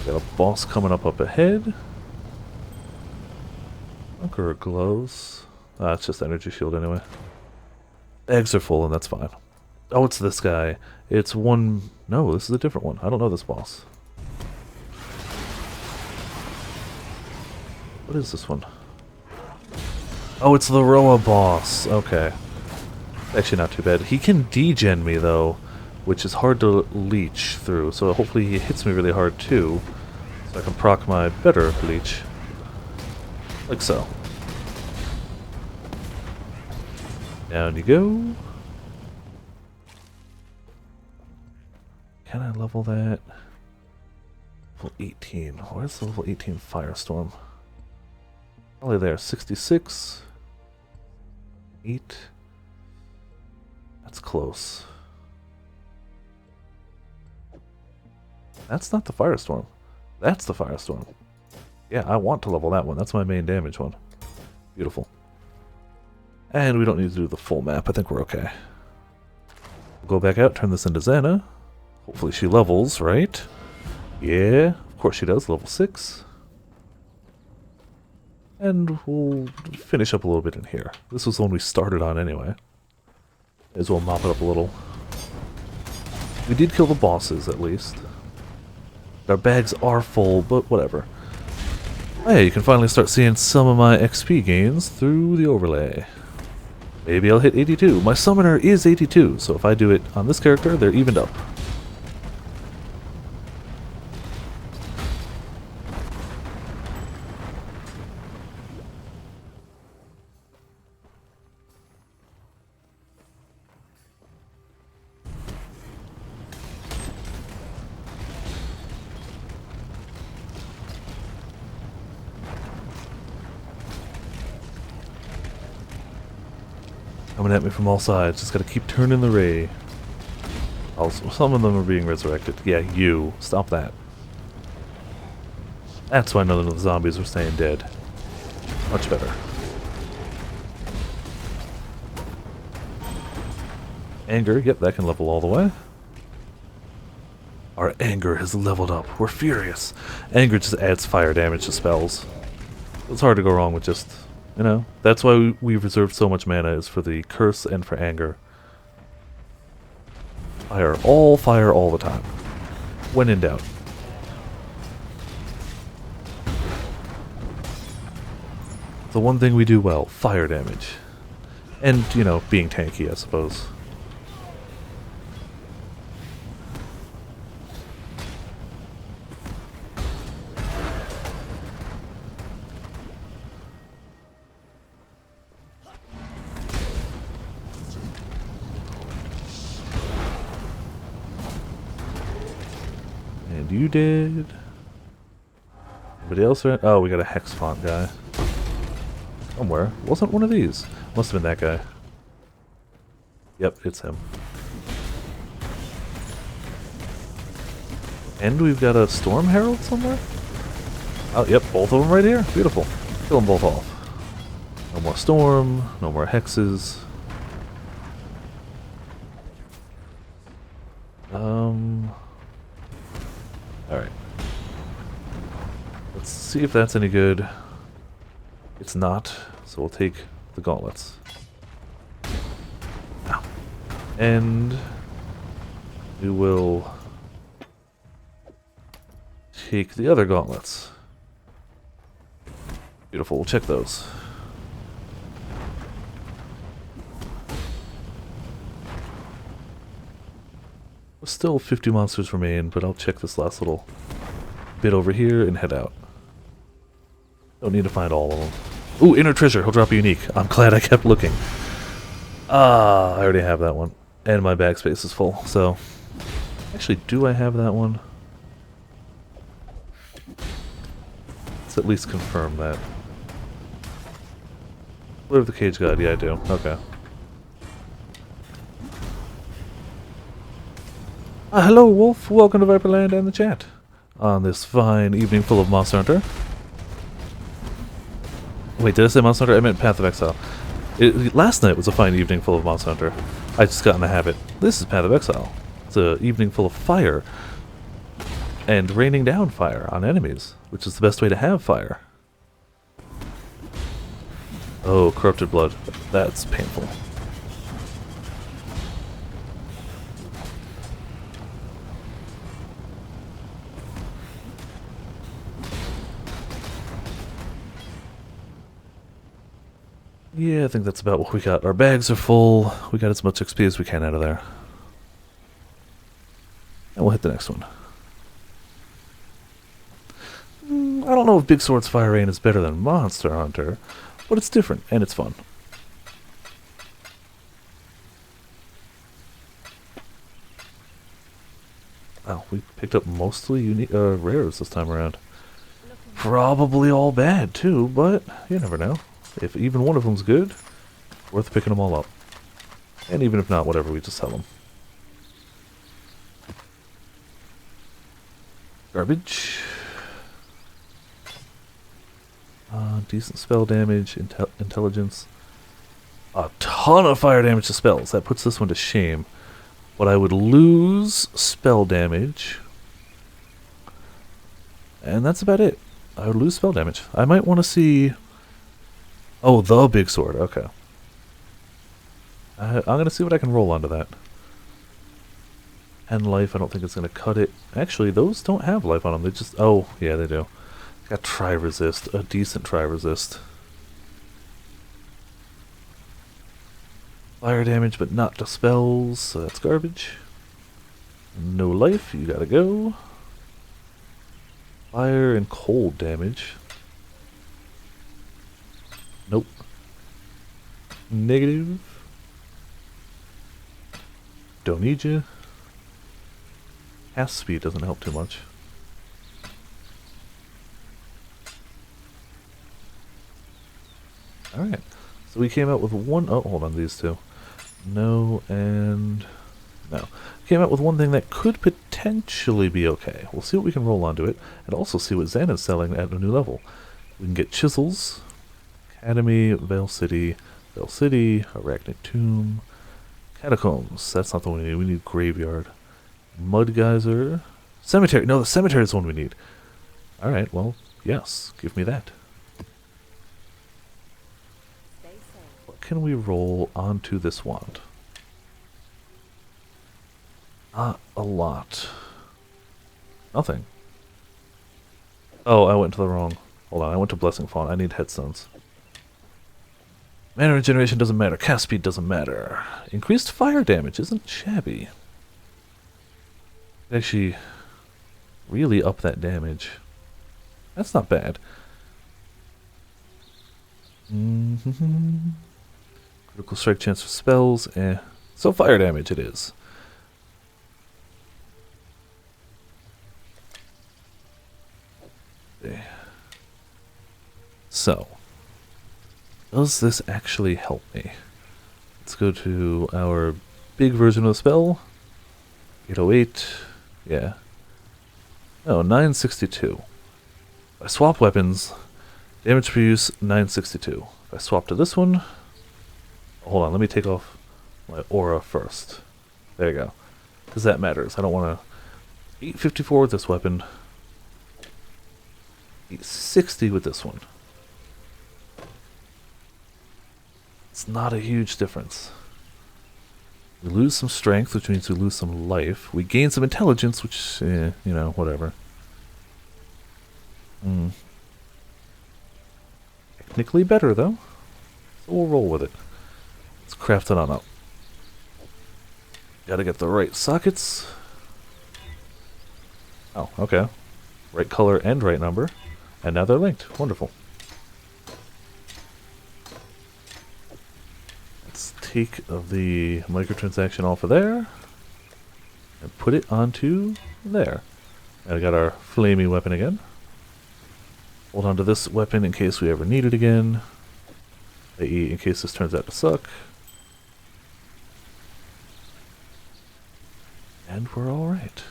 Got a boss coming up ahead. Conqueror glows. Ah, it's just energy shield anyway. Eggs are full, and that's fine. Oh, it's this guy. It's one... No, this is a different one. I don't know this boss. What is this one? Oh, it's the Roa boss. Okay. Actually not too bad. He can degen me, though, which is hard to leech through, so hopefully he hits me really hard, too, so I can proc my better leech. Like so. Down you go. Can I level that? Level 18. Where's the level 18 Firestorm? Probably there. 66. 8. That's close. That's not the Firestorm. That's the Firestorm. Yeah, I want to level that one. That's my main damage one. Beautiful. And we don't need to do the full map. I think we're okay. We'll go back out, turn this into Xana. Hopefully she levels, right? Yeah, of course she does. Level 6. And we'll finish up a little bit in here. This was the one we started on anyway. May as well mop it up a little. We did kill the bosses, at least. Our bags are full, but whatever. Oh yeah, you can finally start seeing some of my XP gains through the overlay. Maybe I'll hit 82. My summoner is 82, so if I do it on this character, they're evened up. Coming at me from all sides. Just gotta keep turning the ray. Also, some of them are being resurrected. Yeah, you. Stop that. That's why none of the zombies are staying dead. Much better. Anger, yep, that can level all the way. Our anger has leveled up. We're furious. Anger just adds fire damage to spells. It's hard to go wrong with just, you know. That's why we've reserved so much mana, is for the curse and for anger. Fire all the time. When in doubt. The one thing we do well, fire damage. And, you know, being tanky, I suppose. And you did. Anybody else? Oh, we got a hex font guy. Somewhere. Wasn't one of these. Must have been that guy. Yep, it's him. And we've got a Storm Herald somewhere? Oh, yep, both of them right here. Beautiful. Kill them both off. No more Storm, no more Hexes. Alright. Let's see if that's any good. It's not, so we'll take the gauntlets. Ow. And we will take the other gauntlets. Beautiful, we'll check those. Still 50 monsters remain, but I'll check this last little bit over here and head out. Don't need to find all of them. Ooh, inner treasure. He'll drop a unique. I'm glad I kept looking. Ah, I already have that one. And my bag space is full, so... Actually, do I have that one? Let's at least confirm that. What of the Cage God? Yeah, I do. Okay. Hello, Wolf. Welcome to Viperland and the chat. On this fine evening full of Monster Hunter. Wait, did I say Monster Hunter? I meant Path of Exile. Last night was a fine evening full of Monster Hunter. I just got in the habit. This is Path of Exile. It's an evening full of fire. And raining down fire on enemies, which is the best way to have fire. Oh, corrupted blood. That's painful. Yeah, I think that's about what we got. Our bags are full. We got as much XP as we can out of there. And we'll hit the next one. I don't know if Big Sword's Fire Rain is better than Monster Hunter, but it's different, and it's fun. Wow, we picked up mostly unique rares this time around. Probably all bad, too, but you never know. If even one of them's good, worth picking them all up. And even if not, whatever, we just sell them. Garbage. Decent spell damage, intelligence. A ton of fire damage to spells. That puts this one to shame. But I would lose spell damage. And that's about it. I would lose spell damage. I might want to see... Oh, the big sword. Okay. I'm going to see what I can roll onto that. And life, I don't think it's going to cut it. Actually, those don't have life on them. They just... Oh, yeah, they do. Got tri-resist. A decent tri-resist. Fire damage, but not to spells, so that's garbage. No life, you gotta go. Fire and cold damage. Nope. Negative. Don't need you. Cast speed doesn't help too much. Alright. So we came out with one... Oh, hold on, these two. No, and no. Came out with one thing that could potentially be okay. We'll see what we can roll onto it, and also see what Xana's selling at a new level. We can get chisels, Academy, Vale City, Arachnid Tomb, Catacombs. That's not the one we need. We need Graveyard. Mud Geyser. Cemetery. No, the cemetery is the one we need. Alright, well, yes. Give me that. What can we roll onto this wand? Not a lot. Nothing. Oh, I went to the wrong... Hold on, I went to Blessing Fawn. I need headstones. Mana regeneration doesn't matter. Cast speed doesn't matter. Increased fire damage isn't shabby. Actually, really up that damage. That's not bad. Critical strike chance for spells. So fire damage it is. So, does this actually help me? Let's go to our big version of the spell. 808. Yeah. No, 962. If I swap weapons, damage per use, 962. If I swap to this one... Hold on, let me take off my aura first. There you go. Because that matters. I don't want to... 854 with this weapon. 860 with this one. It's not a huge difference. We lose some strength, which means we lose some life. We gain some intelligence, which, you know, whatever. Technically better, though. So we'll roll with it. Let's craft it on up. Gotta get the right sockets. Oh, okay. Right color and right number. And now they're linked. Wonderful. Let's take the microtransaction off of there. And put it onto there. And I got our flamey weapon again. Hold on to this weapon in case we ever need it again. i.e. in case this turns out to suck. And we're alright.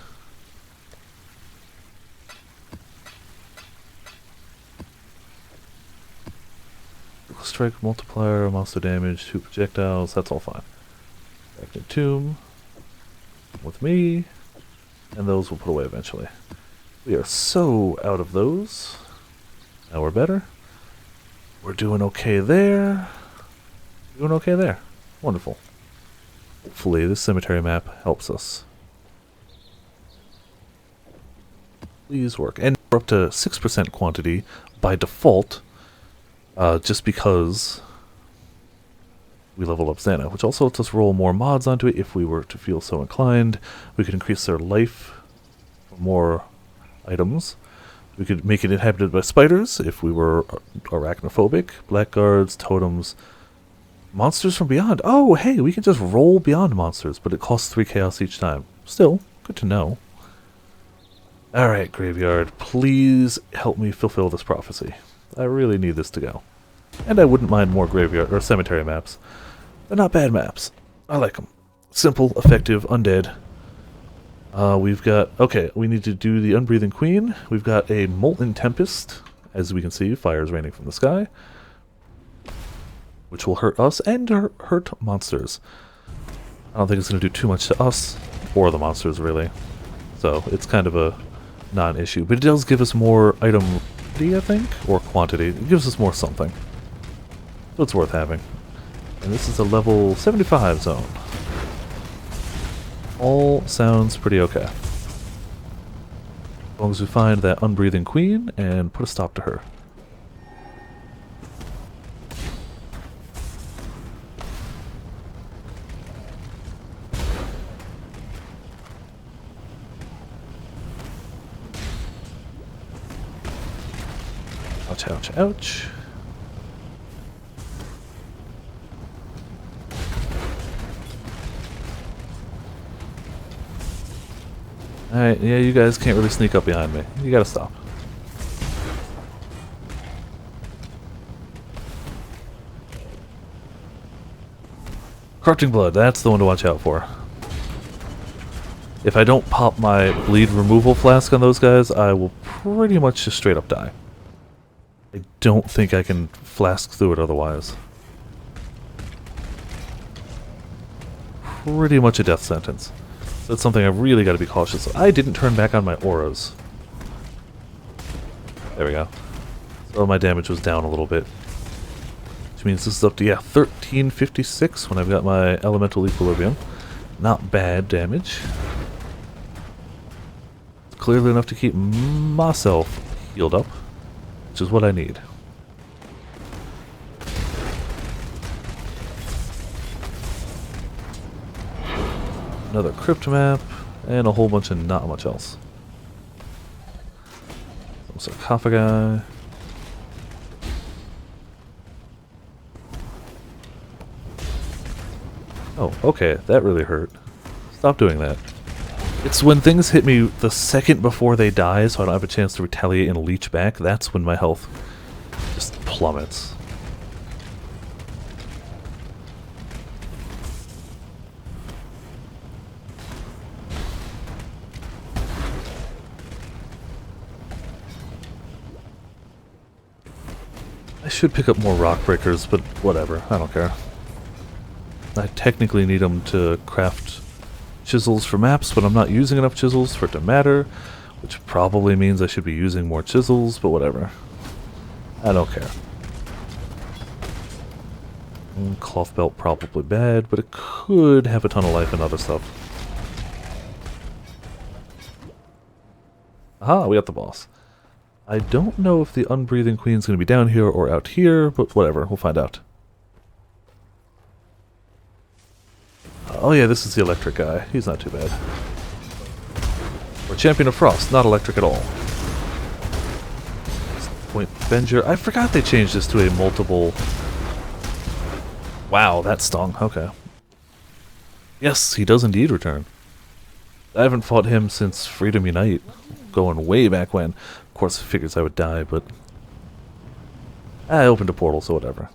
Strike multiplier, monster damage, 2 projectiles, that's all fine. Arachnid Tomb with me, and those we'll put away eventually. We are so out of those. Now we're better. We're doing okay there. Doing okay there. Wonderful. Hopefully this cemetery map helps us. Please work. And we're up to 6% quantity by default. Just because we level up Xana, which also lets us roll more mods onto it if we were to feel so inclined. We could increase their life for more items. We could make it inhabited by spiders if we were arachnophobic, blackguards, totems, monsters from beyond. Oh, hey, we can just roll beyond monsters, but it costs 3 chaos each time. Still, good to know. Alright, Graveyard, please help me fulfill this prophecy. I really need this to go. And I wouldn't mind more graveyard or cemetery maps. They're not bad maps. I like them. Simple, effective, undead. We've got... Okay, we need to do the Unbreathing Queen. We've got a Molten Tempest. As we can see, fire is raining from the sky. Which will hurt us and hurt monsters. I don't think it's going to do too much to us. Or the monsters, really. So, it's kind of a non-issue. But it does give us more item... I think, or quantity. It gives us more something. So it's worth having. And this is a level 75 zone. All sounds pretty okay. As long as we find that Unbreathing Queen and put a stop to her. Ouch, ouch, ouch. Alright, yeah, you guys can't really sneak up behind me. You gotta stop. Corrupting Blood, that's the one to watch out for. If I don't pop my bleed removal flask on those guys, I will pretty much just straight up die. I don't think I can flask through it otherwise. Pretty much a death sentence. So that's something I've really got to be cautious of. I didn't turn back on my auras. There we go. So my damage was down a little bit. Which means this is up to, yeah, 1356 when I've got my elemental equilibrium. Not bad damage. Clearly enough to keep myself healed up, which is what I need. Another crypt map, and a whole bunch of not much else. Some sarcophagi. Oh, okay, that really hurt. Stop doing that. It's when things hit me the second before they die, so I don't have a chance to retaliate and leech back, that's when my health just plummets. I should pick up more rock breakers, but whatever, I don't care. I technically need them to craft chisels for maps, but I'm not using enough chisels for it to matter, which probably means I should be using more chisels, but whatever. I don't care. Cloth belt probably bad, but it could have a ton of life and other stuff. Aha, we got the boss. I don't know if the Unbreathing Queen's going to be down here or out here, but whatever, we'll find out. Oh yeah, this is the electric guy. He's not too bad. Or Champion of Frost, not electric at all. Point Venger. I forgot they changed this to a multiple... Wow, that stung. Okay. Yes, he does indeed return. I haven't fought him since Freedom Unite. Going way back when. Of course, I figures I would die, but... I opened a portal, so whatever.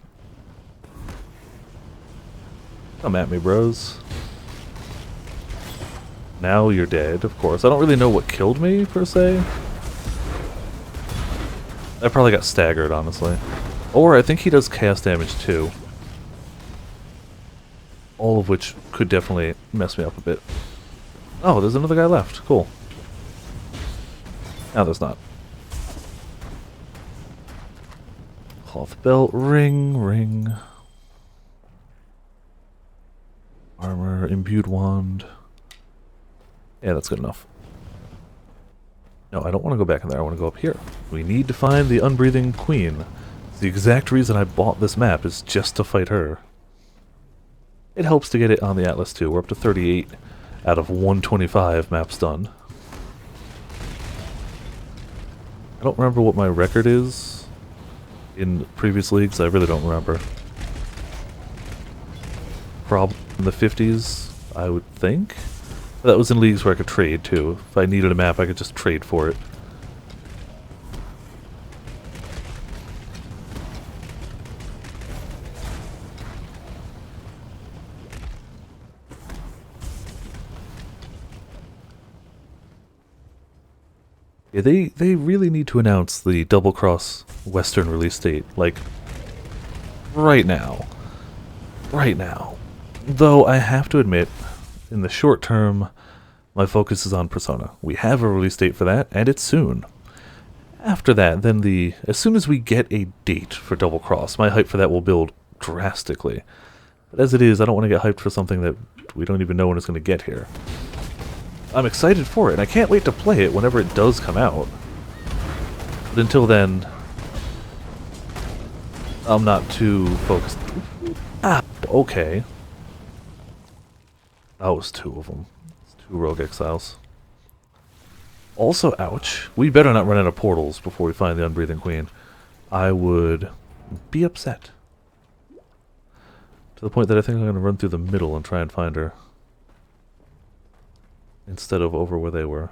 Come at me, bros. Now you're dead, of course. I don't really know what killed me, per se. I probably got staggered, honestly. Or I think he does chaos damage, too. All of which could definitely mess me up a bit. Oh, there's another guy left. Cool. No, there's not. Cloth belt, ring. Armor, imbued wand. Yeah, that's good enough. No, I don't want to go back in there. I want to go up here. We need to find the Unbreathing Queen. It's the exact reason I bought this map, is just to fight her. It helps to get it on the Atlas too. We're up to 38 out of 125 maps done. I don't remember what my record is in previous leagues. I really don't remember. Probably in the 50s, I would think. That was in leagues where I could trade too. If I needed a map, I could just trade for it. Yeah, they really need to announce the Double Cross Western release date, like, right now. Right now. Though I have to admit, in the short term, my focus is on Persona. We have a release date for that, and it's soon. After that, then as soon as we get a date for Double Cross, my hype for that will build drastically. But as it is, I don't want to get hyped for something that we don't even know when it's going to get here. I'm excited for it, and I can't wait to play it whenever it does come out. But until then, I'm not too focused. Ah, okay. That was two of them. It's two Rogue Exiles. Also, ouch. We better not run out of portals before we find the Unbreathing Queen. I would be upset. To the point that I think I'm going to run through the middle and try and find her. Instead of over where they were.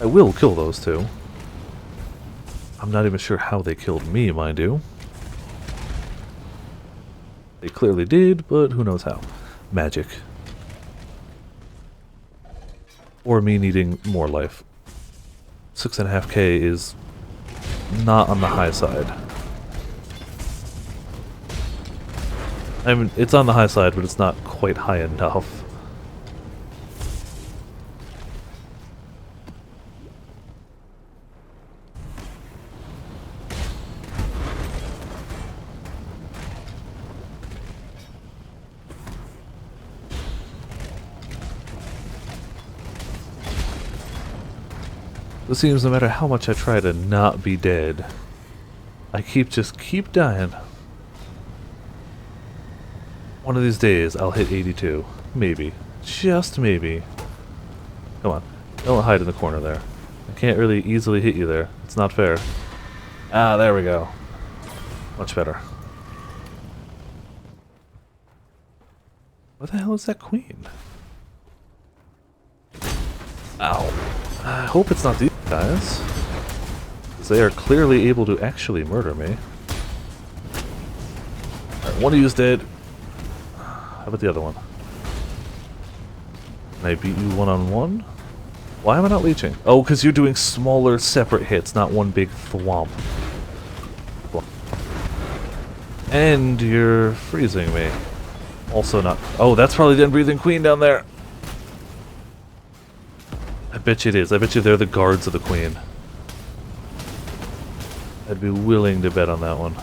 I will kill those two. I'm not even sure how they killed me, mind you. They clearly did, but who knows how. Magic. Or me needing more life. 6.5k is not on the high side. I mean, it's on the high side, but it's not quite high enough. It seems no matter how much I try to not be dead, I just keep dying. One of these days, I'll hit 82. Maybe. Just maybe. Come on. Don't hide in the corner there. I can't really easily hit you there. It's not fair. Ah, there we go. Much better. What the hell is that queen? Ow. I hope it's not these guys. Because they are clearly able to actually murder me. Alright, one of you's dead. How about the other one? Can I beat you one-on-one? Why am I not leeching? Oh, because you're doing smaller, separate hits, not one big thwomp. And you're freezing me. Also not... Oh, that's probably the unbreathing queen down there. I bet you it is. I bet you they're the guards of the queen. I'd be willing to bet on that one.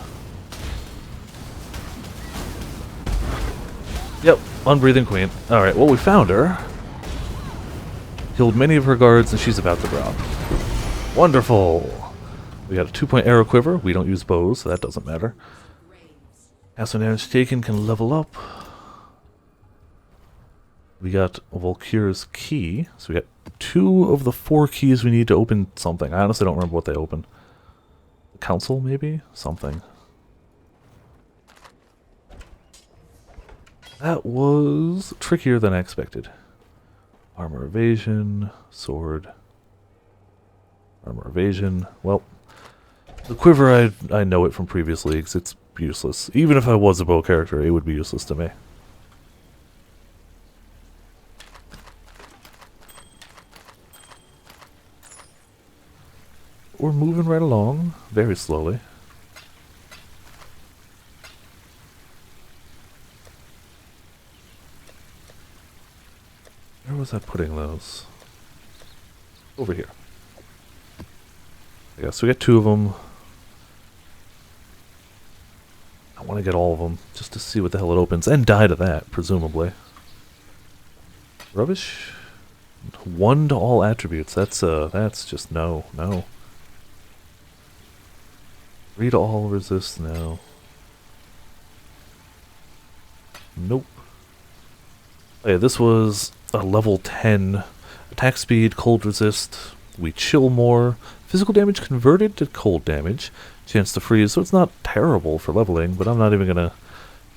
Yep, unbreathing queen. Alright, well, we found her. Killed many of her guards, and she's about to drop. Wonderful! We got a 2-point arrow quiver. We don't use bows, so that doesn't matter. Acid damage taken can level up. We got Volkyr's key. So we got 2 of the 4 keys we need to open something. I honestly don't remember what they open. The council, maybe? Something. That was trickier than I expected. Armor evasion, sword, armor evasion. Well, the quiver, I know it from previous leagues. It's useless. Even if I was a bow character, it would be useless to me. We're moving right along, very slowly. Where was I putting those? Over here. Yeah, so we got 2 of them. I want to get all of them, just to see what the hell it opens, and die to that, presumably. Rubbish? 1 to all attributes, that's just no. 3 to all resist, no. Nope. Oh yeah, this was a level 10. Attack speed, cold resist, we chill more. Physical damage converted to cold damage. Chance to freeze, so it's not terrible for leveling, but I'm not even gonna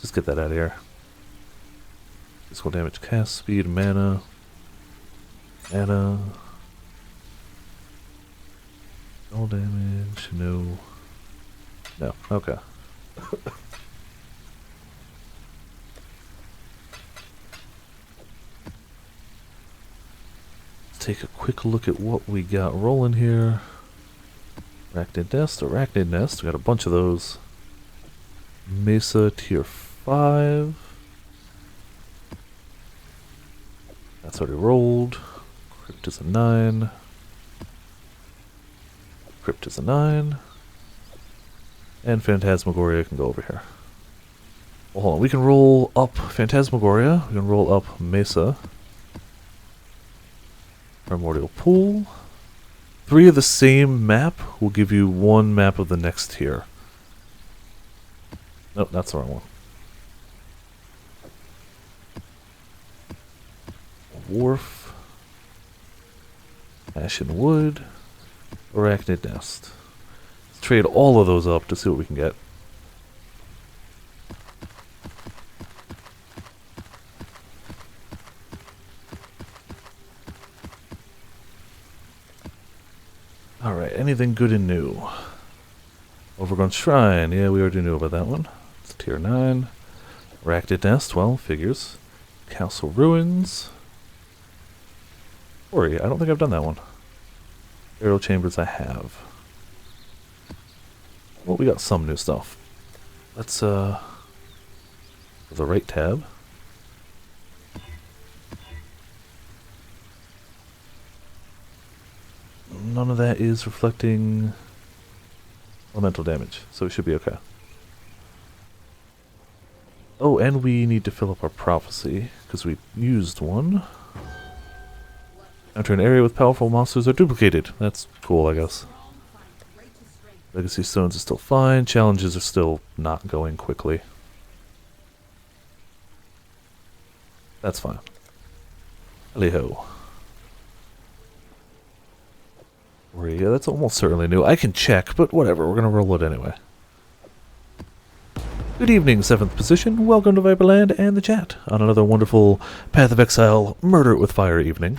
just get that out of here. Physical damage, cast speed, mana. All damage, no. No, okay. Let's take a quick look at what we got rolling here. Arachnid Nest, we got a bunch of those. Mesa tier 5. That's already rolled. Crypt is a 9. Crypt is a 9. And Phantasmagoria can go over here. Well, hold on, we can roll up Phantasmagoria, we can roll up Mesa. Primordial Pool. 3 of the same map will give you 1 map of the next tier. Nope, that's the wrong one. Wharf. Ashen Wood. Arachnid Nest. Let's trade all of those up to see what we can get. Alright, anything good and new? Overgrown Shrine, yeah, we already knew about that one. It's tier 9. Racted Nest, well, figures. Castle Ruins. Quarry, I don't think I've done that one. Burial Chambers I have. Well, we got some new stuff. Let's, the right tab. None of that is reflecting elemental damage, so we should be okay. Oh, and we need to fill up our prophecy, because we used one. Enter an area with powerful monsters are duplicated. That's cool, I guess. Legacy stones are still fine. Challenges are still not going quickly. That's fine. Hello. Yeah, that's almost certainly new. I can check, but whatever. We're going to roll it anyway. Good evening, 7th position. Welcome to Viperland and the chat on another wonderful Path of Exile Murder It with Fire evening.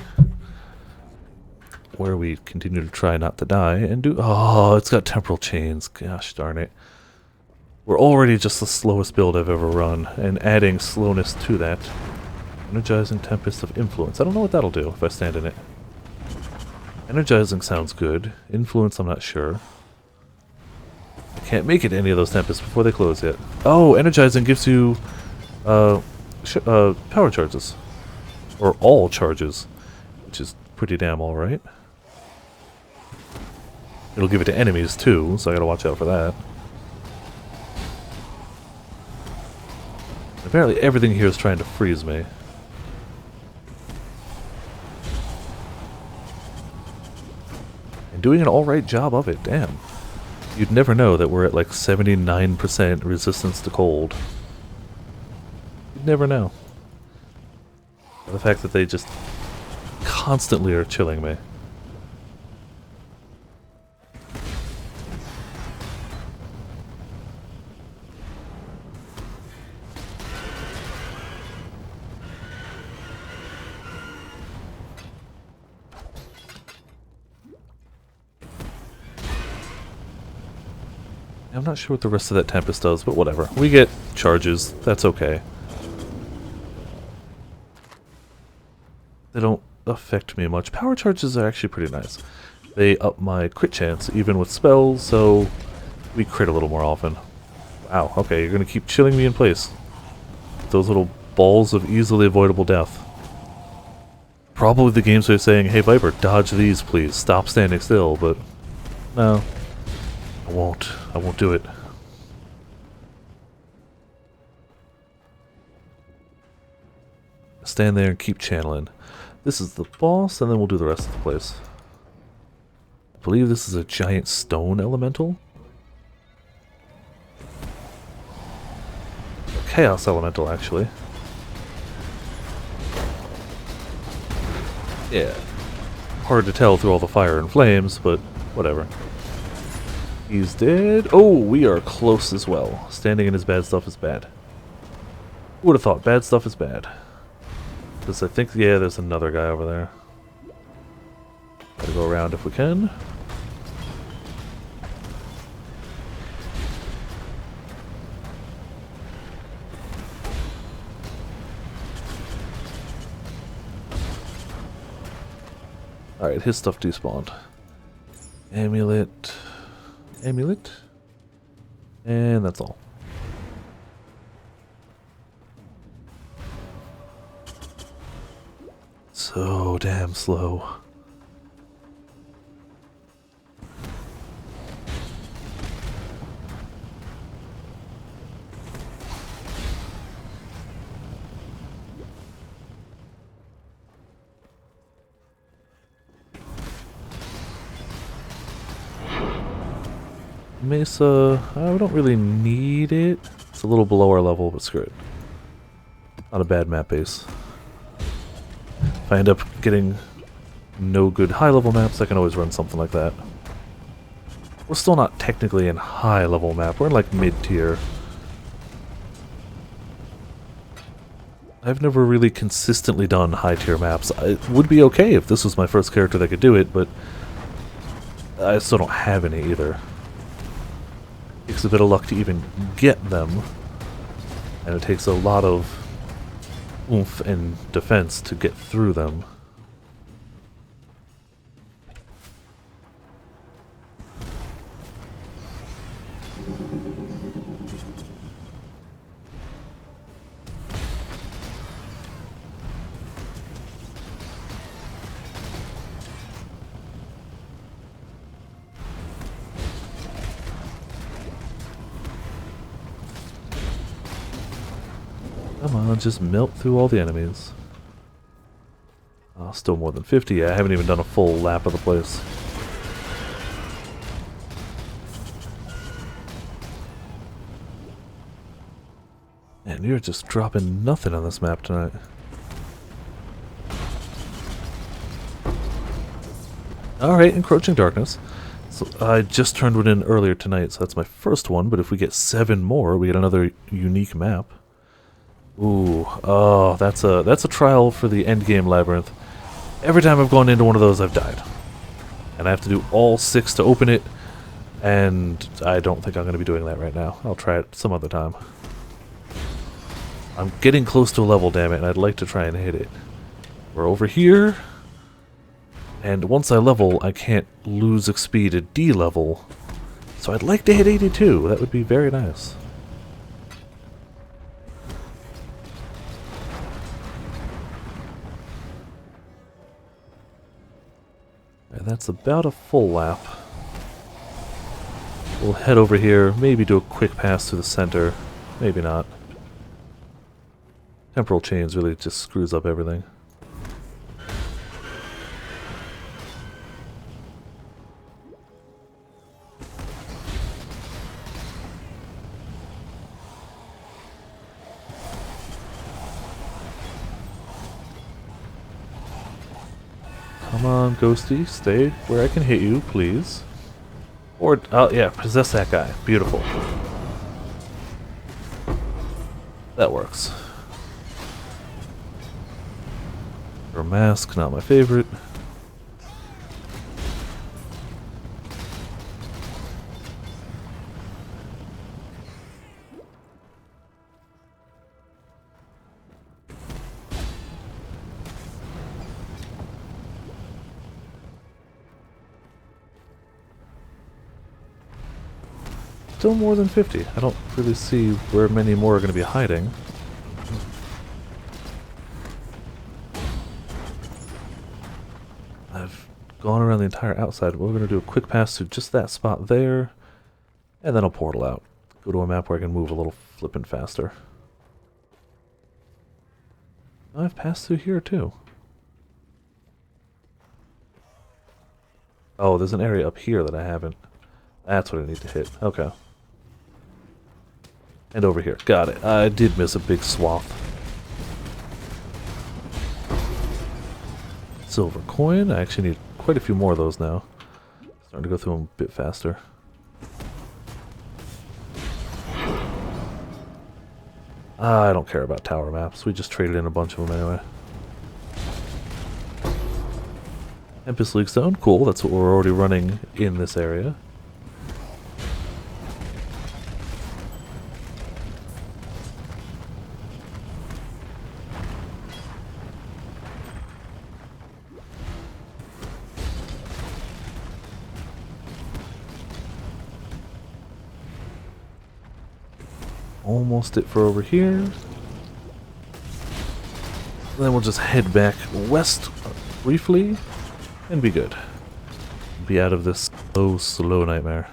Where we continue to try not to die and do... Oh, it's got temporal chains. Gosh darn it. We're already just the slowest build I've ever run, and adding slowness to that. Energizing Tempest of Influence. I don't know what that'll do if I stand in it. Energizing sounds good. Influence, I'm not sure. I can't make it any of those Tempests before they close yet. Oh, Energizing gives you power charges. Or all charges. Which is pretty damn alright. It'll give it to enemies too, so I gotta watch out for that. Apparently everything here is trying to freeze me. And doing an alright job of it, damn. You'd never know that we're at like 79% resistance to cold. You'd never know. The fact that they just constantly are chilling me. I'm not sure what the rest of that Tempest does, but whatever. We get charges. That's okay. They don't affect me much. Power charges are actually pretty nice. They up my crit chance, even with spells, so we crit a little more often. Wow, okay, you're gonna keep chilling me in place. Those little balls of easily avoidable death. Probably the game's way of saying, hey Viper, dodge these please, stop standing still, but no. I won't do it. Stand there and keep channeling. This is the boss, and then we'll do the rest of the place. I believe this is a giant stone elemental. A chaos elemental, actually. Yeah. Hard to tell through all the fire and flames, but whatever. He's dead. Oh, we are close as well. Standing in his bad stuff is bad. Who would have thought bad stuff is bad? Because I think, yeah, there's another guy over there. Gotta go around if we can. Alright, his stuff despawned. Amulet. Amulet. And that's all. So damn slow. Mesa, I don't really need it. It's a little below our level, but screw it. Not a bad map base. If I end up getting no good high-level maps, I can always run something like that. We're still not technically in high-level map. We're in like mid-tier. I've never really consistently done high-tier maps. It would be okay if this was my first character that could do it, but I still don't have any either. Takes a bit of luck to even get them. And it takes a lot of oomph and defense to get through them. Come on, just melt through all the enemies. Oh, still more than 50. Yeah, I haven't even done a full lap of the place. And you're just dropping nothing on this map tonight. Alright, Encroaching Darkness. So I just turned one in earlier tonight, so that's my first one, but if we get 7 more, we get another unique map. Ooh, oh, that's a trial for the endgame labyrinth. Every time I've gone into one of those, I've died. And I have to do all 6 to open it, and I don't think I'm going to be doing that right now. I'll try it some other time. I'm getting close to a level, damn it, and I'd like to try and hit it. We're over here, and once I level, I can't lose XP to D-level. So I'd like to hit 82. That would be very nice. And that's about a full lap. We'll head over here, maybe do a quick pass to the center. Maybe not. Temporal chains really just screws up everything. Come on, Ghosty, stay where I can hit you, please. Or, oh yeah, possess that guy. Beautiful. That works. Or mask, not my favorite. Still more than 50. I don't really see where many more are going to be hiding. I've gone around the entire outside. We're going to do a quick pass to just that spot there, and then I'll portal out. Go to a map where I can move a little flippin' faster. I've passed through here too. Oh, there's an area up here that I haven't. That's what I need to hit. Okay. And over here. Got it. I did miss a big swath. Silver coin. I actually need quite a few more of those now. Starting to go through them a bit faster. I don't care about tower maps. We just traded in a bunch of them anyway. Tempest League Stone. Cool. That's what we're already running in this area. Almost it for over here. Then we'll just head back west briefly and be good. Be out of this slow nightmare.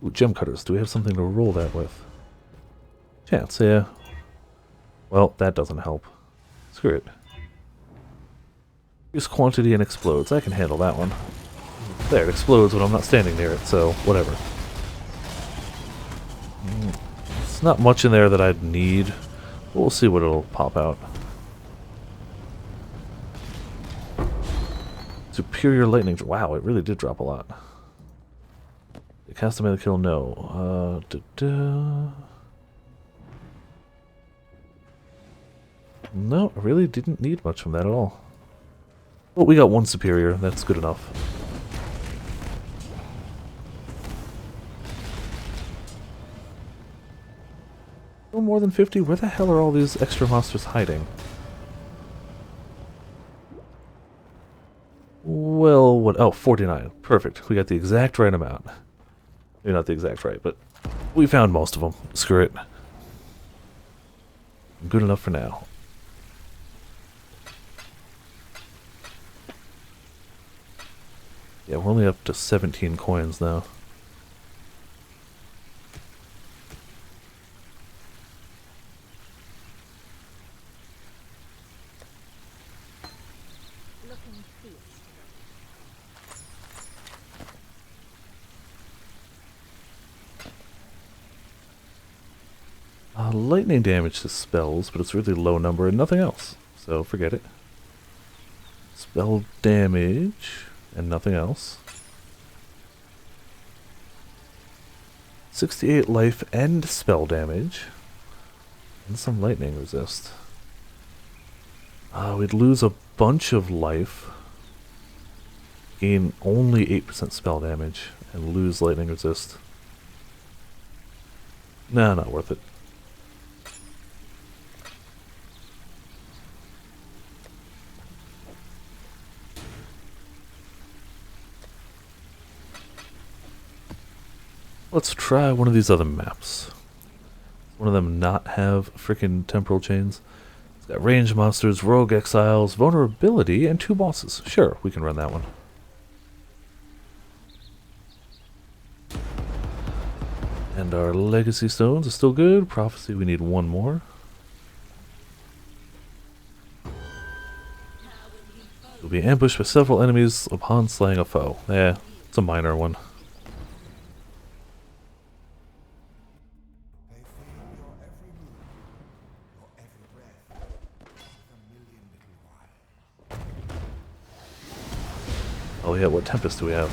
Ooh, gem cutters. Do we have something to roll that with? Chance, yeah. Well, that doesn't help. Screw it. Use quantity and explodes. I can handle that one. There, it explodes when I'm not standing near it, so whatever. It's not much in there that I'd need, but we'll see what it'll pop out. Superior lightning. Wow, it really did drop a lot. Cast a melee kill, no. No, I really didn't need much from that at all. Well, we got one superior. That's good enough. No more than 50? Where the hell are all these extra monsters hiding? Well, what? Oh, 49. Perfect. We got the exact right amount. Maybe not the exact right, but we found most of them. Screw it. Good enough for now. Yeah, we're only up to 17 coins now. Lightning damage to spells, but it's really low number and nothing else. So forget it. Spell damage and nothing else. 68 life and spell damage. And some lightning resist. We'd lose a bunch of life. Gain only 8% spell damage. And lose lightning resist. Nah, not worth it. Let's try one of these other maps. One of them not have frickin' temporal chains. It's got range monsters, rogue exiles, vulnerability, and 2 bosses. Sure, we can run that one. And our legacy stones are still good. Prophecy, we need 1 more. You'll be ambushed by several enemies upon slaying a foe. It's a minor one. Oh yeah, what Tempest do we have?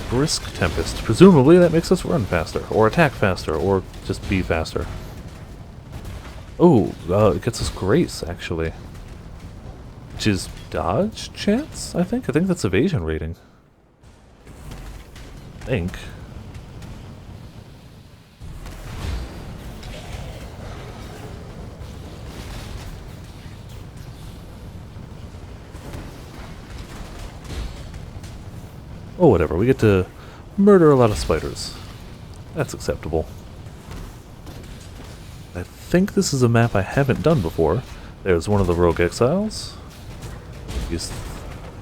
Brisk Tempest. Presumably that makes us run faster, or attack faster, or just be faster. Oh, it gets us Grace, actually. Which is dodge chance, I think? I think that's evasion rating. I think. Oh, whatever. We get to murder a lot of spiders. That's acceptable. I think this is a map I haven't done before. There's one of the rogue exiles. He's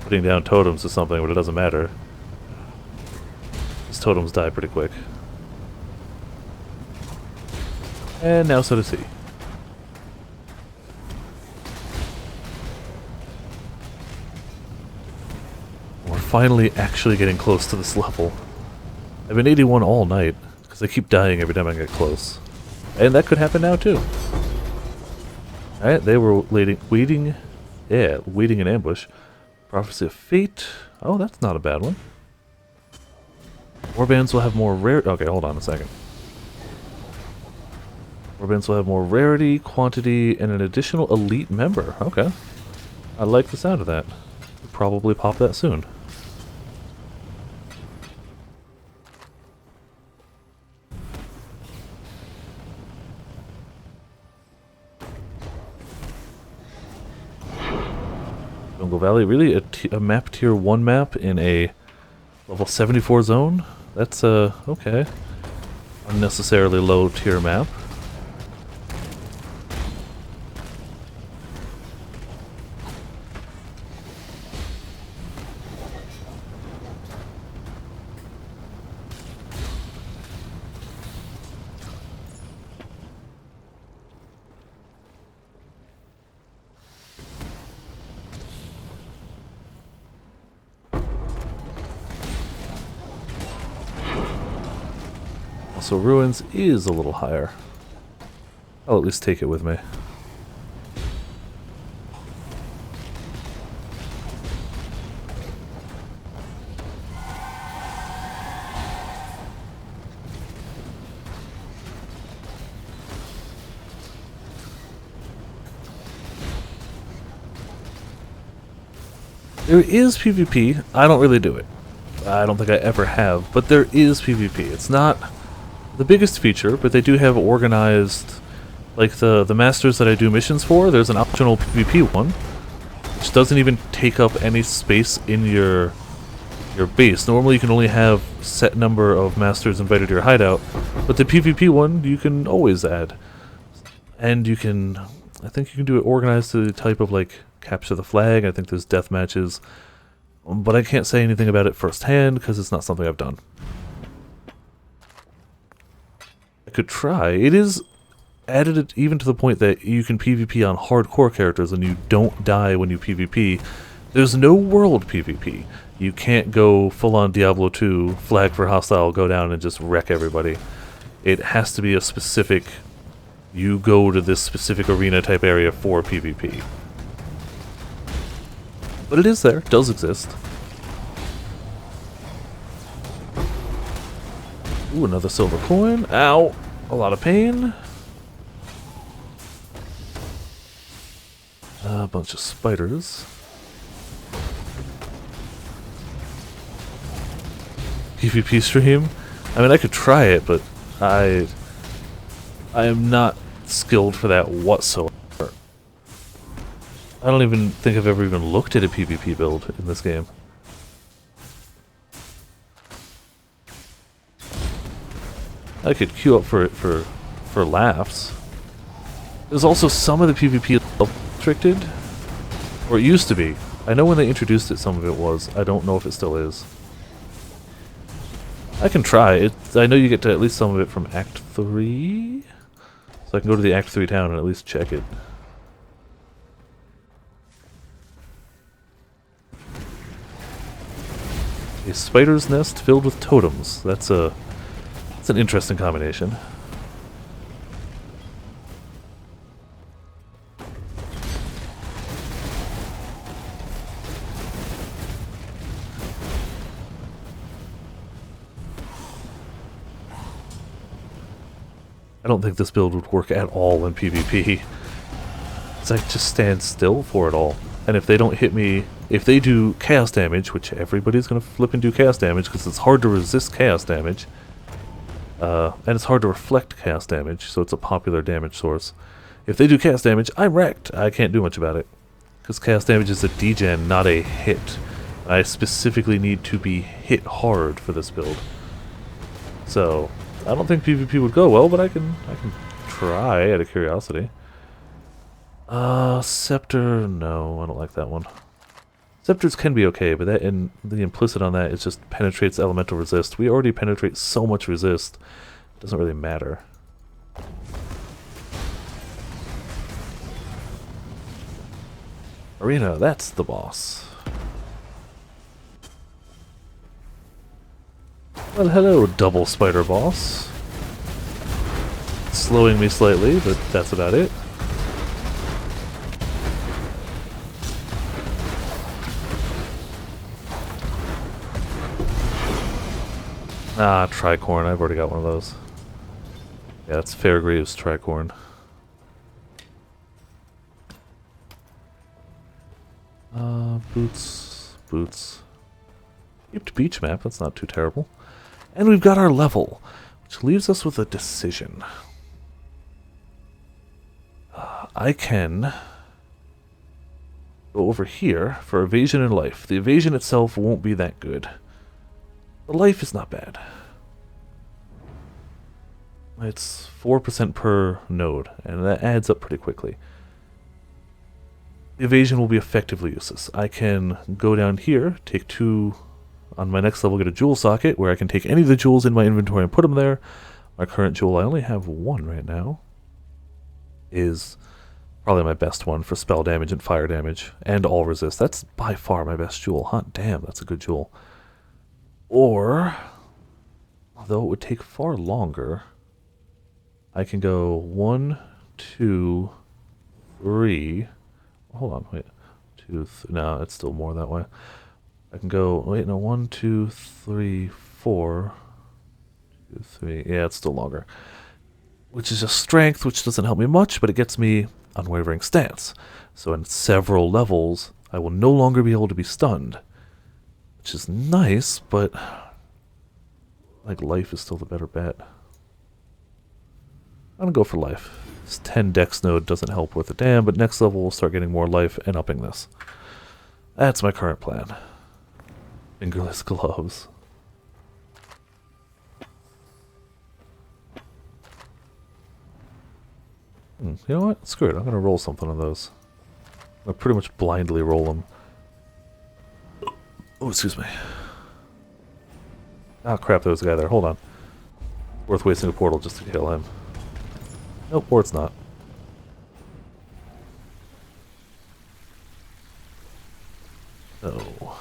putting down totems or something, but it doesn't matter. His totems die pretty quick. And now so does he. Finally actually getting close to this level. I've been 81 all night, because I keep dying every time I get close. And that could happen now too. Alright, they were waiting in ambush. Prophecy of Fate. Oh, that's not a bad one. Warbands will have more rare... Okay, hold on a second. Warbands will have more rarity, quantity, and an additional elite member. Okay. I like the sound of that. We'll probably pop that soon. Jungle Valley, really? A map tier 1 map in a level 74 zone? That's, okay. Unnecessarily low tier map. So Ruins is a little higher. I'll at least take it with me. There is PvP. I don't really do it. I don't think I ever have, but there is PvP. It's not the biggest feature, but they do have organized Like the masters that I do missions for, there's an optional PvP one, which doesn't even take up any space in your base. Normally you can only have set number of masters invited to your hideout, but the PvP one you can always add. And you can, I think you can do it organized to the type of like capture the flag. I think there's death matches, but I can't say anything about it firsthand because it's not something I've done. I could try. It is added even to the point that you can PvP on hardcore characters and you don't die when you PvP. There's no world PvP. You can't go full-on Diablo 2, flag for hostile, go down and just wreck everybody. It has to be a specific, you go to this specific arena type area for PvP. But it is there, it does exist. Ooh, another silver coin. Ow! A lot of pain. A bunch of spiders. PvP stream? I mean, I could try it, but I am not skilled for that whatsoever. I don't even think I've ever even looked at a PvP build in this game. I could queue up for it for laughs. There's also some of the PvP restricted, or it used to be. I know when they introduced it, some of it was. I don't know if it still is. I can try it. I know you get to at least some of it from Act 3, so I can go to the Act 3 town and at least check it. A spider's nest filled with totems. That's an interesting combination. I don't think this build would work at all in PvP. It's like just stand still for it all. And if they don't hit me, if they do chaos damage, which everybody's gonna flip and do chaos damage because it's hard to resist chaos damage, and it's hard to reflect chaos damage, so it's a popular damage source. If they do chaos damage, I'm wrecked. I can't do much about it because chaos damage is a degen, not a hit. I specifically need to be hit hard for this build. So I don't think PvP would go well, but I can try out of curiosity. Scepter, no, I don't like that one. Scepters can be okay, but that, and the implicit on that is just penetrates elemental resist. We already penetrate so much resist, it doesn't really matter. Arena, that's the boss. Well, hello, double spider boss. Slowing me slightly, but that's about it. Ah, tricorn. I've already got one of those. Yeah, it's Fairgreaves tricorn. Boots. Kept beach map, that's not too terrible. And we've got our level, which leaves us with a decision. I can go over here for evasion and life. The evasion itself won't be that good. The life is not bad. It's 4% per node, and that adds up pretty quickly. The evasion will be effectively useless. I can go down here, take 2... On my next level, get a jewel socket, where I can take any of the jewels in my inventory and put them there. My current jewel, I only have 1 right now, is probably my best one for spell damage and fire damage, and all resist. That's by far my best jewel. Hot damn, that's a good jewel. Or, although it would take far longer, I can go 1, 2, 3. Hold on, wait. 2, no, it's still more that way. I can go, wait, no, 1, 2, 3, 4, 2, 3, yeah, it's still longer. Which is just strength, which doesn't help me much, but it gets me unwavering stance. So in several levels, I will no longer be able to be stunned. Which is nice, but like life is still the better bet. I'm gonna go for life. This 10 dex node doesn't help worth a damn, but next level we'll start getting more life and upping this. That's my current plan. Fingerless gloves. You know what? Screw it. I'm going to roll something on those. I'll pretty much blindly roll them. Oh, excuse me. Ah, crap, there was a guy there. Hold on. Worth wasting a portal just to kill him. Nope, or it's not. So...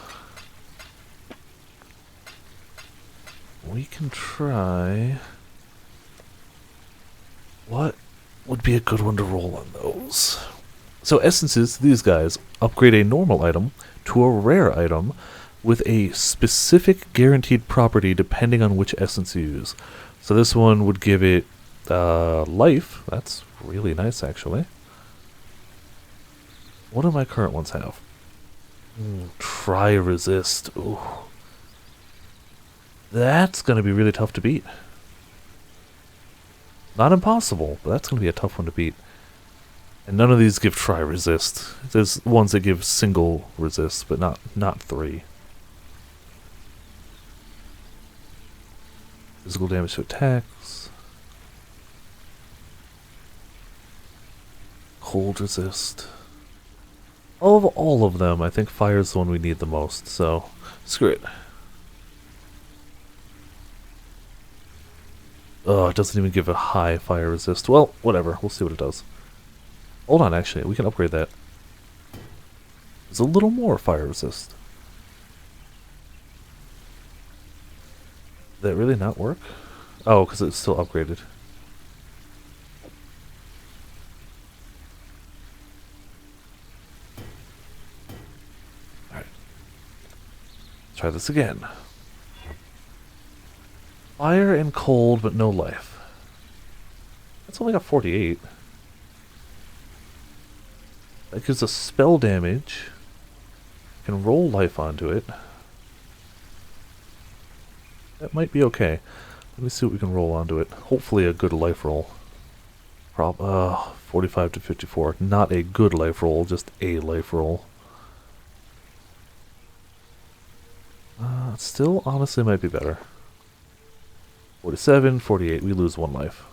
we can try... what would be a good one to roll on those? So essences, these guys, upgrade a normal item to a rare item with a specific guaranteed property depending on which essence you use. So this one would give it life. That's really nice, actually. What do my current ones have? Try resist. Ooh. That's going to be really tough to beat. Not impossible, but that's going to be a tough one to beat. And none of these give try resist. There's ones that give single resist, but not 3. Physical damage to attacks. Cold resist. Of all of them, I think fire is the one we need the most, so screw it. Oh, it doesn't even give a high fire resist. Well, whatever. We'll see what it does. Hold on, actually. We can upgrade that. There's a little more fire resist. Did that really not work? Oh, because it's still upgraded. Alright. Let's try this again. Fire and cold, but no life. That's only got 48. That gives us spell damage. Can roll life onto it. That might be okay. Let me see what we can roll onto it. Hopefully a good life roll. 45 to 54. Not a good life roll, just a life roll. Still, honestly, might be better. 47, 48. We lose 1 life.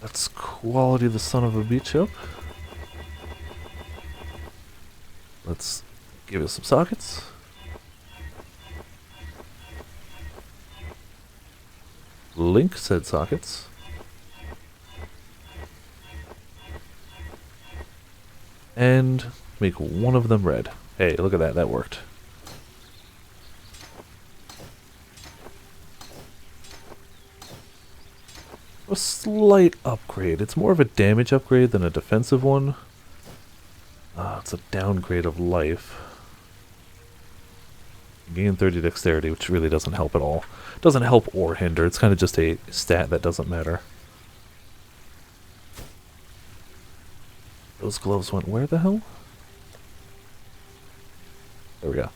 That's quality the son of a beach up. Let's give it some sockets. Link said sockets. And make one of them red. Hey, look at that. That worked. A slight upgrade. It's more of a damage upgrade than a defensive one. It's a downgrade of life. Gain 30 dexterity, which really doesn't help at all. Doesn't help or hinder. It's kind of just a stat that doesn't matter. Those gloves went where the hell? There we go.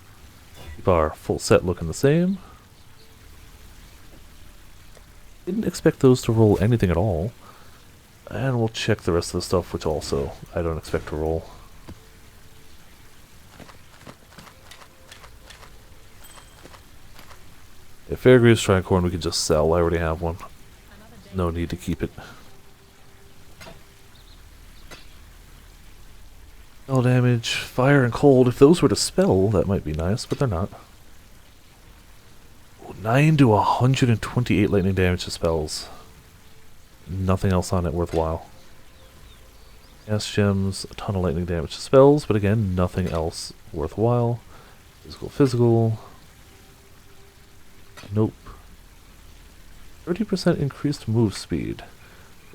Keep our full set looking the same. Didn't expect those to roll anything at all. And we'll check the rest of the stuff, which also I don't expect to roll. Yeah, Fairgreaves Tricorn we can just sell. I already have one. No need to keep it. Spell damage, fire and cold. If those were to spell, that might be nice, but they're not. 9 to 128 lightning damage to spells. Nothing else on it worthwhile. Gas gems, a ton of lightning damage to spells, but again, nothing else worthwhile. Physical. Nope. 30% increased move speed.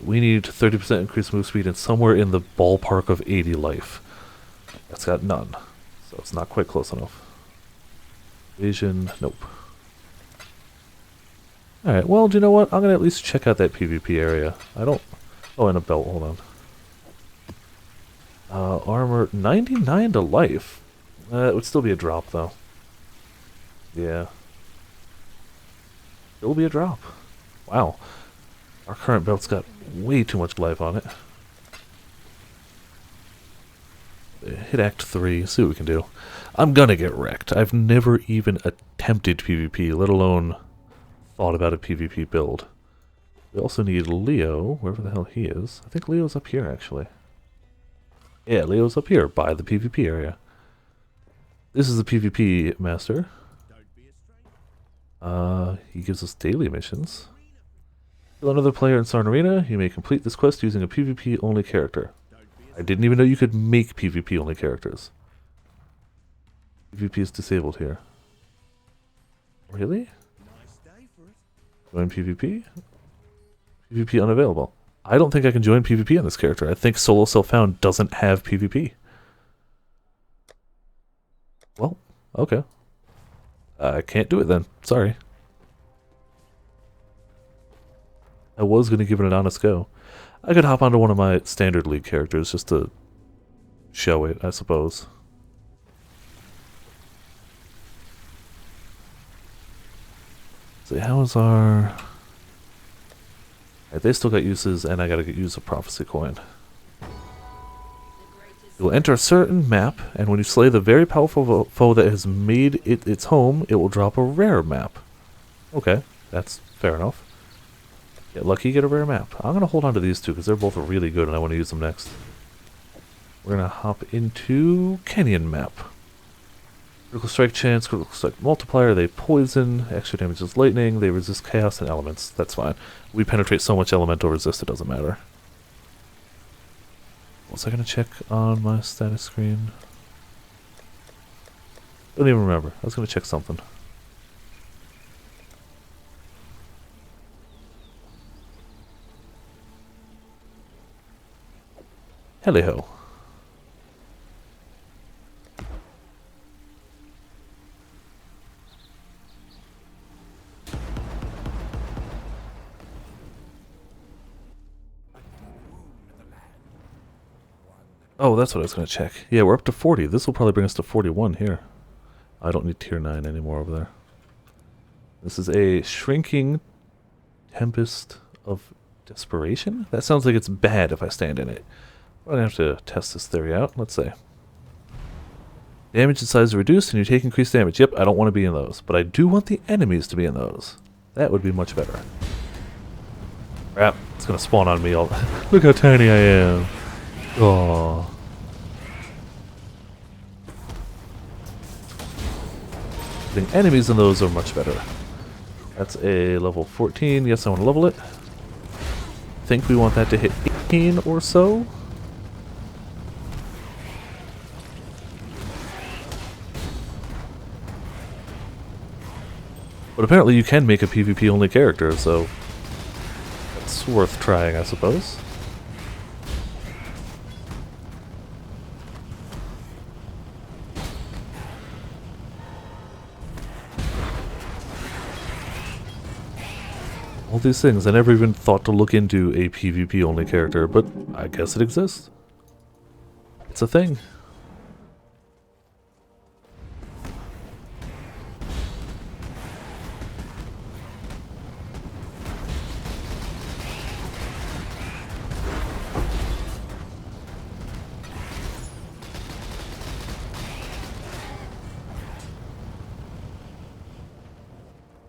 We need 30% increased move speed and somewhere in the ballpark of 80 life. That's got none, so it's not quite close enough. Evasion, nope. Alright, well, do you know what? I'm going to at least check out that PvP area. I don't... Oh, and a belt, hold on. Armor, 99 to life. It would still be a drop, though. Yeah. It'll be a drop. Wow. Our current belt's got way too much life on it. Hit Act 3, see what we can do. I'm gonna get wrecked. I've never even attempted PvP, let alone thought about a PvP build. We also need Leo, wherever the hell he is. I think Leo's up here, actually. Yeah, Leo's up here, by the PvP area. This is the PvP master. He gives us daily missions. Kill another player in Sarn Arena. You may complete this quest using a PvP-only character. I didn't even know you could make PvP-only characters. PvP is disabled here. Really? Join PvP? PvP unavailable. I don't think I can join PvP on this character. I think Solo Self-Found doesn't have PvP. Well, okay. I can't do it then. Sorry. I was going to give it an honest go. I could hop onto one of my standard league characters just to show it, I suppose. See, how is our... Right, they still got uses, and I gotta use a prophecy coin. You will enter a certain map, and when you slay the very powerful foe that has made it its home, it will drop a rare map. Okay, that's fair enough. Get lucky, get a rare map. I'm going to hold on to these two because they're both really good and I want to use them next. We're going to hop into Kenyan map. Critical strike chance, critical strike multiplier, they poison, extra damage is lightning, they resist chaos and elements. That's fine. We penetrate so much elemental resist it doesn't matter. What was I going to check on my status screen? Don't even remember. I was going to check something. Hello. Oh, that's what I was going to check. Yeah, we're up to 40. This will probably bring us to 41 here. I don't need tier 9 anymore over there. This is a shrinking tempest of desperation? That sounds like it's bad if I stand in it. I'm going to have to test this theory out. Let's see. Damage and size is reduced and you take increased damage. Yep, I don't want to be in those. But I do want the enemies to be in those. That would be much better. Crap, it's going to spawn on me. All Look how tiny I am. Aww. The enemies in those are much better. That's a level 14. Yes, I want to level it. I think we want that to hit 18 or so. But apparently you can make a PvP only character, so it's worth trying, I suppose. All these things, I never even thought to look into a PvP only character, but I guess it exists. It's a thing.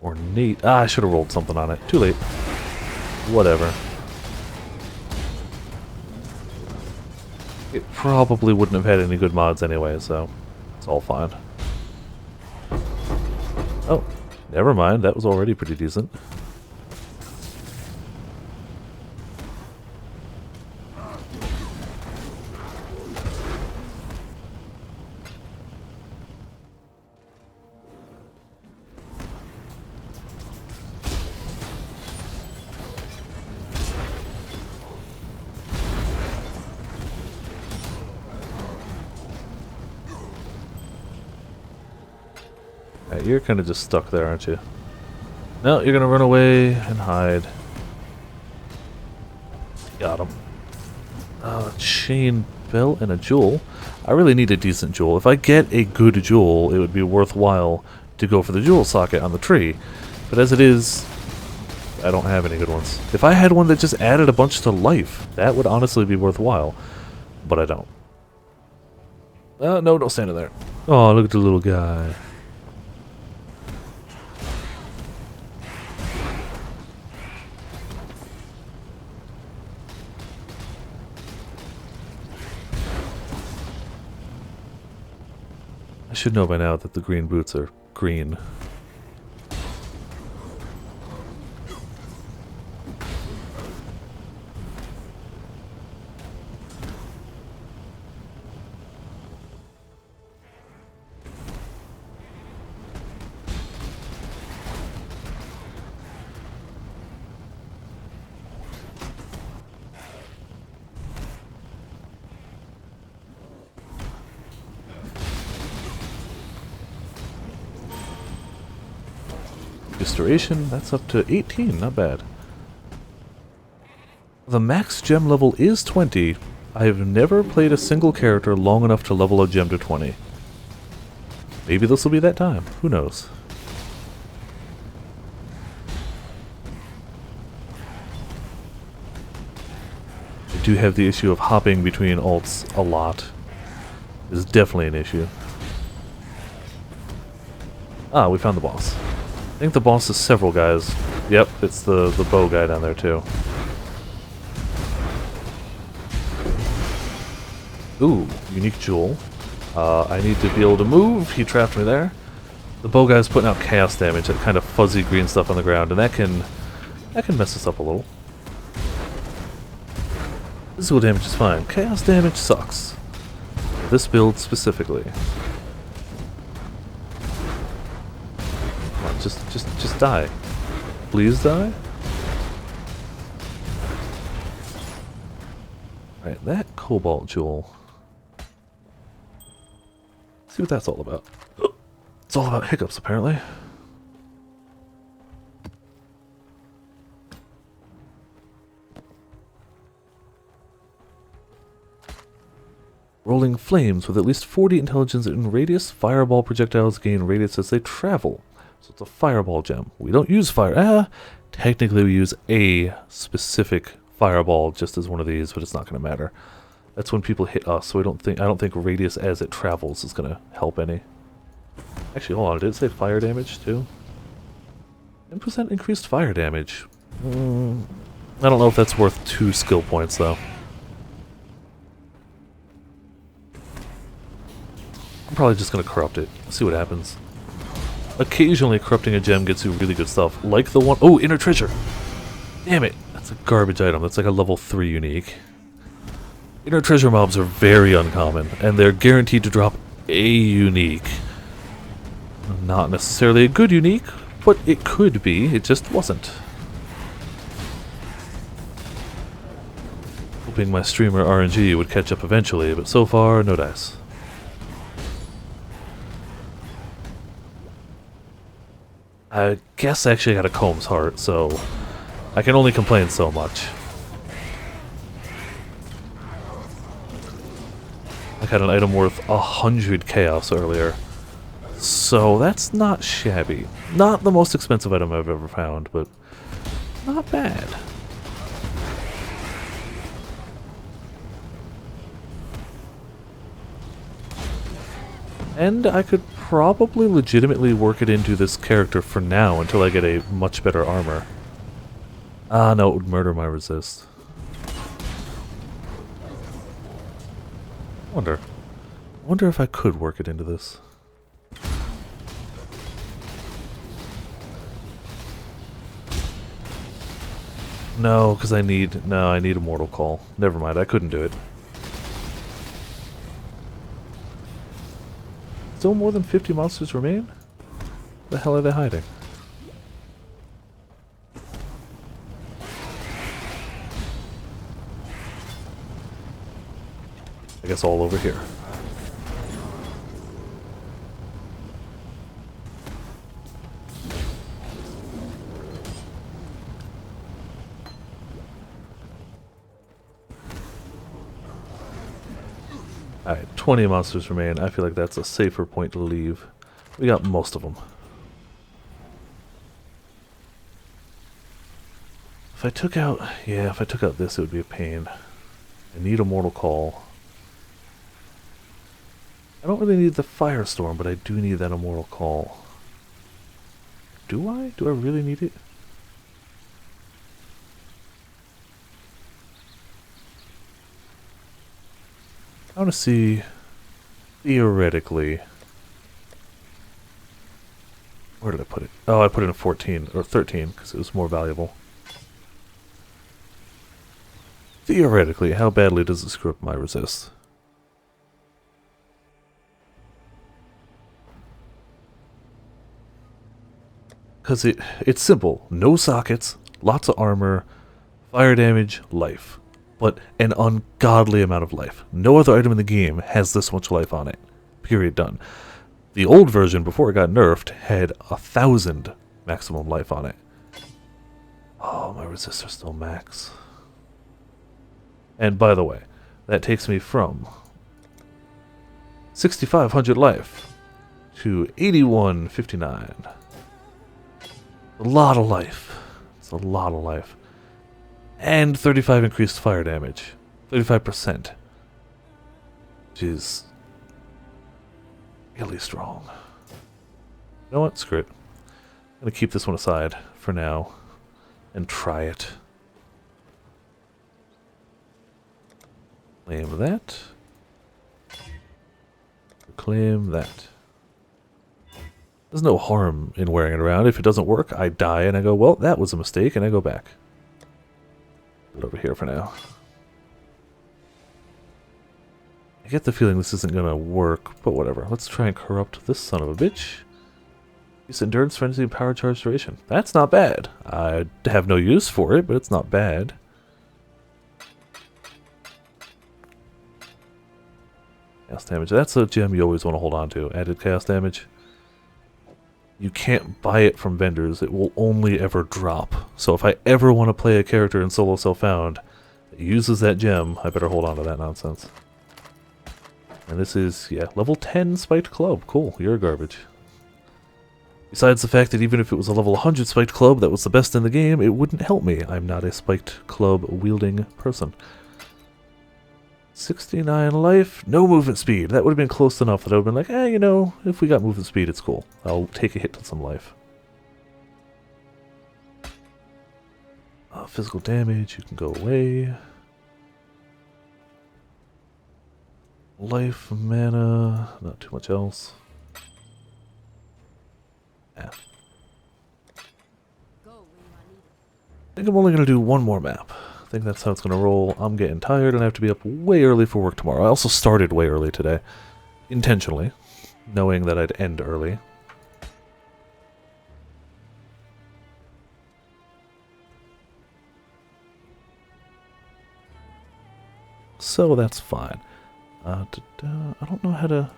Ornate. Ah, I should have rolled something on it. Too late. Whatever. It probably wouldn't have had any good mods anyway, so it's all fine. Oh, never mind. That was already pretty decent. You're kind of just stuck there, aren't you? No, you're gonna run away and hide. Got him. Chain belt and a jewel. I really need a decent jewel. If I get a good jewel, it would be worthwhile to go for the jewel socket on the tree. But as it is, I don't have any good ones. If I had one that just added a bunch to life, that would honestly be worthwhile. But I don't. No, don't stand in there. Oh, look at the little guy. I should know by now that the green boots are green. Restoration, that's up to 18, not bad. The max gem level is 20. I have never played a single character long enough to level a gem to 20. Maybe this will be that time, who knows. I do have the issue of hopping between alts a lot. Is definitely an issue. Ah, we found the boss. I think the boss is several guys. Yep, it's the bow guy down there too. Ooh, unique jewel. I need to be able to move. He trapped me there. The bow guy's putting out chaos damage, that kind of fuzzy green stuff on the ground, and that can mess us up a little. Physical damage is fine. Chaos damage sucks. This build specifically. Just die. Please die. Alright, that cobalt jewel. Let's see what that's all about. It's all about hiccups, apparently. Rolling flames with at least 40 intelligence in radius. Fireball projectiles gain radius as they travel. So it's a fireball gem. We don't use fire. Technically we use a specific fireball just as one of these, but it's not going to matter. That's when people hit us, so I don't think radius as it travels is going to help any. Actually, hold on, did it say fire damage too? 10% increased fire damage. I don't know if that's worth 2 skill points though. I'm probably just going to corrupt it. See what happens. Occasionally, corrupting a gem gets you really good stuff, like the one... Oh, inner treasure! Damn it! That's a garbage item. That's like a level 3 unique. Inner treasure mobs are very uncommon, and they're guaranteed to drop a unique. Not necessarily a good unique, but it could be. It just wasn't. Hoping my streamer RNG would catch up eventually, but so far, no dice. I guess I actually got a Comb's Heart, so I can only complain so much. I got an item worth 100 chaos earlier, so that's not shabby. Not the most expensive item I've ever found, but not bad. And I could probably legitimately work it into this character for now until I get a much better armor. Ah, no, it would murder my resist. Wonder if I could work it into this. No, because I need a mortal call. Never mind, I couldn't do it. Still more than 50 monsters remain? The hell are they hiding? I guess all over here. Alright, 20 monsters remain. I feel like that's a safer point to leave. We got most of them. If I took out... Yeah, if I took out this, it would be a pain. I need a Mortal Call. I don't really need the Firestorm, but I do need that Immortal Call. Do I? Do I really need it? I want to see, theoretically... Where did I put it? Oh, I put it in 14, or 13, because it was more valuable. Theoretically, how badly does it screw up my resist? Because it's simple. No sockets, lots of armor, fire damage, life. But an ungodly amount of life. No other item in the game has this much life on it. Period, done. The old version, before it got nerfed, had 1,000 maximum life on it. Oh, my resistor's still max. And by the way, that takes me from 6,500 life to 8,159. A lot of life. It's a lot of life. And 35 increased fire damage. 35%. Which is really strong. You know what? Screw it. I'm going to keep this one aside for now and try it. Claim that. Claim that. There's no harm in wearing it around. If it doesn't work, I die and I go, well, that was a mistake, and I go back. Put it over here for now. I get the feeling this isn't going to work, but whatever. Let's try and corrupt this son of a bitch. Use Endurance, Frenzy, and Power Charge Duration. That's not bad. I have no use for it, but it's not bad. Chaos damage. That's a gem you always want to hold on to. Added chaos damage. You can't buy it from vendors. It will only ever drop. So if I ever want to play a character in Solo Self-Found that uses that gem, I better hold on to that nonsense. And this is, yeah, level 10 Spiked Club. Cool, you're garbage. Besides the fact that even if it was a level 100 Spiked Club that was the best in the game, it wouldn't help me. I'm not a Spiked Club wielding person. 69 life, no movement speed. That would have been close enough that I would have been like, you know, if we got movement speed, it's cool. I'll take a hit to some life. Physical damage, you can go away. Life, mana, not too much else. Yeah. I think I'm only going to do one more map. I think that's how it's going to roll. I'm getting tired and I have to be up way early for work tomorrow. I also started way early today. Intentionally. Knowing that I'd end early. So that's fine. I don't know how to...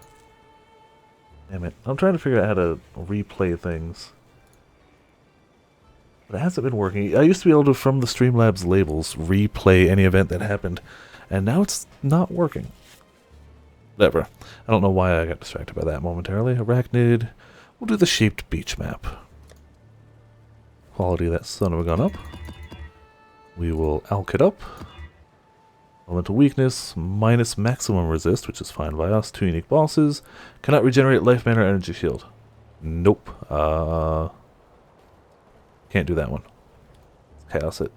Damn it. I'm trying to figure out how to replay things. But it hasn't been working. I used to be able to, from the Streamlabs labels, replay any event that happened. And now it's not working. Whatever. I don't know why I got distracted by that momentarily. Arachnid. We'll do the shaped beach map. Quality of that son of a gun up. We will alk it up. Elemental weakness, minus maximum resist, which is fine by us. 2 unique bosses. Cannot regenerate life, mana, or energy shield. Nope. Can't do that one. Chaos it.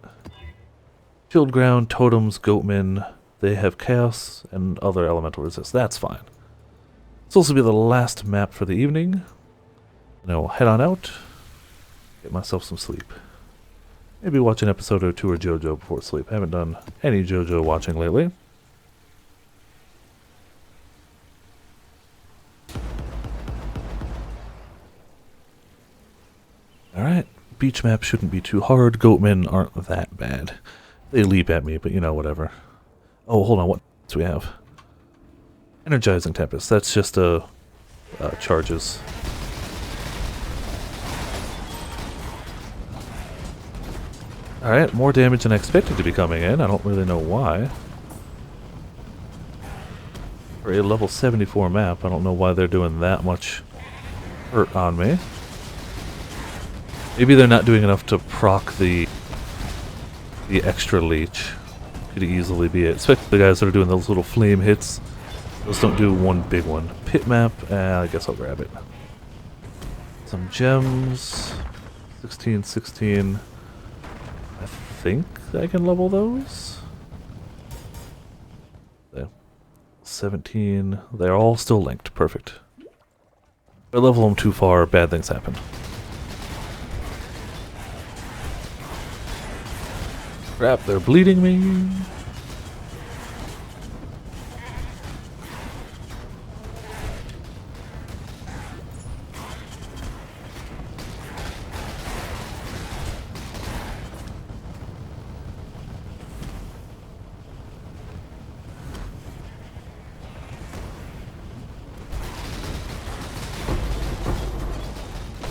Shield ground, totems, goatmen. They have chaos and other elemental resist. That's fine. This will also be the last map for the evening. And I will head on out. Get myself some sleep. Maybe watch an episode or two of JoJo before sleep. I haven't done any JoJo watching lately. Alright, beach map shouldn't be too hard. Goatmen aren't that bad. They leap at me, but you know, whatever. Oh, hold on, what do we have? Energizing Tempest, that's just charges. Alright, more damage than I expected to be coming in. I don't really know why. For a level 74 map, I don't know why they're doing that much hurt on me. Maybe they're not doing enough to proc the The extra leech could easily be it. Especially the guys that are doing those little flame hits. Those don't do one big one. Pit map, I guess I'll grab it. Some gems. 16, 16. I think I can level those. There. 17. They're all still linked. Perfect. If I level them too far, bad things happen. Crap, they're bleeding me.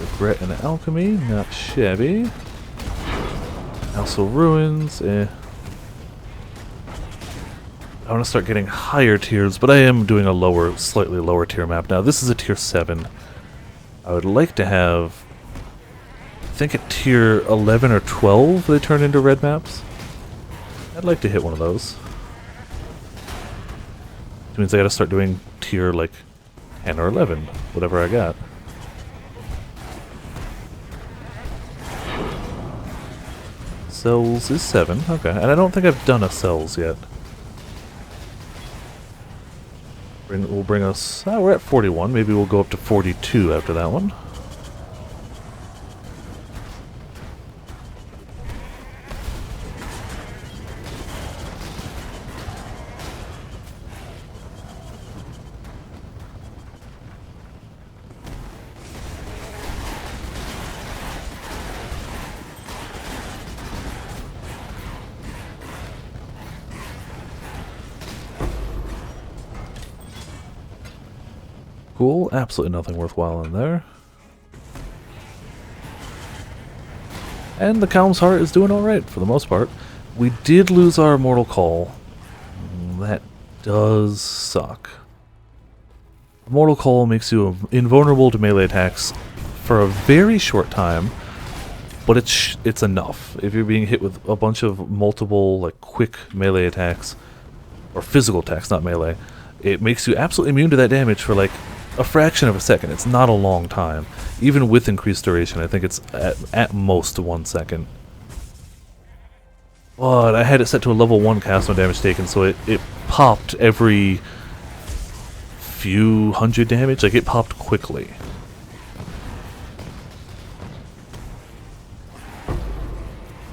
Regret and alchemy, not shabby. Also ruins, I want to start getting higher tiers, but I am doing a lower, slightly lower tier map now. This is a tier 7. I would like to have, I think at tier 11 or 12 they turn into red maps. I'd like to hit one of those. Which means I gotta start doing tier like 10 or 11, whatever I got. Cells is 7, okay, and I don't think I've done a cells yet. Will bring us, we're at 41, maybe we'll go up to 42 after that one. Cool, absolutely nothing worthwhile in there. And the Calm's Heart is doing alright for the most part. We did lose our Immortal Call. That does suck. Immortal Call makes you invulnerable to melee attacks for a very short time, but it's enough. If you're being hit with a bunch of multiple like quick melee attacks, or physical attacks, not melee, it makes you absolutely immune to that damage for like a fraction of a second. It's not a long time. Even with increased duration, I think it's at most 1 second. But I had it set to a level 1 cast no damage taken, so it popped every few hundred damage. Like, it popped quickly.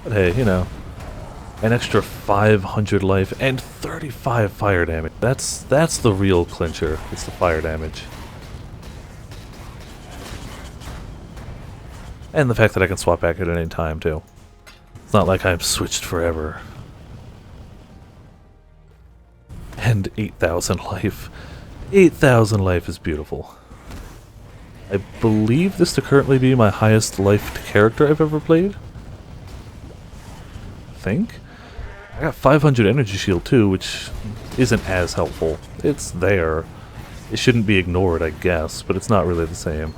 But hey, you know, an extra 500 life and 35 fire damage. That's the real clincher. It's the fire damage. And the fact that I can swap back at any time, too. It's not like I'm switched forever. And 8,000 life. 8,000 life is beautiful. I believe this to currently be my highest lifed character I've ever played. I think. I got 500 energy shield, too, which isn't as helpful. It's there. It shouldn't be ignored, I guess, but it's not really the same.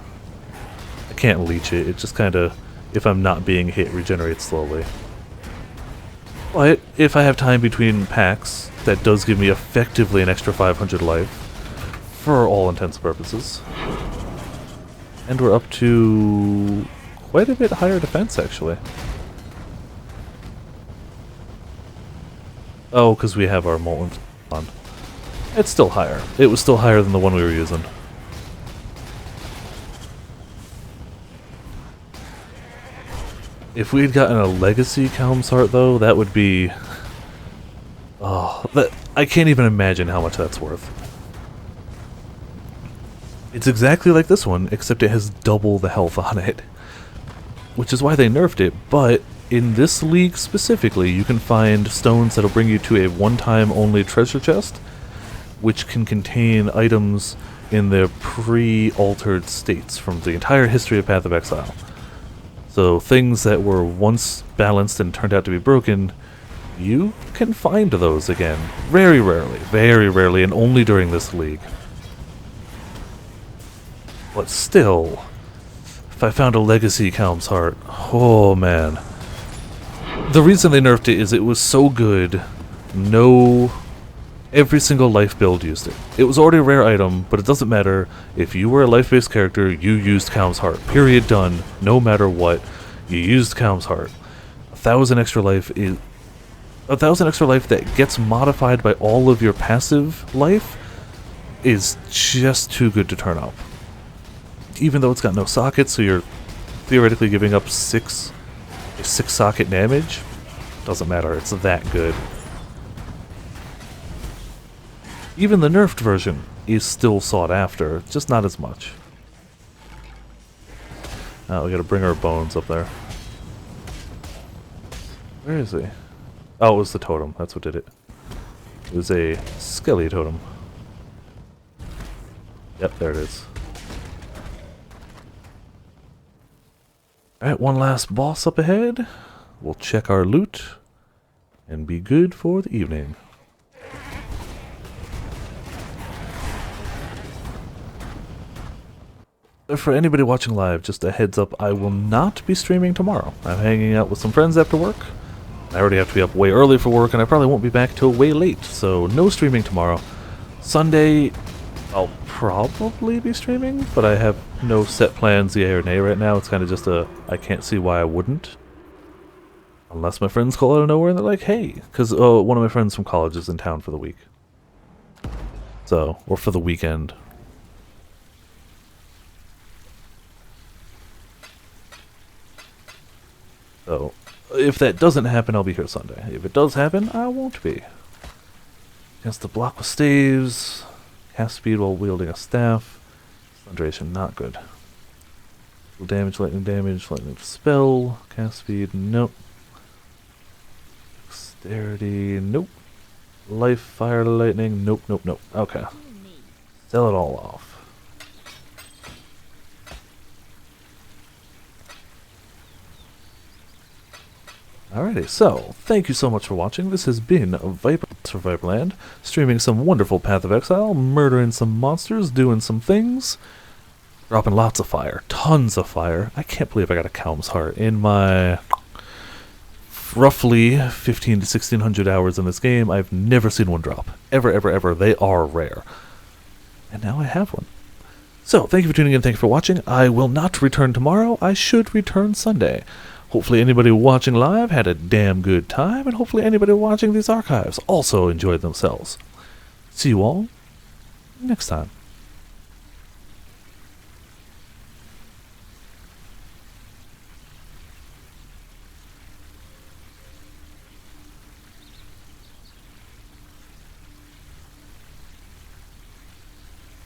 I can't leech it, it just kinda, if I'm not being hit, regenerates slowly. But if I have time between packs, that does give me effectively an extra 500 life, for all intents and purposes. And we're up to quite a bit higher defense, actually. Oh, because we have our Molten on. It's still higher. It was still higher than the one we were using. If we had gotten a Legacy Calm's Heart, though, that would be... Oh, I can't even imagine how much that's worth. It's exactly like this one, except it has double the health on it. Which is why they nerfed it, but in this league specifically, you can find stones that'll bring you to a one-time only treasure chest, which can contain items in their pre-altered states from the entire history of Path of Exile. So things that were once balanced and turned out to be broken, you can find those again. Very rarely, and only during this league. But still, if I found a Legacy Calm's Heart, oh man. The reason they nerfed it is it was so good, every single life build used it. It was already a rare item, but it doesn't matter. If you were a life-based character, you used Calm's Heart. Period, done. No matter what, you used Calm's Heart. 1,000 extra life is... 1,000 extra life that gets modified by all of your passive life is just too good to turn up. Even though it's got no sockets, so you're theoretically giving up 6 socket damage. Doesn't matter, it's that good. Even the nerfed version is still sought after, just not as much. We gotta bring our bones up there. Where is he? Oh, it was the totem, that's what did it. It was a skelly totem. Yep, there it is. Alright, one last boss up ahead. We'll check our loot and be good for the evening. For anybody watching live, just a heads up, I will not be streaming tomorrow. I'm hanging out with some friends after work. I already have to be up way early for work, and I probably won't be back till way late, so no streaming tomorrow. Sunday, I'll probably be streaming, but I have no set plans, yay or nay right now. It's kind of just I can't see why I wouldn't. Unless my friends call out of nowhere and they're like, hey, because one of my friends from college is in town for the week. So, or for the weekend. So, if that doesn't happen, I'll be here Sunday. If it does happen, I won't be. Against the block with staves. Cast speed while wielding a staff. Duration, not good. Damage, lightning spell. Cast speed, nope. Dexterity, nope. Life, fire, lightning, nope, nope, nope. Okay. Sell it all off. Alrighty, so, thank you so much for watching. This has been Viper for Viperland, streaming some wonderful Path of Exile, murdering some monsters, doing some things, dropping lots of fire, tons of fire. I can't believe I got a Calm's Heart in my roughly 15 to 1600 hours in this game. I've never seen one drop. Ever, ever, ever. They are rare. And now I have one. So, thank you for tuning in, thank you for watching. I will not return tomorrow. I should return Sunday. Hopefully anybody watching live had a damn good time, and hopefully anybody watching these archives also enjoyed themselves. See you all next time.